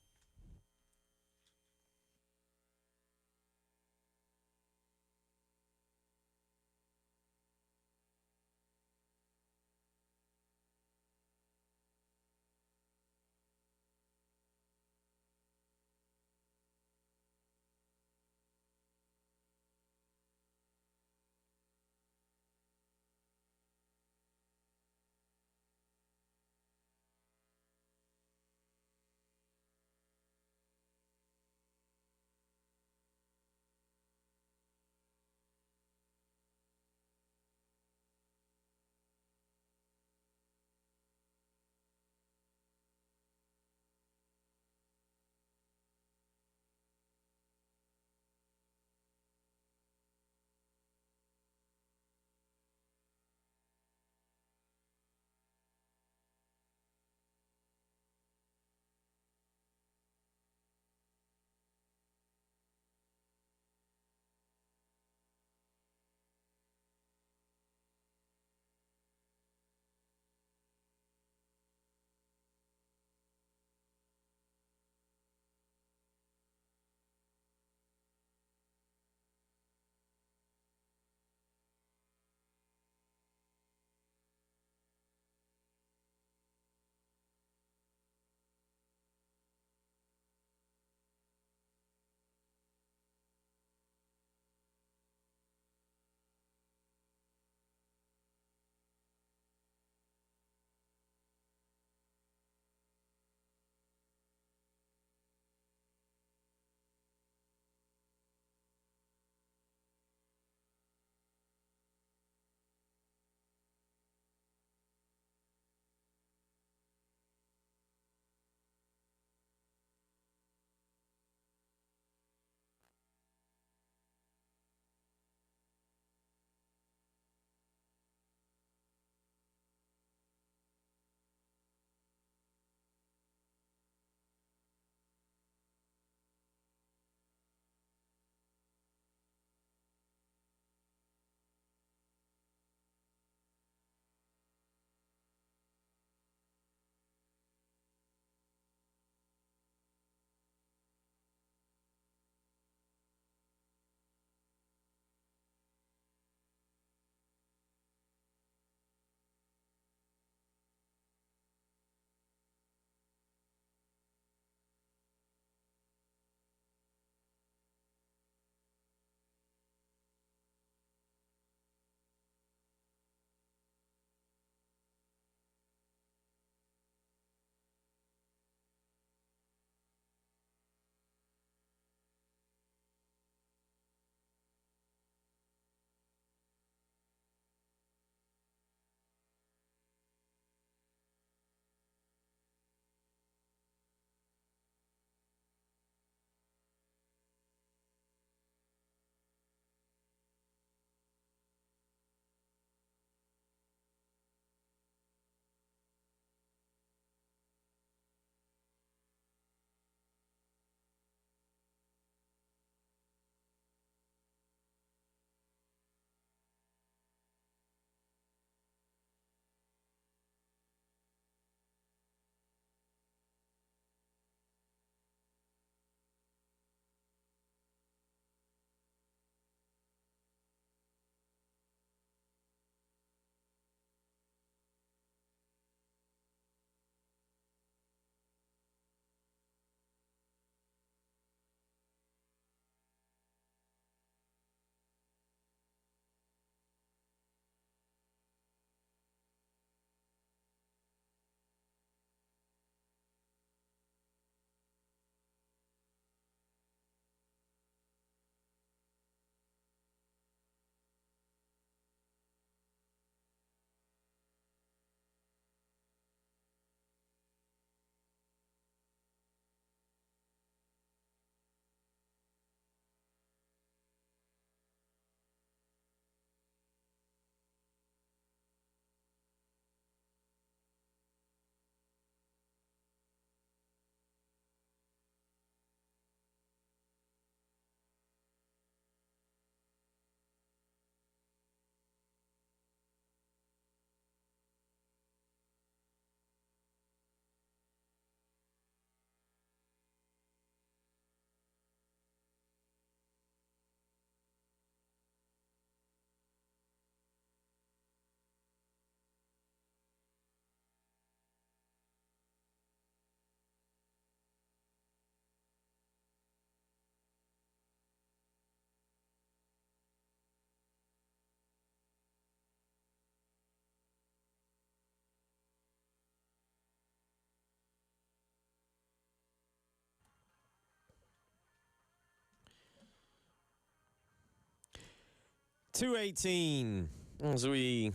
2:18 as we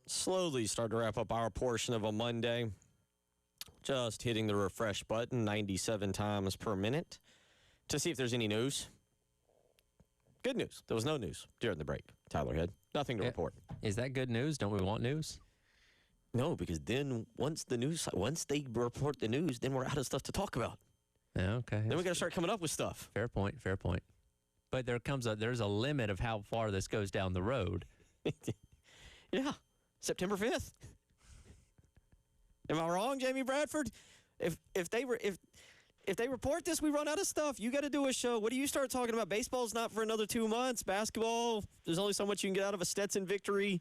slowly start to wrap up our portion of a Monday. Just hitting the refresh button 97 times per minute to see if there's any news. Good news. There was no news during the break. Tyler had nothing to report. Is that good news? Don't we want news? No, because then once they report the news, then we're out of stuff to talk about. Yeah, okay. Then we got to start coming up with stuff. Fair point. But there's a limit of how far this goes down the road. Yeah, September 5th. Am I wrong, Jamie Bradford? If they report this, we run out of stuff. You got to do a show. What do you start talking about? Baseball's not for another 2 months. Basketball, there's only so much you can get out of a Stetson victory.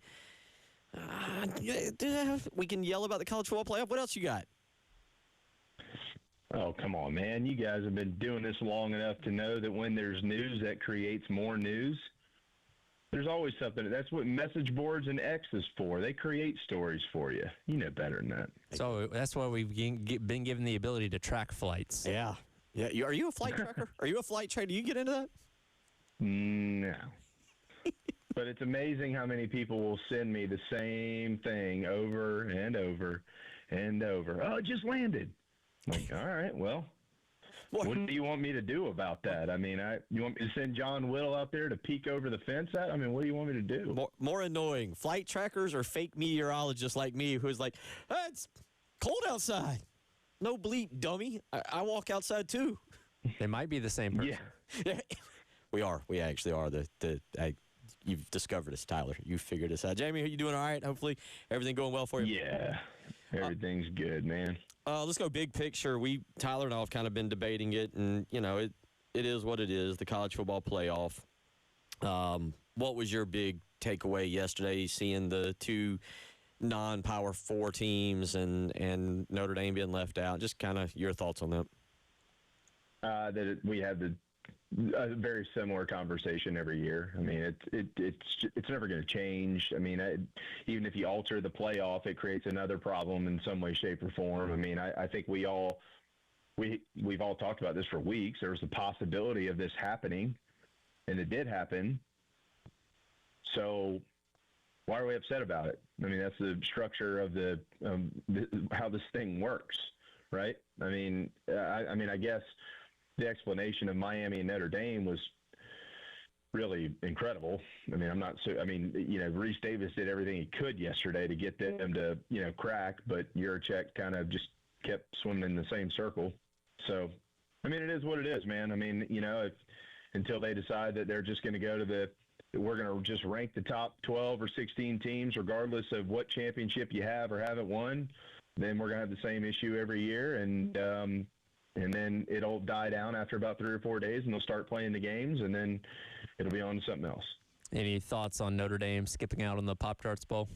We can yell about the college football playoff. What else you got? Oh, come on, man. You guys have been doing this long enough to know that when there's news, that creates more news. There's always something. That's what message boards and X is for. They create stories for you. You know better than that. So that's why we've been given the ability to track flights. Yeah. Are you a flight tracker? Are you a flight tracker? Do you get into that? No. But it's amazing how many people will send me the same thing over and over and over. Oh, it just landed. I'm like, all right, well, what do you want me to do about that? I mean, you want me to send John Whittle out there to peek over the fence at? I mean, what do you want me to do? More annoying, flight trackers or fake meteorologists like me who's like, it's cold outside. No bleep, dummy. I walk outside too. They might be the same person. Yeah. We are. We actually are. You've discovered us, Tyler. You figured us out. Jamie, are you doing all right? Hopefully everything going well for you? Yeah. Everything's good, man. Let's go big picture. Tyler and I have kind of been debating it, and, it is what it is, the college football playoff. What was your big takeaway yesterday, seeing the two non-Power 4 teams and Notre Dame being left out? Just kind of your thoughts on that. That we had a very similar conversation every year. I mean, it's never going to change. I mean, even if you alter the playoff, it creates another problem in some way, shape, or form. I mean, I think we've all talked about this for weeks. There was the possibility of this happening, and it did happen. So why are we upset about it? I mean, that's the structure of how this thing works, right? I mean, I guess the explanation of Miami and Notre Dame was really incredible. I mean, Reese Davis did everything he could yesterday to get them to, crack, but Yurachek kind of just kept swimming in the same circle. So, I mean, it is what it is, man. I mean, until they decide that they're just going to go to we're going to just rank the top 12 or 16 teams, regardless of what championship you have or haven't won, then we're going to have the same issue every year. And then it'll die down after about 3 or 4 days, and they'll start playing the games, and then it'll be on to something else. Any thoughts on Notre Dame skipping out on the Pop-Tarts Bowl?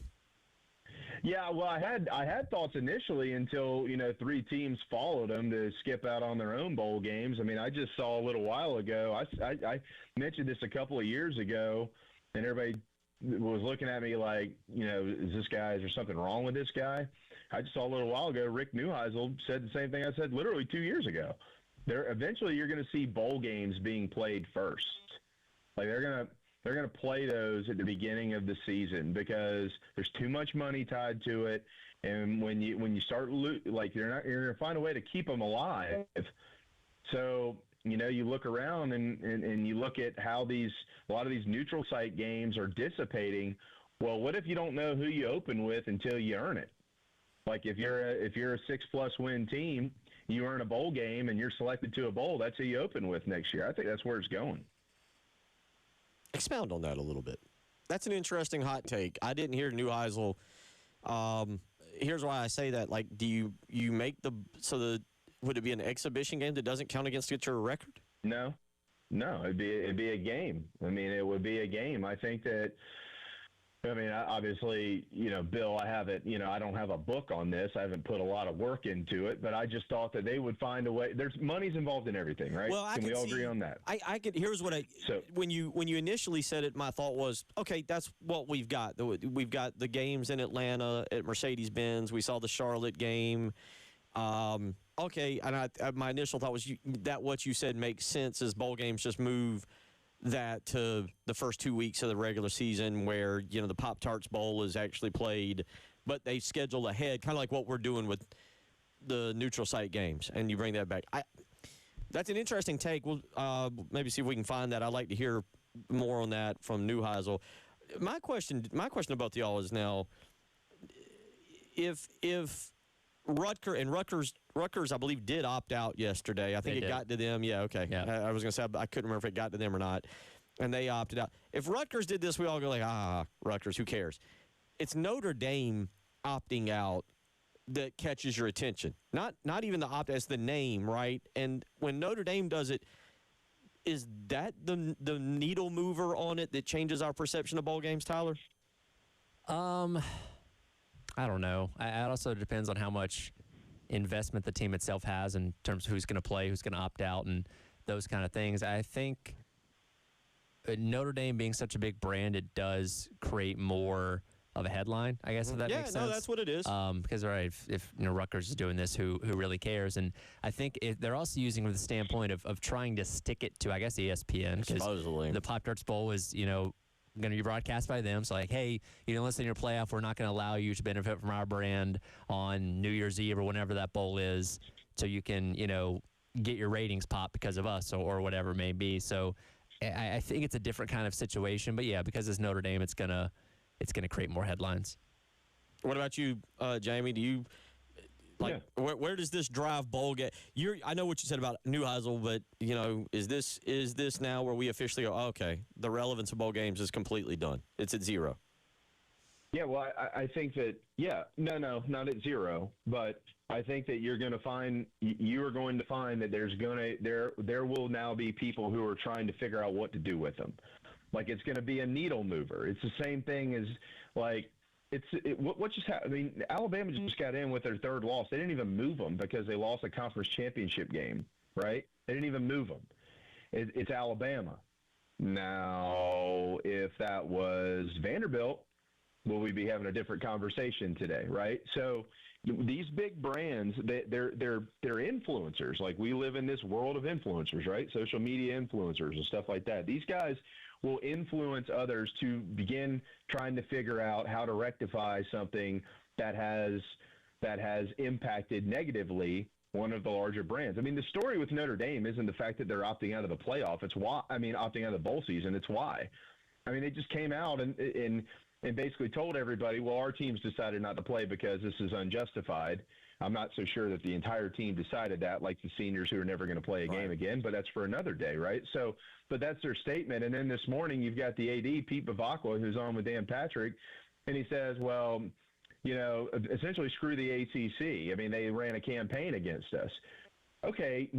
Yeah, well, I had thoughts initially until 3 teams followed them to skip out on their own bowl games. I mean, I just saw a little while ago. I mentioned this a couple of years ago, and everybody was looking at me like, is there something wrong with this guy? I just saw a little while ago, Rick Neuheisel said the same thing I said literally 2 years ago. Eventually you're going to see bowl games being played first. Like they're going to play those at the beginning of the season because there's too much money tied to it, and when you start you're going to find a way to keep them alive. So you look around and you look at how a lot of these neutral site games are dissipating. Well, what if you don't know who you open with until you earn it? Like if you're a 6+ win team, you earn a bowl game and you're selected to a bowl, that's who you open with next year. I think that's where it's going. Expound on that a little bit. That's an interesting hot take. I didn't hear Neuheisel. Here's why I say that. Like, do you make would it be an exhibition game that doesn't count against your record? No, it'd be a game. I mean, it would be a game. I think that. I mean, obviously, Bill, I don't have a book on this. I haven't put a lot of work into it, but I just thought that they would find a way. There's money's involved in everything, right? Well, Can we all agree on that? Here's what when you initially said it, my thought was, okay, that's what we've got. We've got the games in Atlanta at Mercedes-Benz. We saw the Charlotte game. Okay, and my initial thought was that what you said makes sense is bowl games just move that to the first 2 weeks of the regular season where, the Pop-Tarts Bowl is actually played, but they schedule ahead, kind of like what we're doing with the neutral site games, and you bring that back. That's an interesting take. We'll maybe see if we can find that. I'd like to hear more on that from Neuheisel. My question to both of y'all is now, if Rutgers, I believe, did opt out yesterday. I think it got to them. Yeah, okay. Yeah. I was going to say I couldn't remember if it got to them or not, and they opted out. If Rutgers did this, we all go like, Rutgers, who cares? It's Notre Dame opting out that catches your attention. Not even the opt, as the name, right? And when Notre Dame does it, is that the needle mover on it that changes our perception of bowl games, Tyler? I don't know. It also depends on how much investment the team itself has in terms of who's going to play, who's going to opt out, and those kind of things. I think Notre Dame being such a big brand, it does create more of a headline, I guess, if that makes sense. Yeah, no, that's what it is. Because, all right, if Rutgers is doing this, who really cares? And I think they're also using it from the standpoint of trying to stick it to, I guess, ESPN. Supposedly. The Pop-Tarts Bowl is, going to be broadcast by them. So, like, hey, you don't listen to your playoff, we're not going to allow you to benefit from our brand on New Year's Eve or whenever that bowl is, so you can, get your ratings popped because of us or whatever it may be. So I think it's a different kind of situation. But, yeah, because it's Notre Dame, it's going to create more headlines. What about you, Jamie? Do you where does this drive bowl get? I know what you said about Neuheisel, but is this now where we officially go, okay, the relevance of bowl games is completely done? It's at zero. Yeah, well, I think that no, not at zero, but I think that you are going to find that there will now be people who are trying to figure out what to do with them. Like, it's going to be a needle mover. It's the same thing as, like, what just happened? I mean, Alabama just got in with their third loss. They didn't even move them because they lost a conference championship game, right? They didn't even move them. It's Alabama. Now, if that was Vanderbilt, will we be having a different conversation today, right? So these big brands, they're influencers. Like, we live in this world of influencers, right? Social media influencers and stuff like that. These guys will influence others to begin trying to figure out how to rectify something that has impacted negatively one of the larger brands. I mean, the story with Notre Dame isn't the fact that they're opting out of the playoff. It's why. I mean, opting out of the bowl season. It's why. I mean, they just came out and basically told everybody, well, our team's decided not to play because this is unjustified. I'm not so sure that the entire team decided that, like the seniors who are never going to play a game again, but that's for another day, right? So, but that's their statement. And then this morning you've got the AD, Pete Bavacqua, who's on with Dan Patrick, and he says, well, essentially screw the ACC. I mean, they ran a campaign against us. Okay,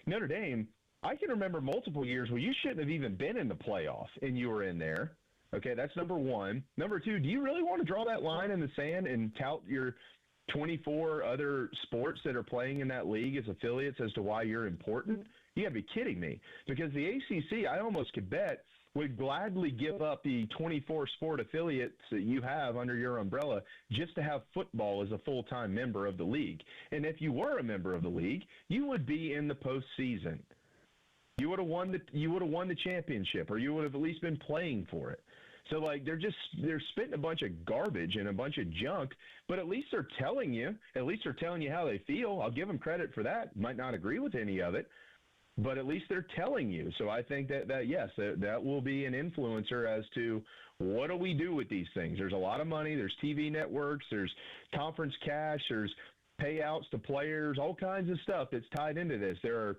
Notre Dame, I can remember multiple years where you shouldn't have even been in the playoff and you were in there. Okay, that's number one. Number two, do you really want to draw that line in the sand and tout your 24 other sports that are playing in that league as affiliates as to why you're important? You got to be kidding me. Because the ACC, I almost could bet, would gladly give up the 24 sport affiliates that you have under your umbrella just to have football as a full-time member of the league. And if you were a member of the league, you would be in the postseason. You would have won the championship, or you would have at least been playing for it. So, like, they're spitting a bunch of garbage and a bunch of junk, but at least they're telling you how they feel. I'll give them credit for that. Might not agree with any of it, but at least they're telling you. So I think that yes, that will be an influencer as to what do we do with these things. There's a lot of money. There's TV networks. There's conference cash. There's payouts to players, all kinds of stuff that's tied into this. There are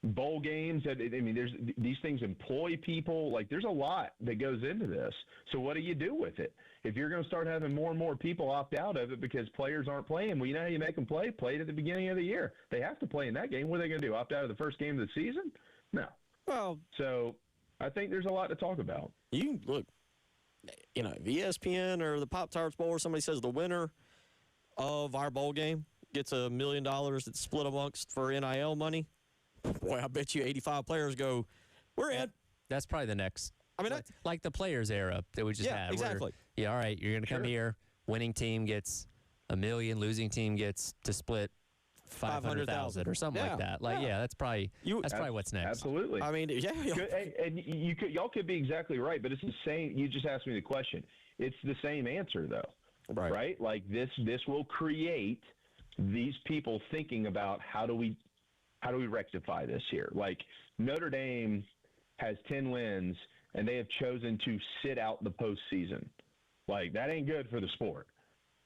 bowl games these things employ people. Like, there's a lot that goes into this. So what do you do with it? If you're going to start having more and more people opt out of it because players aren't playing, well, you know how you make them play? Play it at the beginning of the year. They have to play in that game. What are they going to do? Opt out of the first game of the season? No. Well, so I think there's a lot to talk about. You look, if ESPN or the Pop-Tarts Bowl or somebody says the winner of our bowl game gets $1 million that's split amongst for NIL money, boy, I bet you 85 players go, we're in. That's probably the next. I mean, like the Players era that we just had. Exactly. All right, you're going to come here. Winning team gets $1 million. Losing team gets to split 500,000 or something like that. Like, yeah, that's probably what's next. Absolutely. I mean, yeah. And y'all could be exactly right, but it's the same. You just asked me the question. It's the same answer, though. Right? Like this will create these people thinking about how do we rectify this here? Like Notre Dame has 10 wins and they have chosen to sit out the postseason. Like that ain't good for the sport.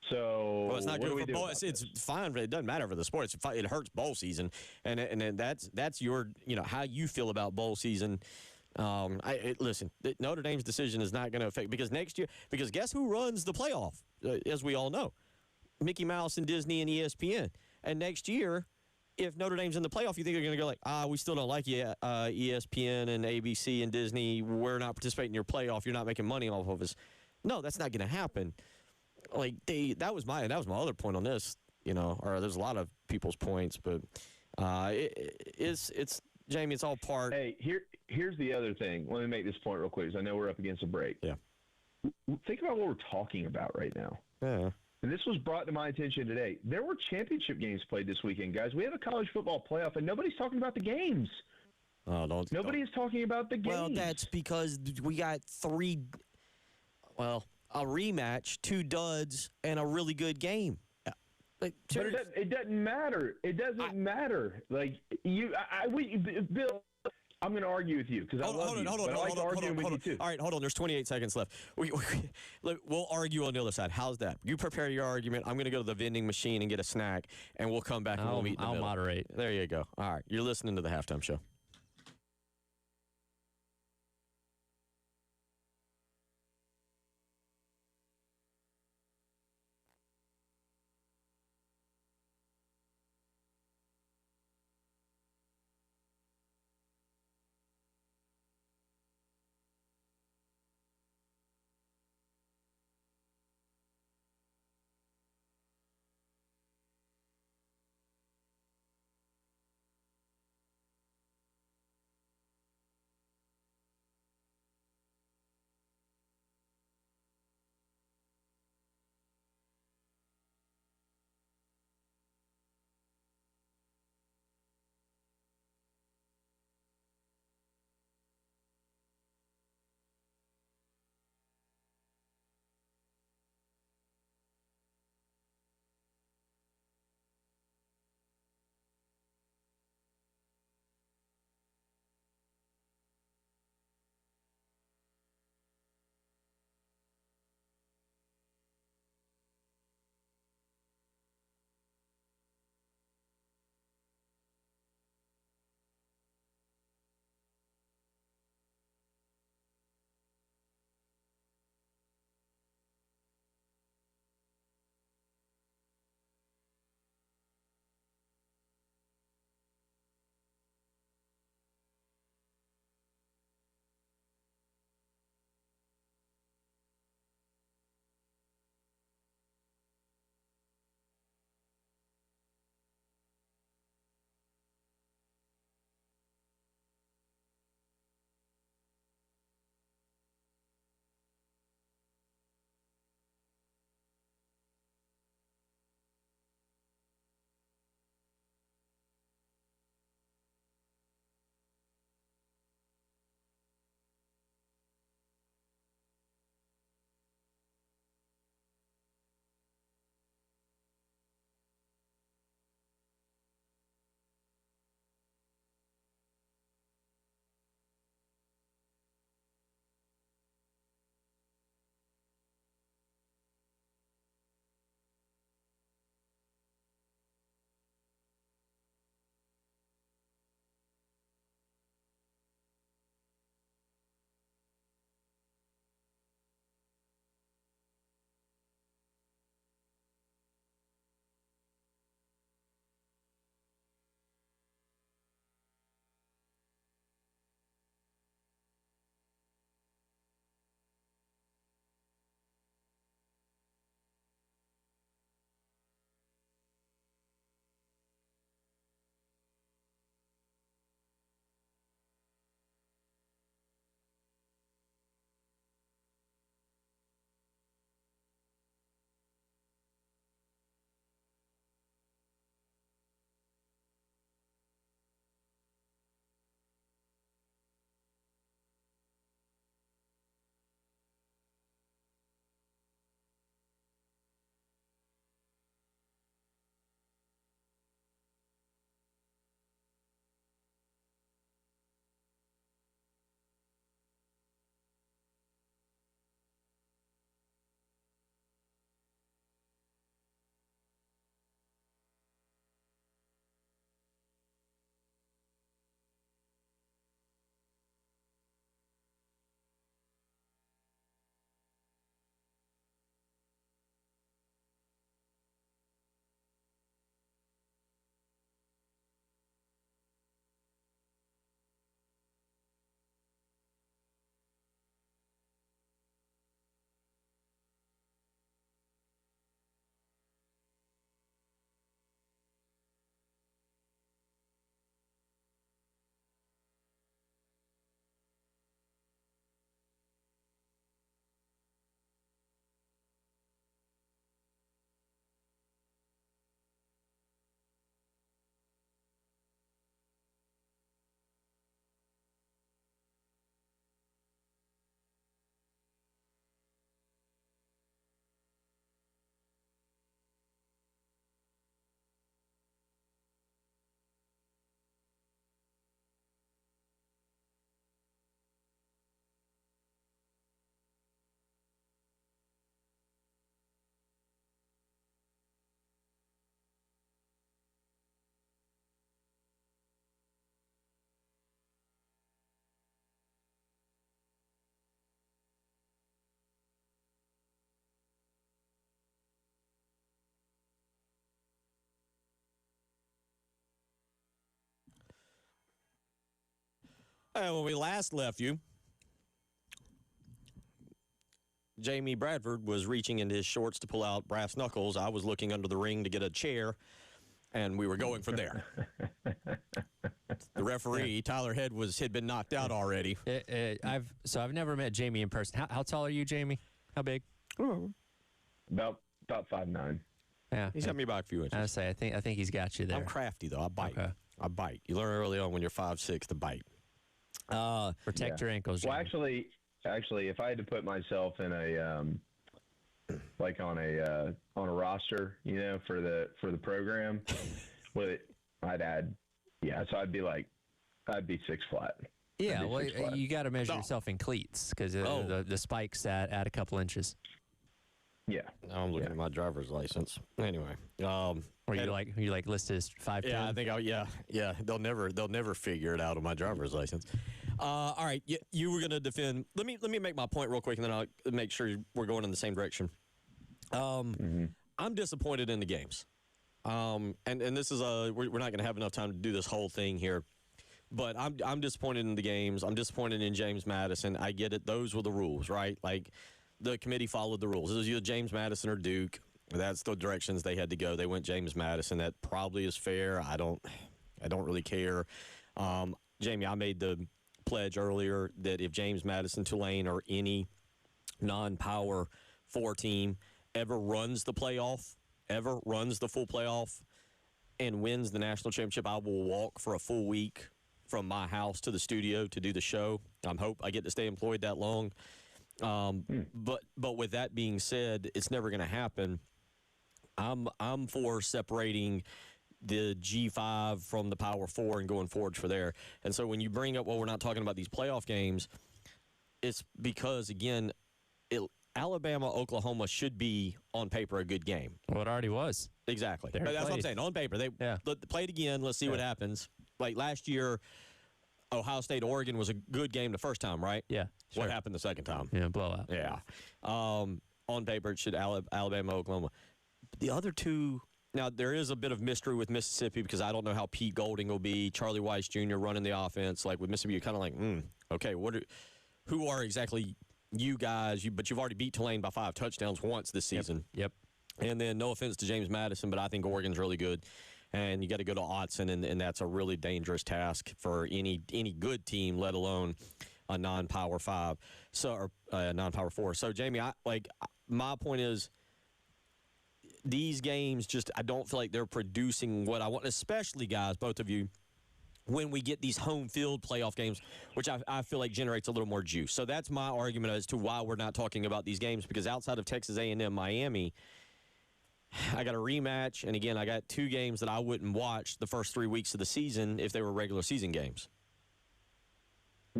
So well, it's not good for bowl. It's fine, but it doesn't matter for the sport. It hurts bowl season, and that's your how you feel about bowl season. Listen, Notre Dame's decision is not going to affect because next year guess who runs the playoff? As we all know, Mickey Mouse and Disney and ESPN. And next year, if Notre Dame's in the playoff, you think they're going to go like, we still don't like you, ESPN and ABC and Disney. We're not participating in your playoff. You're not making money off of us. No, that's not going to happen. Like that was my other point on this. Or there's a lot of people's points, but it's Jamie. It's all part. Hey, here's the other thing. Let me make this point real quick, because I know we're up against a break. Yeah. Think about what we're talking about right now. Yeah. And this was brought to my attention today. There were championship games played this weekend, guys. We have a college football playoff, and nobody's talking about the games. Nobody is talking about the games. Well, that's because we got a rematch, 2 duds, and a really good game. But it doesn't matter. It doesn't matter. Like Bill, I'm going to argue with you because I love you. Hold on. All right, hold on. There's 28 seconds left. We'll argue on the other side. How's that? You prepare your argument. I'm going to go to the vending machine and get a snack, and we'll come back and we'll meet in the middle. I'll moderate. There you go. All right, you're listening to the Halftime Show. Well, when we last left you, Jamie Bradford was reaching into his shorts to pull out brass knuckles. I was looking under the ring to get a chair, and we were going from there. The referee, Tyler Head, had been knocked out already. I've never met Jamie in person. How tall are you, Jamie? How big? About 5'9". Yeah, He's got me by a few inches. I say I think he's got you there. I'm crafty, though. I bite. Okay. I bite. You learn early on when you're 5'6" to bite. Protect your ankles, Jamie. Well, actually, if I had to put myself in a on a roster, for the program, I'd add, so I'd be 6 flat. Yeah, well, you got to measure yourself in cleats because the spikes at a couple inches. Yeah. Now I'm looking at my driver's license. Anyway, Or you like listed as 5'10"? Yeah, I think they'll never figure it out on my driver's license. All right, you were going to defend. Let me make my point real quick, and then I'll make sure we're going in the same direction. I'm disappointed in the games, and this is we're not going to have enough time to do this whole thing here, but I'm disappointed in the games. I'm disappointed in James Madison. I get it; those were the rules, right? Like the committee followed the rules. It was either James Madison or Duke. That's the directions they had to go. They went James Madison. That probably is fair. I don't really care. Jamie, I made the pledge earlier that if James Madison, Tulane, or any non-Power 4 team ever runs the full playoff, and wins the national championship, I will walk for a full week from my house to the studio to do the show. I hope I get to stay employed that long. But with that being said, it's never going to happen. I'm for separating the G5 from the Power 4 and going forward for there. And so when you bring up, we're not talking about these playoff games, it's because, again, Alabama, Oklahoma should be, on paper, a good game. Well, it already was. Exactly. But that's what I'm saying. On paper, they play it again. Let's see what happens. Like last year, Ohio State, Oregon was a good game the first time, right? Yeah. Sure. What happened the second time? Yeah, blowout. Yeah. On paper, it should Alabama, Oklahoma. The other two, now there is a bit of mystery with Mississippi because I don't know how Pete Golding will be. Charlie Weiss Jr. running the offense. Like with Mississippi, you're kind of like, okay, who are exactly you guys? But you've already beat Tulane by 5 touchdowns once this season. Yep. And then no offense to James Madison, but I think Oregon's really good. And you got to go to Autzen, and that's a really dangerous task for any good team, let alone a non-Power 5, or non-Power 4. So, Jamie, my point is these games I don't feel like they're producing what I want, especially, guys, both of you, when we get these home field playoff games, which I feel like generates a little more juice. So that's my argument as to why we're not talking about these games, because outside of Texas A&M, Miami, I got a rematch, and again, I got 2 games that I wouldn't watch the first 3 weeks of the season if they were regular season games.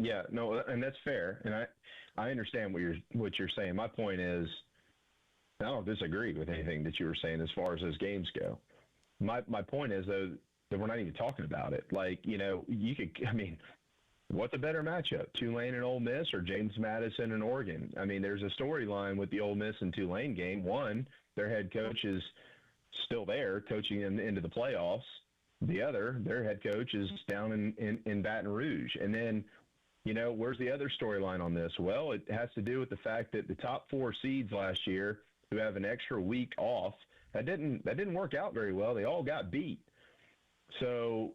Yeah, no, and that's fair, and I understand what you're saying. My point is, I don't disagree with anything that you were saying as far as those games go. My point is, though, that we're not even talking about it. Like, what's a better matchup, Tulane and Ole Miss or James Madison and Oregon? I mean, there's a storyline with the Ole Miss and Tulane game. One, their head coach is still there coaching them into the playoffs. The other, their head coach is down in Baton Rouge. And then, where's the other storyline on this? Well, it has to do with the fact that the top 4 seeds last year who have an extra week off, that didn't work out very well. They all got beat. So,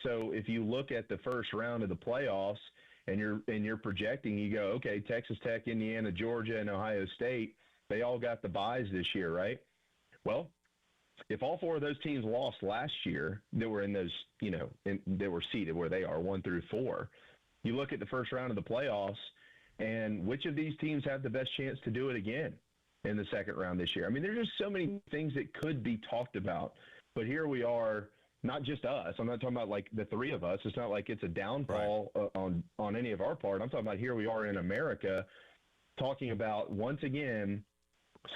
so if you look at the first round of the playoffs and you're projecting, you go, okay, Texas Tech, Indiana, Georgia, and Ohio State, they all got the byes this year, right? Well, if all 4 of those teams lost last year that were in those, that were seeded where they are 1 through 4, you look at the first round of the playoffs and which of these teams have the best chance to do it again in the second round this year? I mean, there's just so many things that could be talked about, but here we are. Not just us. I'm not talking about like the 3 of us. It's not like it's a downfall on any of our part. I'm talking about here we are in America talking about, once again,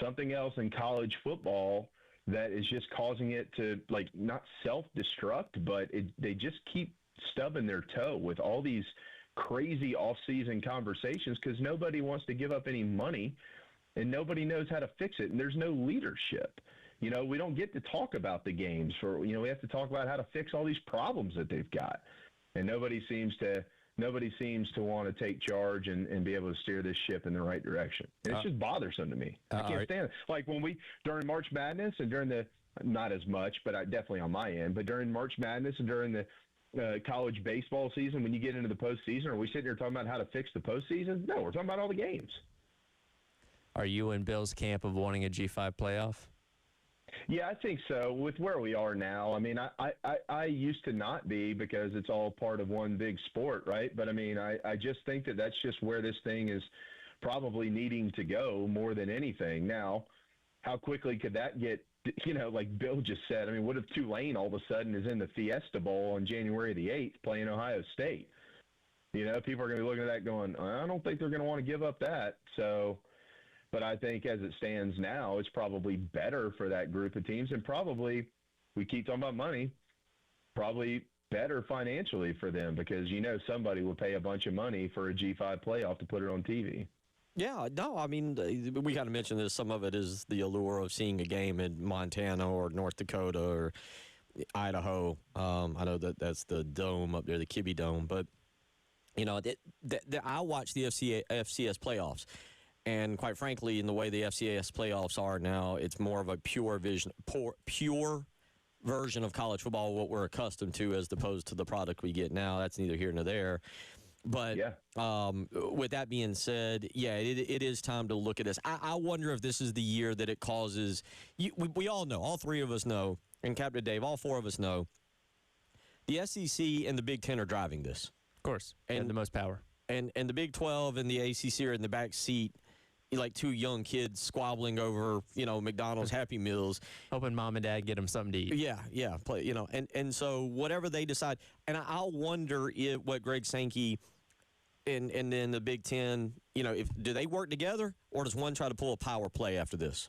something else in college football that is just causing it to, like, not self-destruct, but they just keep stubbing their toe with all these crazy off-season conversations because nobody wants to give up any money and nobody knows how to fix it, and there's no leadership. We don't get to talk about the games we have to talk about how to fix all these problems that they've got. And nobody seems to Nobody seems to want to take charge and be able to steer this ship in the right direction. And it's just bothersome to me. I can't stand it. Like when during March Madness and during the, not as much, but definitely on my end, but during March Madness and during the college baseball season, when you get into the postseason, are we sitting here talking about how to fix the postseason? No, we're talking about all the games. Are you in Bill's camp of wanting a G5 playoff? Yeah, I think so. With where we are now, I mean, I used to not be because it's all part of one big sport, right? But, I mean, I just think that that's just where this thing is probably needing to go more than anything. Now, how quickly could that get, like Bill just said? I mean, what if Tulane all of a sudden is in the Fiesta Bowl on January the 8th playing Ohio State? People are going to be looking at that going, I don't think they're going to want to give up that. So – but I think as it stands now, it's probably better for that group of teams and probably, we keep talking about money, probably better financially for them because somebody will pay a bunch of money for a G5 playoff to put it on TV. Yeah, no, I mean, we got to mention this. Some of it is the allure of seeing a game in Montana or North Dakota or Idaho. I know that's the dome up there, the Kibbe Dome. But, I watch the FCS playoffs. And quite frankly, in the way the FCS playoffs are now, it's more of a pure version of college football, what we're accustomed to, as opposed to the product we get now. That's neither here nor there. But with that being said, it is time to look at this. I wonder if this is the year that it causes we all know, all three of us know, and Captain Dave, all four of us know, the SEC and the Big Ten are driving this. Of course, and the most power. And the Big 12 and the ACC are in the back seat, like two young kids squabbling over, McDonald's Happy Meals. Hoping mom and dad get them something to eat. Yeah. And so whatever they decide, and I'll wonder if what Greg Sankey and then the Big Ten, do they work together or does one try to pull a power play after this?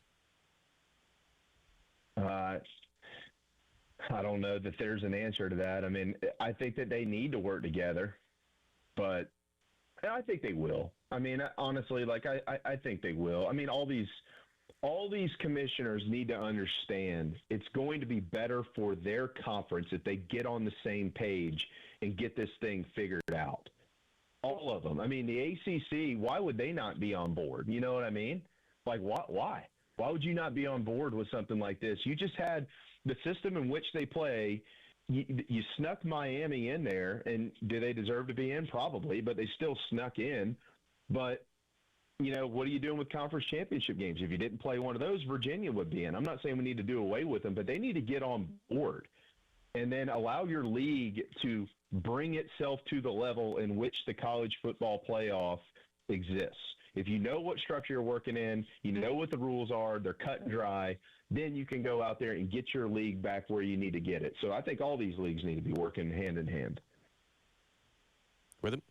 I don't know that there's an answer to that. I mean, I think that they need to work together, but I think they will. I mean, honestly, I think they will. I mean, all these commissioners need to understand it's going to be better for their conference if they get on the same page and get this thing figured out. All of them. I mean, the ACC, why would they not be on board? You know what I mean? Like, why? Why would you not be on board with something like this? You just had the system in which they play. You snuck Miami in there, and do they deserve to be in? Probably, but they still snuck in. But, what are you doing with conference championship games? If you didn't play one of those, Virginia would be in. I'm not saying we need to do away with them, but they need to get on board and then allow your league to bring itself to the level in which the college football playoff exists. If you know what structure you're working in, you know what the rules are, they're cut and dry, then you can go out there and get your league back where you need to get it. So I think all these leagues need to be working hand in hand. With him?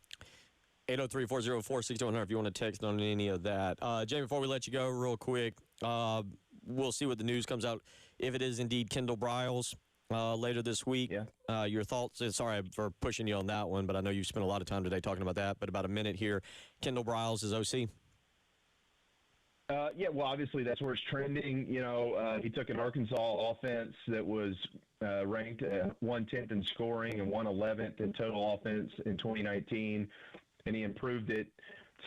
803-404-6100 if you want to text on any of that. Jay, before we let you go real quick, we'll see what the news comes out. If it is indeed Kendall Briles later this week, your thoughts? Sorry for pushing you on that one, but I know you've spent a lot of time today talking about that, but about a minute here. Kendall Briles is OC. Well, obviously that's where it's trending. He took an Arkansas offense that was ranked 110th in scoring and 111th in total offense in 2019, and he improved it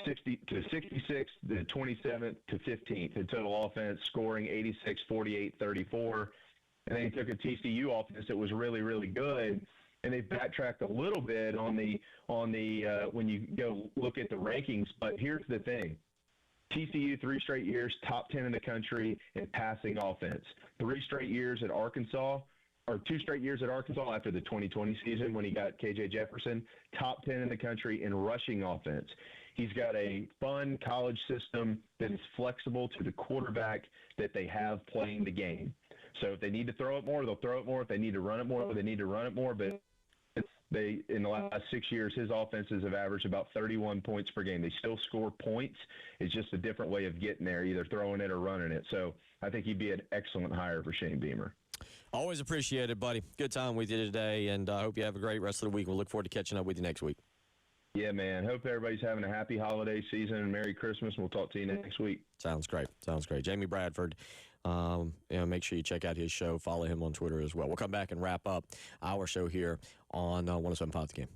60 to 66, the 27th to 15th in total offense, scoring 86, 48, 34. And then he took a TCU offense that was really, really good, and they backtracked a little bit on the when you go look at the rankings. But here's the thing. TCU 3 straight years, top 10 in the country in passing offense. 3 straight years at Arkansas, or 2 straight years at Arkansas after the 2020 season when he got KJ Jefferson, top 10 in the country in rushing offense. He's got a fun college system that is flexible to the quarterback that they have playing the game. So if they need to throw it more, they'll throw it more. If they need to run it more, they need to run it more. But in the last 6 years, his offenses have averaged about 31 points per game. They still score points. It's just a different way of getting there, either throwing it or running it. So I think he'd be an excellent hire for Shane Beamer. Always appreciate it, buddy. Good time with you today, and I hope you have a great rest of the week. We'll look forward to catching up with you next week. Yeah, man. Hope everybody's having a happy holiday season and Merry Christmas. We'll talk to you next week. Sounds great. Jamie Bradford. Make sure you check out his show. Follow him on Twitter as well. We'll come back and wrap up our show here on 107.5 The Game.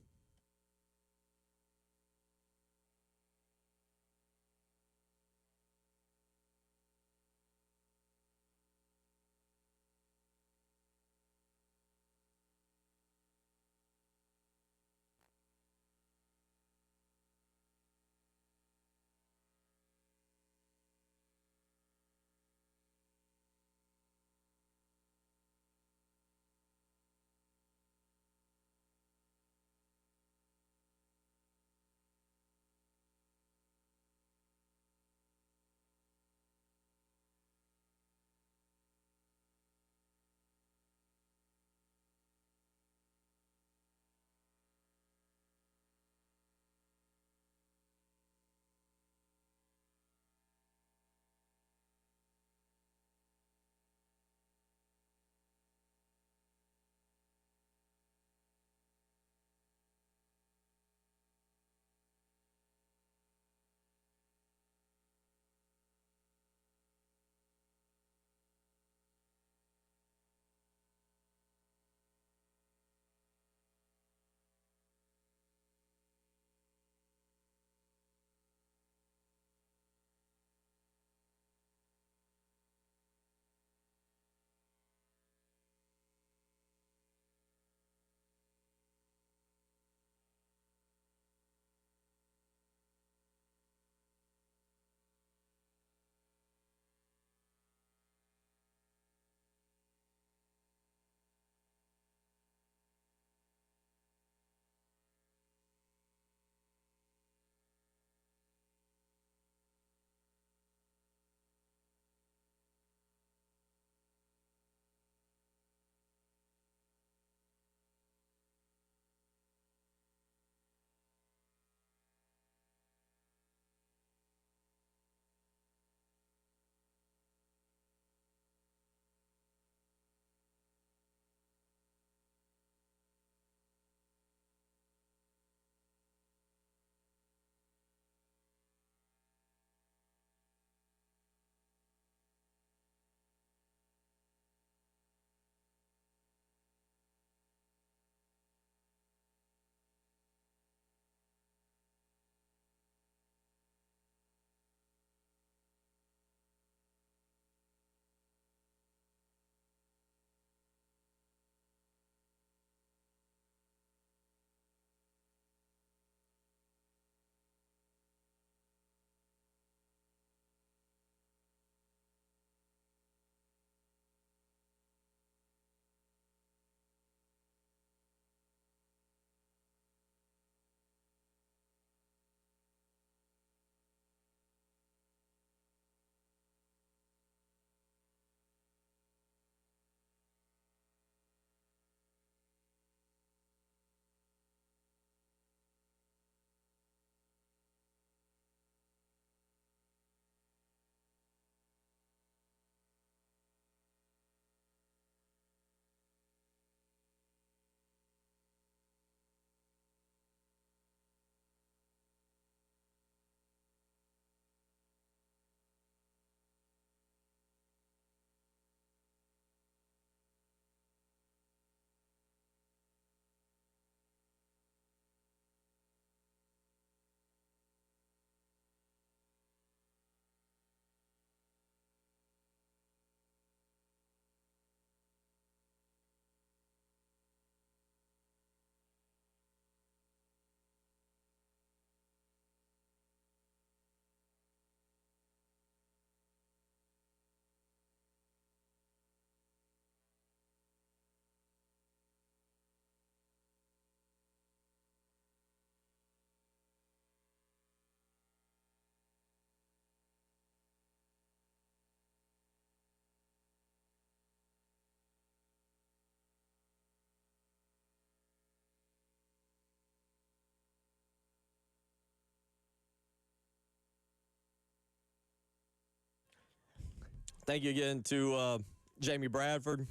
Thank you again to Jamie Bradford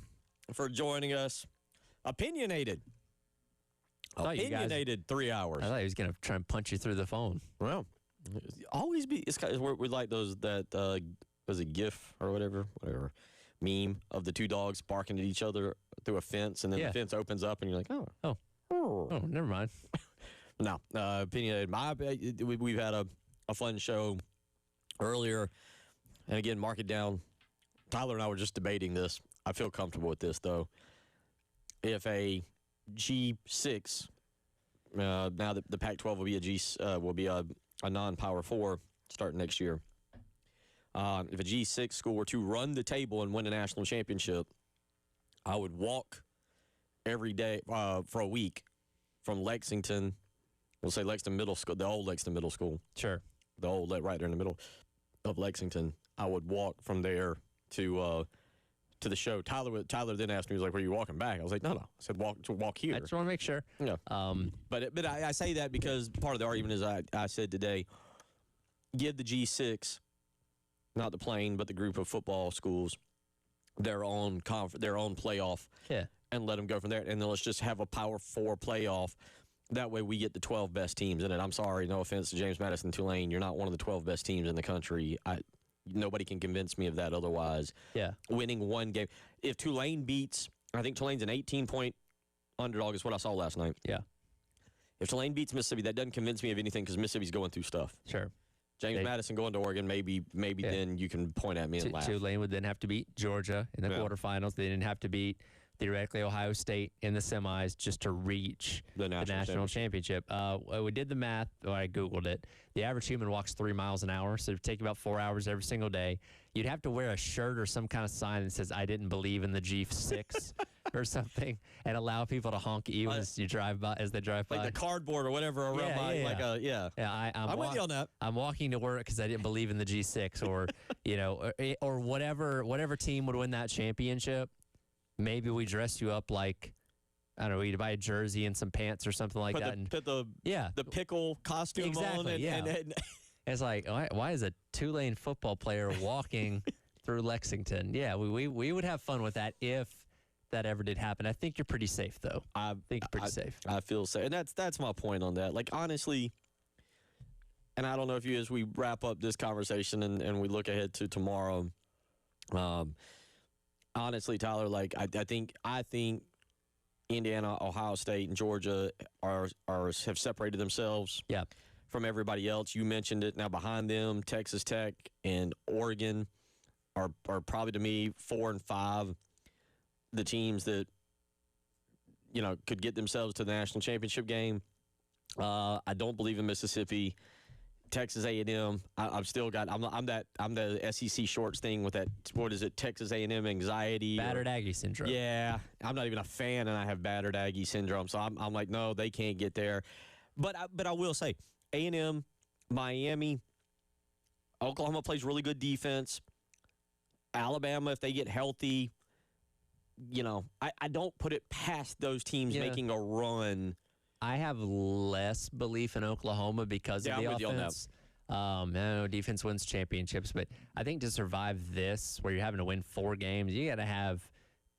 for joining us. Opinionated. Opinionated 3 hours. I thought he was going to try and punch you through the phone. Well, always be. It's kind of, we like those that was a GIF or whatever meme of the two dogs barking at each other through a fence, and then the fence opens up, and you're like, Oh, never mind. No, opinionated. We've had a fun show earlier, and again, mark it down. Tyler and I were just debating this. I feel comfortable with this though. If a G6, now the Pac-12 will be a non-Power 4 starting next year. If a G6 school were to run the table and win a national championship, I would walk every day for a week from Lexington. We'll say Lexington Middle School, the old Lexington Middle School. Sure. The old, right there in the middle of Lexington. I would walk from there to the show. Tyler then asked me, he was like, "Were you walking back?" I was like, "No." I said, "Walk here." I just want to make sure. Yeah. But I say that because part of the argument is I said today, give the G6, not the plane, but the group of football schools, their own playoff, and let them go from there. And then let's just have a Power 4 playoff. That way we get the 12 best teams in it. I'm sorry, no offense to James Madison, Tulane. You're not one of the 12 best teams in the country. Nobody can convince me of that otherwise. Yeah. Winning one game. If Tulane beats, I think Tulane's an 18-point underdog is what I saw last night. Yeah. If Tulane beats Mississippi, that doesn't convince me of anything because Mississippi's going through stuff. Sure. James Madison going to Oregon, maybe then you can point at me and laugh. Tulane would then have to beat Georgia in the quarterfinals. They didn't have to beat, theoretically, Ohio State in the semis just to reach the national championship. We did the math. I Googled it. The average human walks 3 miles an hour, so it would take about 4 hours every single day. You'd have to wear a shirt or some kind of sign that says, "I didn't believe in the G6," or something, and allow people to honk at you as they drive by. Like the cardboard or whatever around I'm with you on that. I'm walking to work because I didn't believe in the G6, or or whatever team would win that championship. Maybe we dress you up like, I don't know, we'd buy a jersey and some pants or something like that. Put the pickle costume on. And it's like, why is a Tulane football player walking through Lexington? Yeah, we would have fun with that if that ever did happen. I think you're pretty safe, though. I think you're pretty safe. I feel safe. And that's my point on that. Like, honestly, and I don't know if as we wrap up this conversation and we look ahead to tomorrow, honestly, Tyler, like I think Indiana, Ohio State, and Georgia have separated themselves from everybody else. You mentioned it. Now behind them, Texas Tech and Oregon are probably, to me, 4 and 5, the teams that could get themselves to the national championship game. I don't believe in Mississippi. Texas A&M, I'm the SEC shorts thing with that. What is it? Texas A&M anxiety, battered Aggie syndrome. Yeah, I'm not even a fan, and I have battered Aggie syndrome. So I'm like, no, they can't get there. But I will say, A&M, Miami, Oklahoma plays really good defense. Alabama, if they get healthy, I don't put it past those teams making a run. I have less belief in Oklahoma because of the offense. No, defense wins championships, but I think to survive this, where you're having to win 4 games, you got to have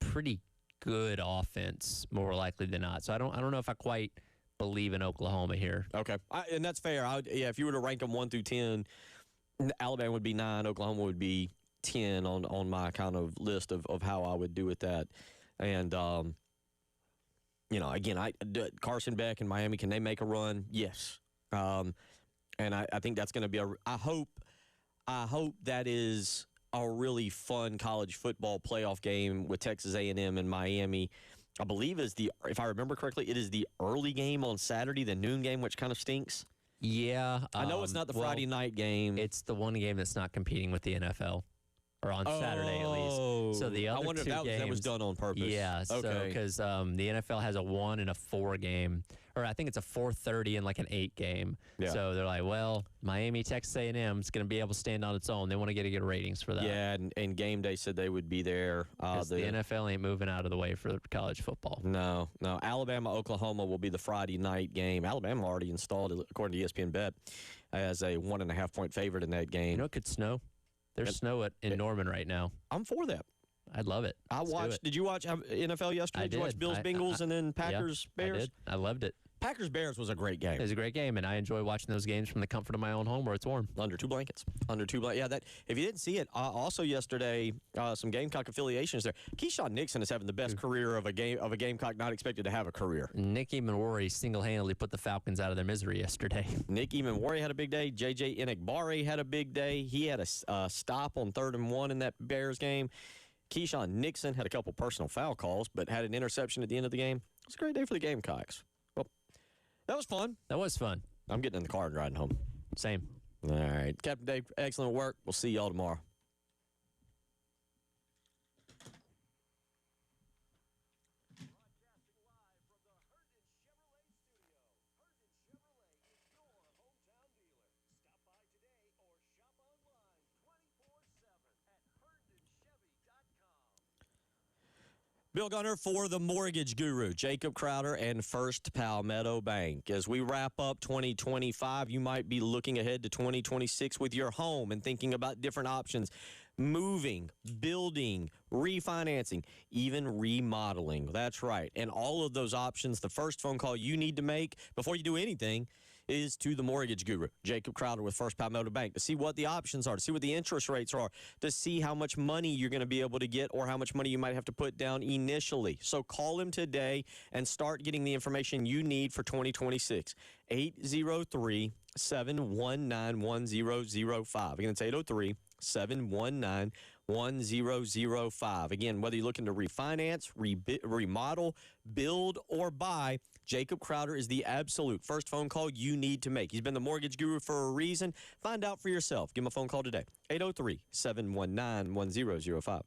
pretty good offense, more likely than not. So I don't know if I quite believe in Oklahoma here. Okay, and that's fair. If you were to rank them 1 through 10, Alabama would be 9, Oklahoma would be 10 on my kind of list of how I would do with that, and. Again, Carson Beck and Miami, can they make a run? Yes. And I think that's going to be I hope that is a really fun college football playoff game with Texas A&M and Miami. I believe if I remember correctly, it is the early game on Saturday, the noon game, which kind of stinks. Yeah. I know it's not the Friday night game. It's the one game that's not competing with the NFL. Or on Saturday, at least. So the other I wonder if that was done on purpose. Yeah, because the NFL has a 1 and a 4 game, or I think it's a 4:30 and like an 8 game. Yeah. So they're like, well, Miami, Texas A&M is going to be able to stand on its own. They want to get ratings for that. Yeah, and Game Day said they would be there. The NFL ain't moving out of the way for college football. No. Alabama, Oklahoma will be the Friday night game. Alabama already installed, according to ESPN Bet, as a 1.5 point favorite in that game. It could snow. There's snow in Norman right now. I'm for that. I'd love it. I Let's do watched. it. Did you watch NFL yesterday? I Did you watch did. Bills Bengals and then Packers Bears? I did. I loved it. Packers Bears was a great game. It was a great game, and I enjoy watching those games from the comfort of my own home where it's warm. Under two blankets. Yeah, that. If you didn't see it, also yesterday, some Gamecock affiliations there. Keyshawn Nixon is having the best career of a Gamecock not expected to have a career. Nick Emanwari single-handedly put the Falcons out of their misery yesterday. Nick Emanwari had a big day. J.J. Enikbare had a big day. He had a stop on 3rd and 1 in that Bears game. Keyshawn Nixon had a couple personal foul calls, but had an interception at the end of the game. It was a great day for the Gamecocks. Well, that was fun. That was fun. I'm getting in the car and riding home. Same. All right. Captain Dave, excellent work. We'll see y'all tomorrow. Bill Gunner for the Mortgage Guru, Jacob Crowder and First Palmetto Bank. As we wrap up 2025, you might be looking ahead to 2026 with your home and thinking about different options. Moving, building, refinancing, even remodeling. That's right. And all of those options, the first phone call you need to make before you do anything is to the Mortgage Guru, Jacob Crowder with First Palmetto Bank, to see what the options are, to see what the interest rates are, to see how much money you're going to be able to get or how much money you might have to put down initially. So call him today and start getting the information you need for 2026. 803-719-1005. Again, it's 803-719-1005. Again, whether you're looking to refinance, remodel, build, or buy, Jacob Crowder is the absolute first phone call you need to make. He's been the Mortgage Guru for a reason. Find out for yourself. Give him a phone call today. 803-719-1005.